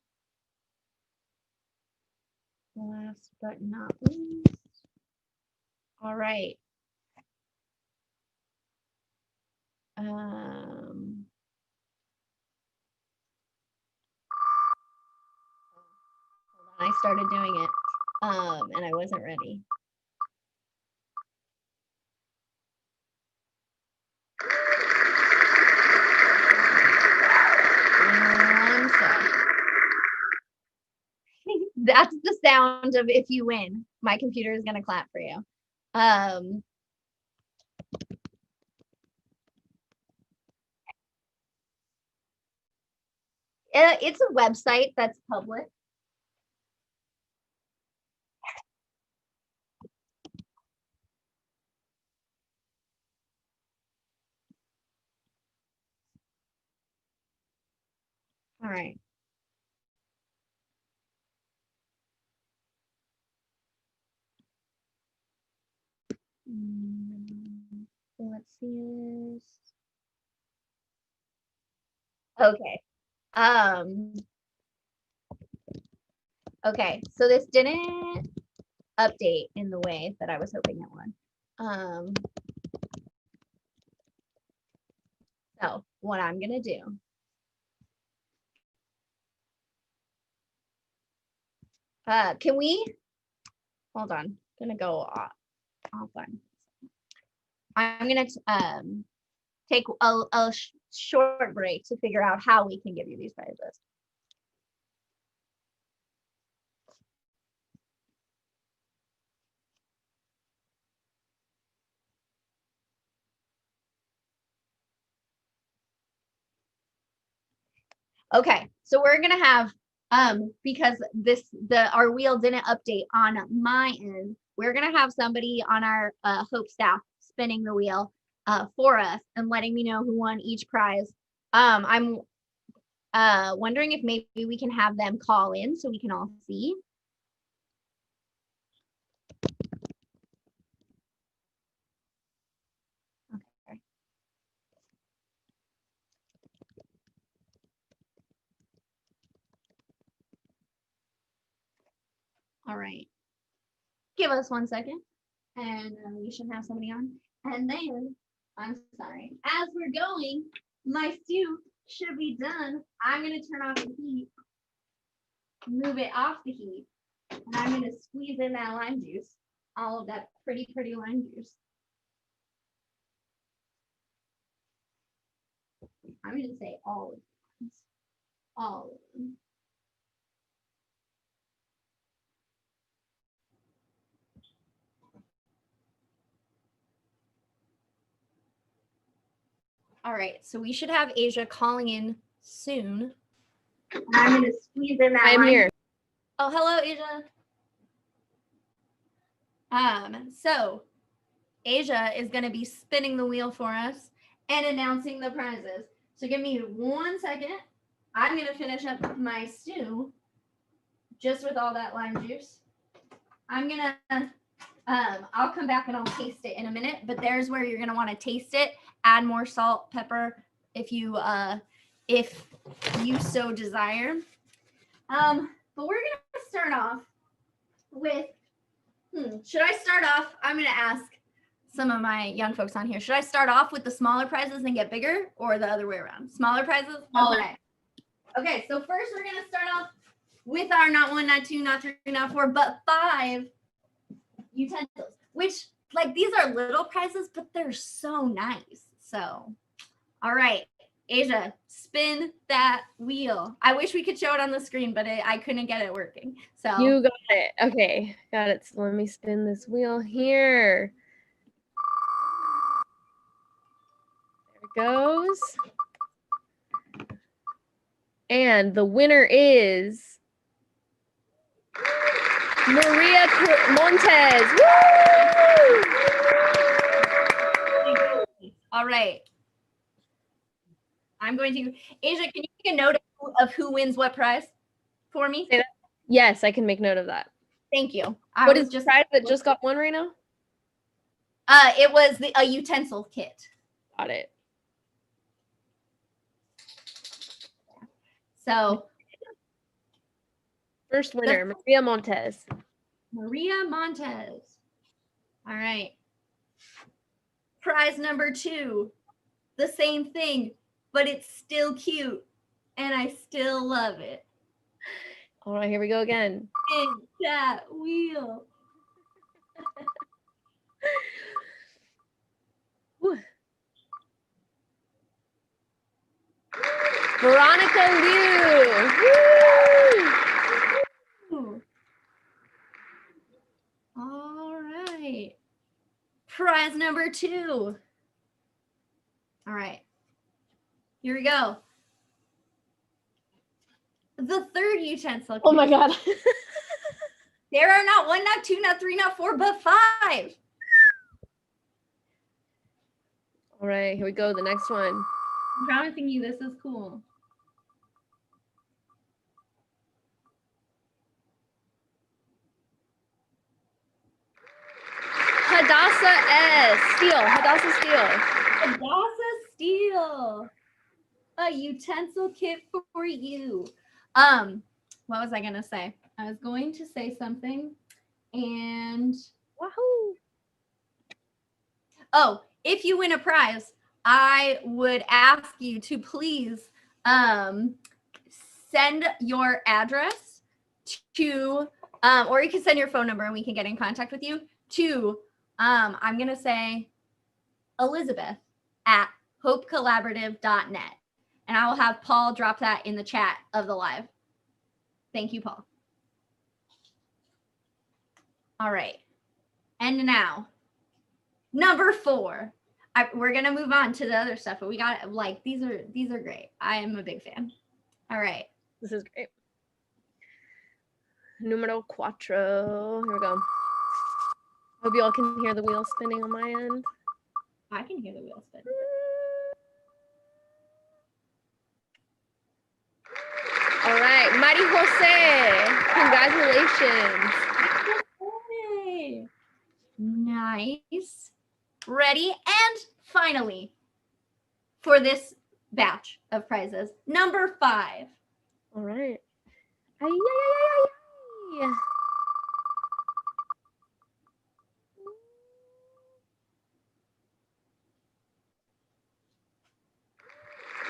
last but not least. All right. I started doing it, and I wasn't ready. One sec. That's the sound of if you win. My computer is gonna clap for you. It's a website that's public. All right. So let's see this. Okay. Okay, so this didn't update in the way that I was hoping it would. So what I'm gonna do. Can we hold on? Gonna go offline. I'm gonna take a short break to figure out how we can give you these prizes. Okay, so we're gonna have because our wheel didn't update on my end, we're gonna have somebody on our Hope staff spinning the wheel for us and letting me know who won each prize. I'm wondering if maybe we can have them call in so we can all see. Okay. All right. Give us 1 second and we should have somebody on. And then, I'm sorry, as we're going, my stew should be done. I'm gonna turn off the heat, move it off the heat, and I'm gonna squeeze in that lime juice, all of that pretty lime juice. I'm gonna say all of them. All of them. All right, so we should have Asia calling in soon. I'm gonna squeeze in that I'm line. here. Oh, hello, Asia. So Asia is going to be spinning the wheel for us and announcing the prizes. So give me 1 second. I'm going to finish up my stew just with all that lime juice. I'm going to, I'll come back and I'll taste it in a minute, but there's where you're going to want to taste it. Add more salt, pepper, if you so desire. But we're going to start off with, should I start off? I'm going to ask some of my young folks on here. Should I start off with the smaller prizes and get bigger, or the other way around? Smaller prizes? Smaller. Okay, so first we're going to start off with our not 1, not 2, not 3, not 4, but 5 utensils, which, like, these are little prizes, but they're so nice. So, all right, Asia, spin that wheel. I wish we could show it on the screen, but I couldn't get it working. So You got it. Okay, got it. So let me spin this wheel here. There it goes. And the winner is Maria Montes. Woo! all right. I'm going to, Asia, can you make a note of who wins what prize for me? Say that. Yes, I can make note of that. Thank you. What is just prize that just got one right now? It was a utensil kit. Got it. So First winner, Maria Montes. Maria Montes. All right. Prize number 2. The same thing, but it's still cute. And I still love it. All right, here we go again. Spin that wheel. Whew. Veronica Liu. Woo! All right. Prize number 2. All right. Here we go. The third utensil. Oh my God. There are not 1, not 2, not 3, not 4, but 5. All right, here we go. The next one. I'm promising you this is cool. Hadassah Steel. Hadassah Steel. Hadassah Steel. A utensil kit for you. What was I gonna say? I was going to say something, and Wahoo. oh, if you win a prize, I would ask you to please send your address to, or you can send your phone number and we can get in contact with you to, I'm gonna say Elizabeth at hopecollaborative.net. And I will have Paul drop that in the chat of the live. Thank you, Paul. All right. And now, number 4. We're going to move on to the other stuff, but we got, like, these are great. I am a big fan. All right. This is great. Numero 4. Here we go. Hope you all can hear the wheel spinning on my end. I can hear the wheel spin. All right, Mari Jose. Congratulations. Hey. Nice. Ready? And finally, for this batch of prizes, number 5. All right. Ay, ay, ay, ay, ay.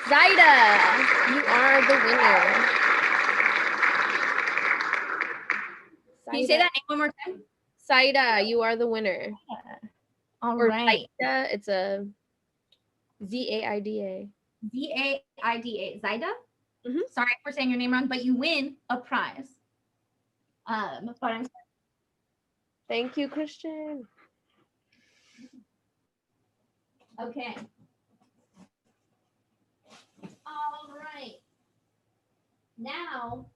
Zaida, you are the winner. Can you say that name one more time? Zaida, you are the winner. All Or right. Zaida, it's a Zaida. Zaida. Zaida? Mhm. Sorry for saying your name wrong, but you win a prize. But I'm Thank you, Christian. okay. Now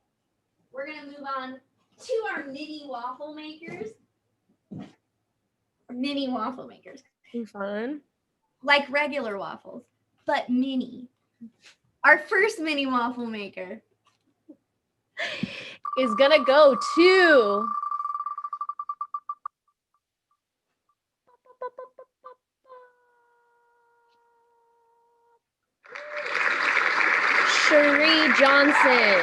we're gonna move on to our mini waffle makers. Mini waffle makers. Fun. Like regular waffles, but mini. Our first mini waffle maker. Is gonna go to Cherie Johnson.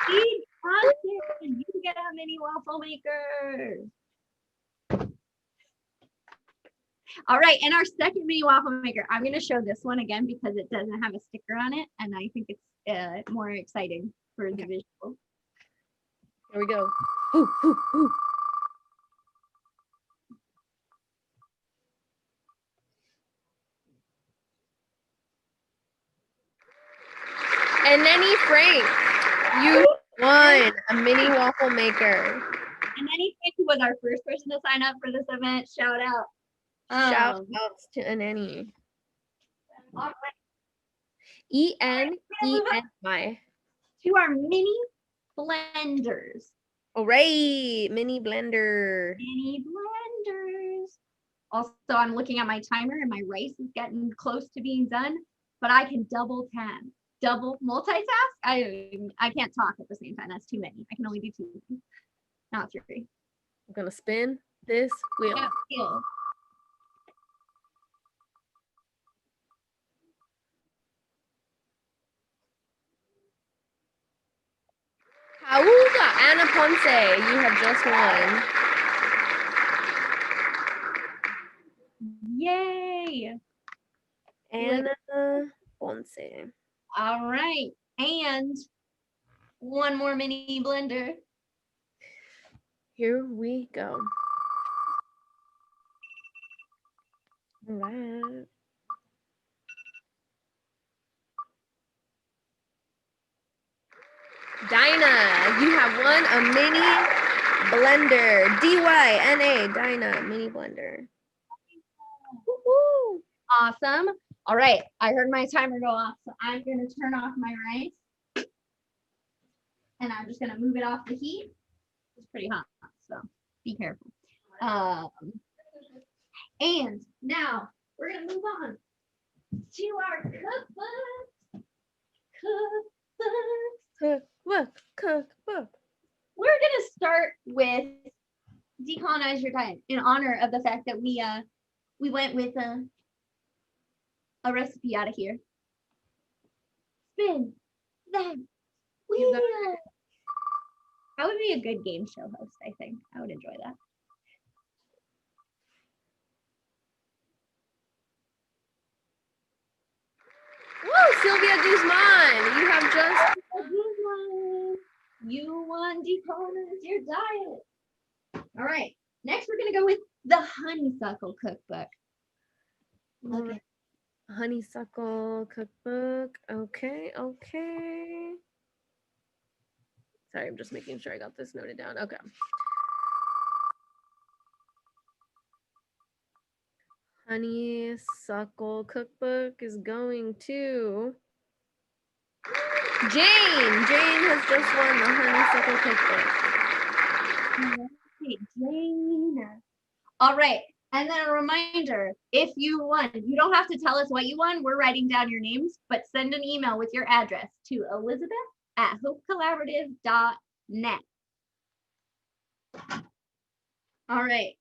Steve Johnson, you get a mini waffle maker. All right, and our second mini waffle maker. I'm going to show this one again because it doesn't have a sticker on it, and I think it's more exciting for the visual. Here we go. Ooh, ooh, ooh. And Nenny Frank, you won a mini waffle maker. And then he was our first person to sign up for this event. Shout out. Shout outs to Nenny. All right, ENENY. to our mini blenders. All right, mini blender. Mini blenders. Also, I'm looking at my timer and my rice is getting close to being done, but I can double multitask. I can't talk at the same time. That's too many. I can only do 2, not 3. I'm gonna spin this wheel. Yeah, feel. Auga, Anna Ponce, you have just won. Yay. Anna Ponce. All right. And one more mini blender. Here we go. All right. Dinah, you have won a mini blender. DYNA, Dinah, mini blender. Woo-hoo. Awesome. All right. I heard my timer go off, so I'm going to turn off my rice. And I'm just going to move it off the heat. It's pretty hot, so be careful. And now we're going to move on to our cookbook. Cookbook. We're going to start with Decolonize Your Diet in honor of the fact that we went with a recipe out of here. Spin that wheel. That would be a good game show host, I think. I would enjoy that. Woo, Sylvia Guzman, you have just You won Decolonize Your Diet. All right. Next, we're going to go with the Honeysuckle Cookbook. Okay. Honeysuckle cookbook. Okay. Sorry, I'm just making sure I got this noted down. Okay. Honeysuckle cookbook is going to Jane. Jane has just won the Honeysuckle cookbook. Okay, Jane. All right. And then a reminder, if you won, you don't have to tell us what you won. We're writing down your names, but send an email with your address to elizabeth@hopecollaborative.net. All right.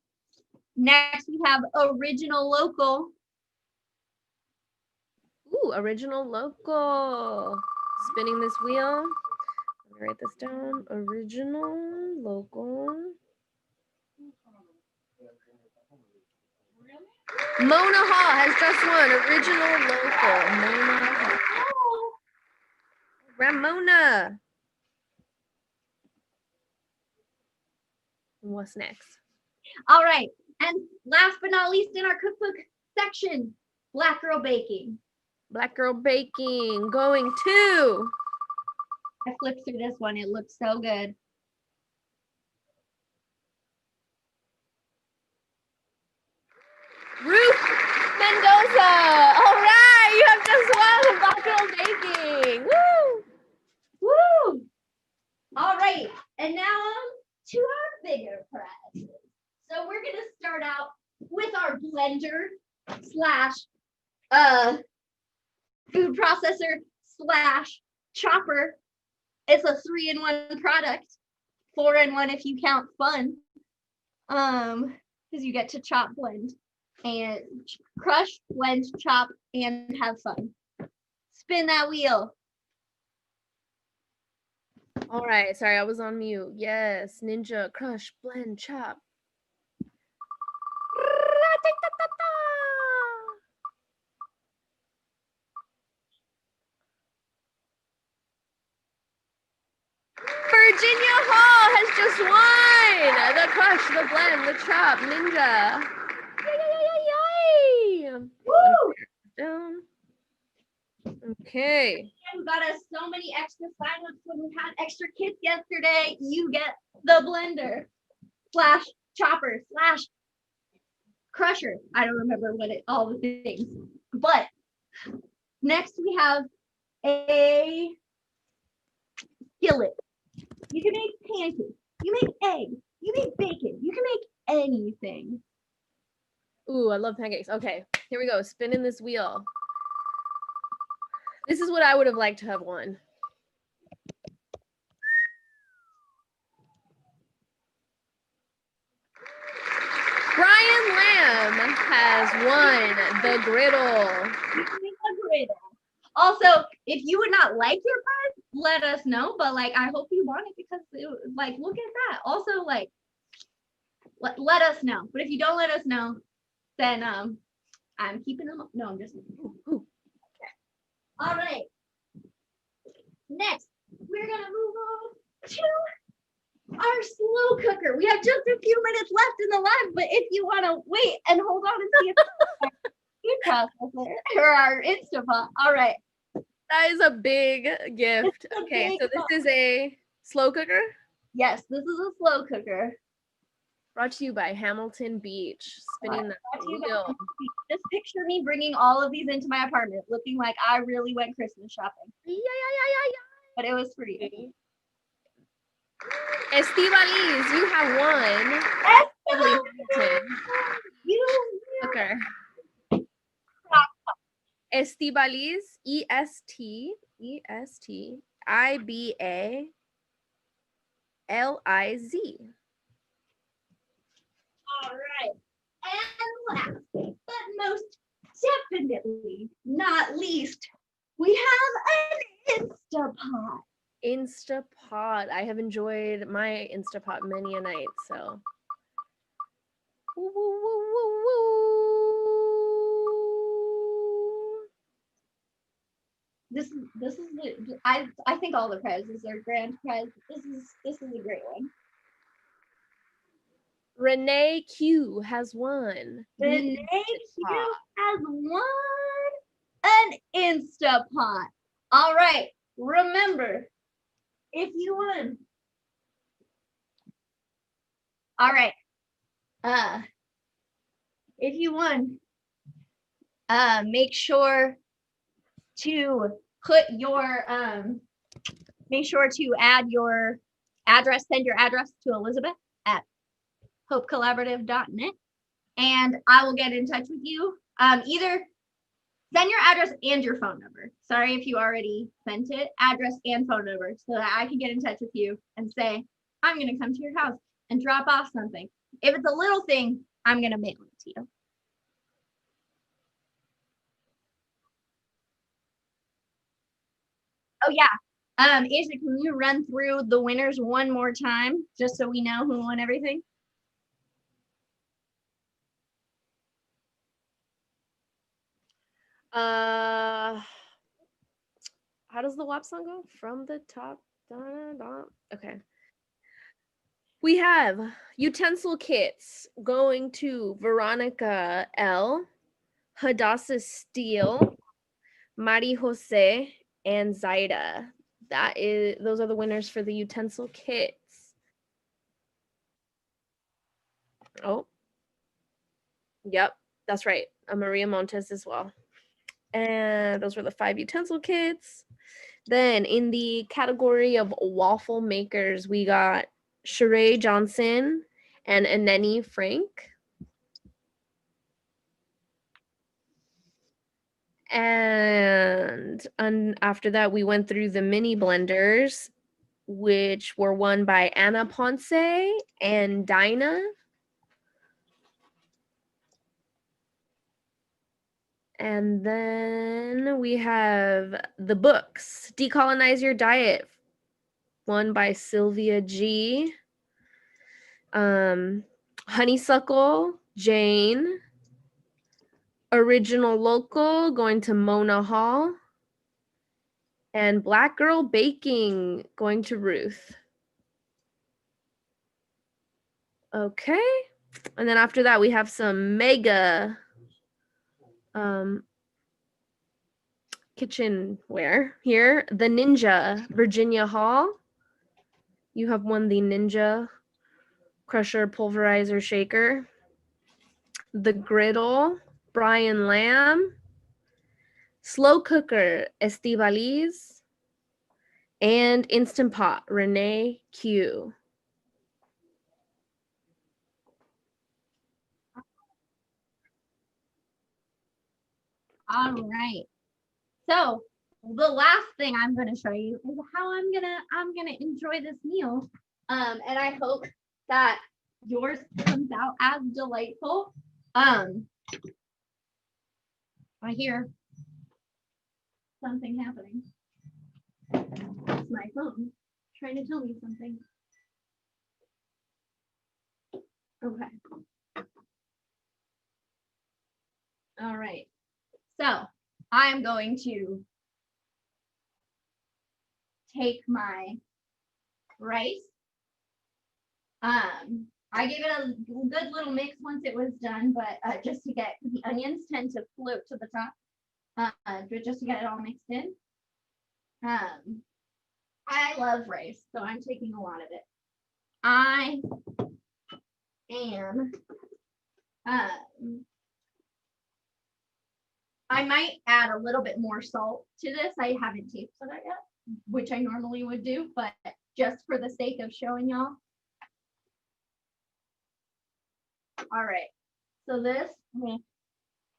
Next, we have Original Local. Ooh, Original Local. Spinning this wheel. Let me write this down. Original Local. Mona Hall has just won Original Local. Mona Hall. Ramona. What's next? All right. And last but not least in our cookbook section, Black Girl Baking. Black Girl Baking going to I flipped through this one. It looks so good. Ruth Mendoza. All right, you have just won Black Girl Baking. Woo! And now on to our bigger prizes. So we're gonna start out with our blender slash food processor slash chopper. It's a 3-in-1 product, 4-in-1 if you count fun. Because you get to chop, blend, and crush, blend, chop, and have fun. Spin that wheel. All right. Sorry, I was on mute. Yes. Ninja, crush, blend, chop. Virginia Hall has just won the crush, the blend, the chop, ninja. Yay, yay, yay, yay. Woo! Down. Okay. We got us so many extra signups when we had extra kits yesterday. You get the blender slash chopper slash crusher. I don't remember what it all the things. But next we have a skillet. You can make pancakes. You make eggs. You make bacon. You can make anything. Ooh, I love pancakes. Okay, here we go. Spinning this wheel. This is what I would have liked to have won. Brian Lamb has won the griddle. You can make a griddle. Also, if you would not like your prize, let us know. But like, I hope you want it because like, look at that. Also, like, let us know. But if you don't let us know, then I'm keeping them. No, I'm just. Okay. All right. Next, we're gonna move on to our slow cooker. We have just a few minutes left in the live, but if you want to wait and hold on and see if food processor or our Instapot. All right. That is a big gift. It's a Okay, big so this is a slow cooker Yes, this is a slow cooker. brought to you by Hamilton Beach. Spinning the Brought to you by wheel. Hamilton Beach. Just picture me bringing all of these into my apartment, looking like I really went Christmas shopping. Yeah. But it was for you. Estivalis, you have won. Beverly Hamilton You cooker. Estibalis, ESTIBALIZ. all right. And last, but most definitely not least, we have an Instapot. Instapot. I have enjoyed my Instapot many a night, so. Woo, woo, woo, woo, woo. This is the I think all the prizes are grand prize. This is a great one. Renee Q has won. Renee Q has won an Instapot. All right, remember, if you won. All right. If you won, make sure to put your make sure to add your address, send your address to Elizabeth at hopecollaborative.net, and I will get in touch with you. Either send your address and your phone number. Sorry if you already sent it, address and phone number, so that I can get in touch with you and say, I'm going to come to your house and drop off something. If it's a little thing, I'm going to mail it to you. Oh yeah. Asia, can you run through the winners one more time, just so we know who won everything? How does the WAP song go? From the top. Da, da, da. Okay. We have utensil kits going to Veronica L, Hadassah Steele, Mari Jose, and Zaida. Those are the winners for the utensil kits. Oh. Yep, that's right. Maria Montes as well. And those were the 5 utensil kits. Then in the category of waffle makers, we got Sheree Johnson, and Aneni Frank. And after that, we went through the mini blenders, which were won by Anna Ponce and Dinah. And then we have the books, Decolonize Your Diet, won by Sylvia G. Honeysuckle, Jane. Original Local, going to Mona Hall. And Black Girl Baking, going to Ruth. Okay. And then after that, we have some mega kitchenware here. The Ninja, Virginia Hall. You have won the Ninja Crusher Pulverizer Shaker. The Griddle, Brian Lamb. Slow Cooker, Estibaliz. And Instant Pot, Renee Q. All right. So the last thing I'm going to show you is how I'm gonna enjoy this meal. And I hope that yours comes out as delightful. I hear something happening. It's my phone trying to tell me something. Okay. All right. So I'm going to take my rice. I gave it a good little mix once it was done, but just to get the onions tend to float to the top, just to get it all mixed in. I love rice, so I'm taking a lot of it. I am I might add a little bit more salt to this. I haven't tasted it yet, which I normally would do, but just for the sake of showing y'all. All right, so this,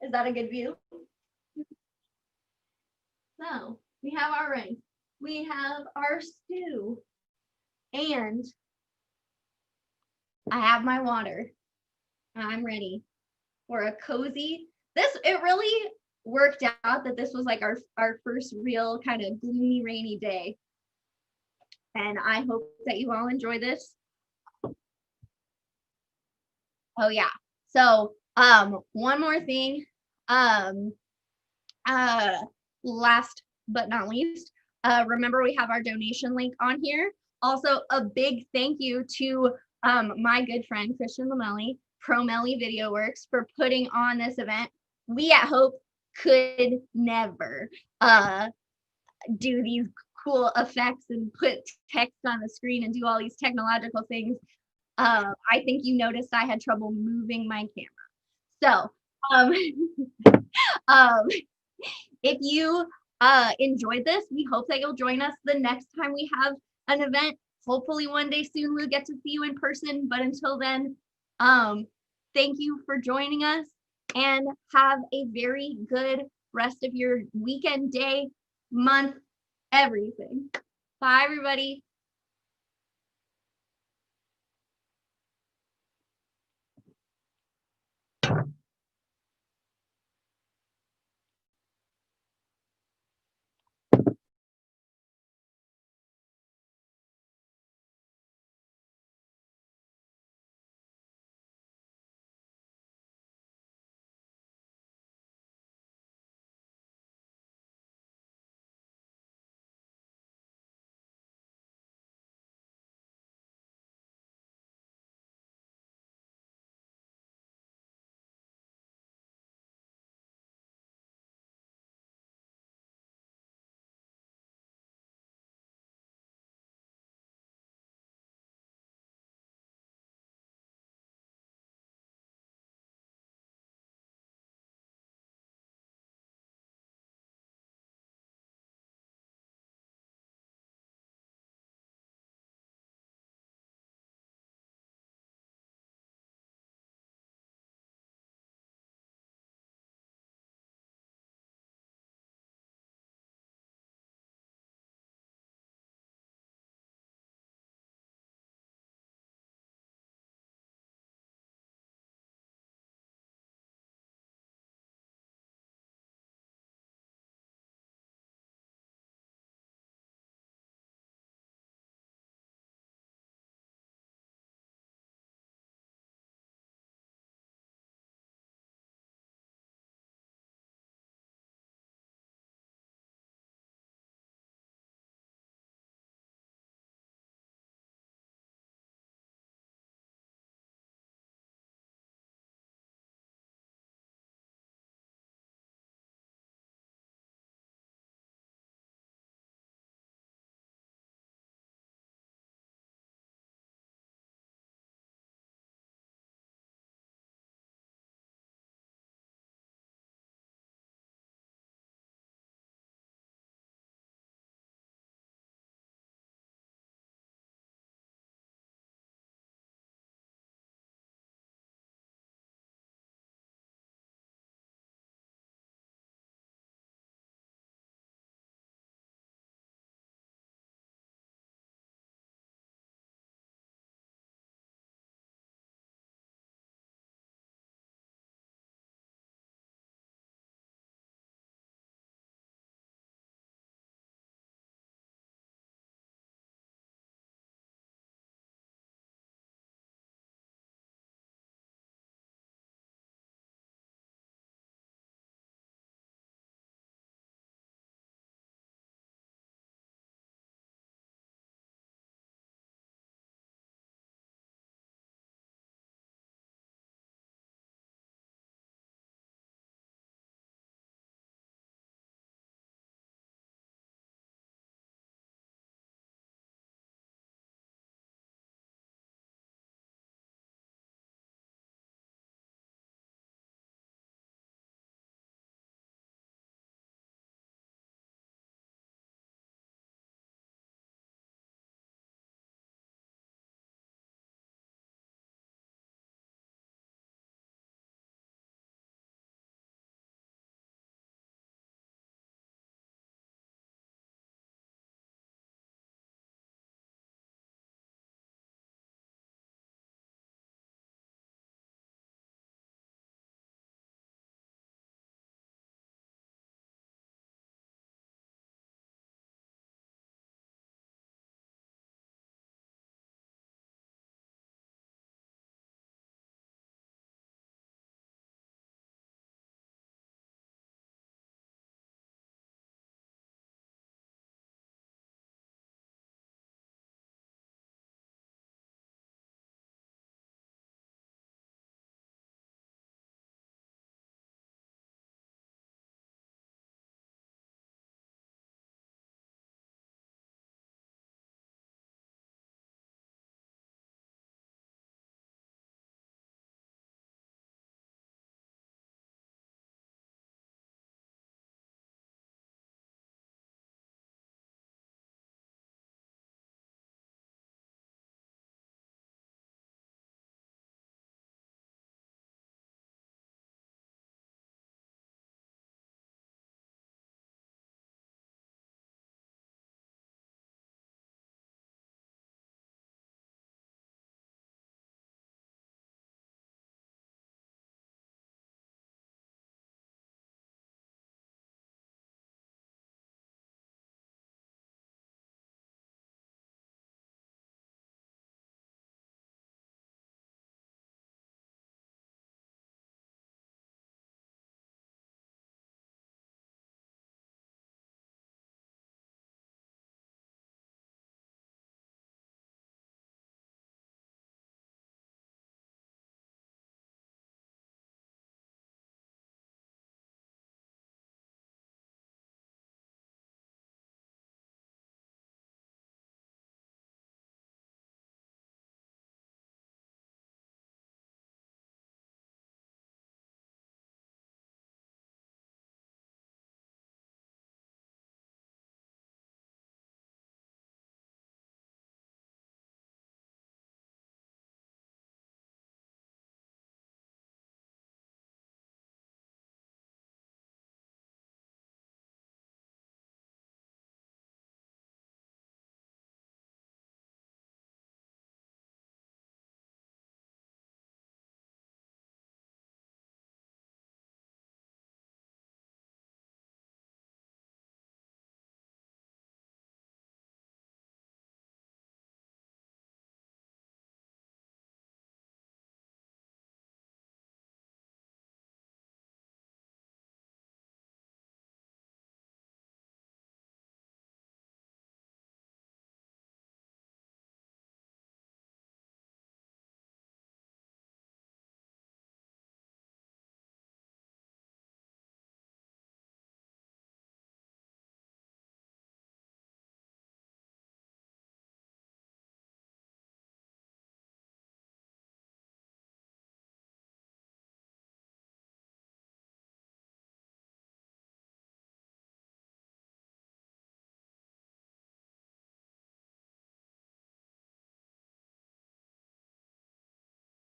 is that a good view? So we have our rice, we have our stew, and I have my water. I'm ready for a cozy, it really worked out that this was like our first real kind of gloomy, rainy day. And I hope that you all enjoy this. Oh yeah. So one more thing. Last but not least, remember we have our donation link on here. Also, a big thank you to my good friend Christian Lamelli, ProMelli Video Works, for putting on this event. We at Hope could never do these cool effects and put text on the screen and do all these technological things. I think you noticed I had trouble moving my camera. So if you enjoyed this, we hope that you'll join us the next time we have an event. Hopefully one day soon we'll get to see you in person, but until then, thank you for joining us and have a very good rest of your weekend, day, month, everything. Bye, everybody.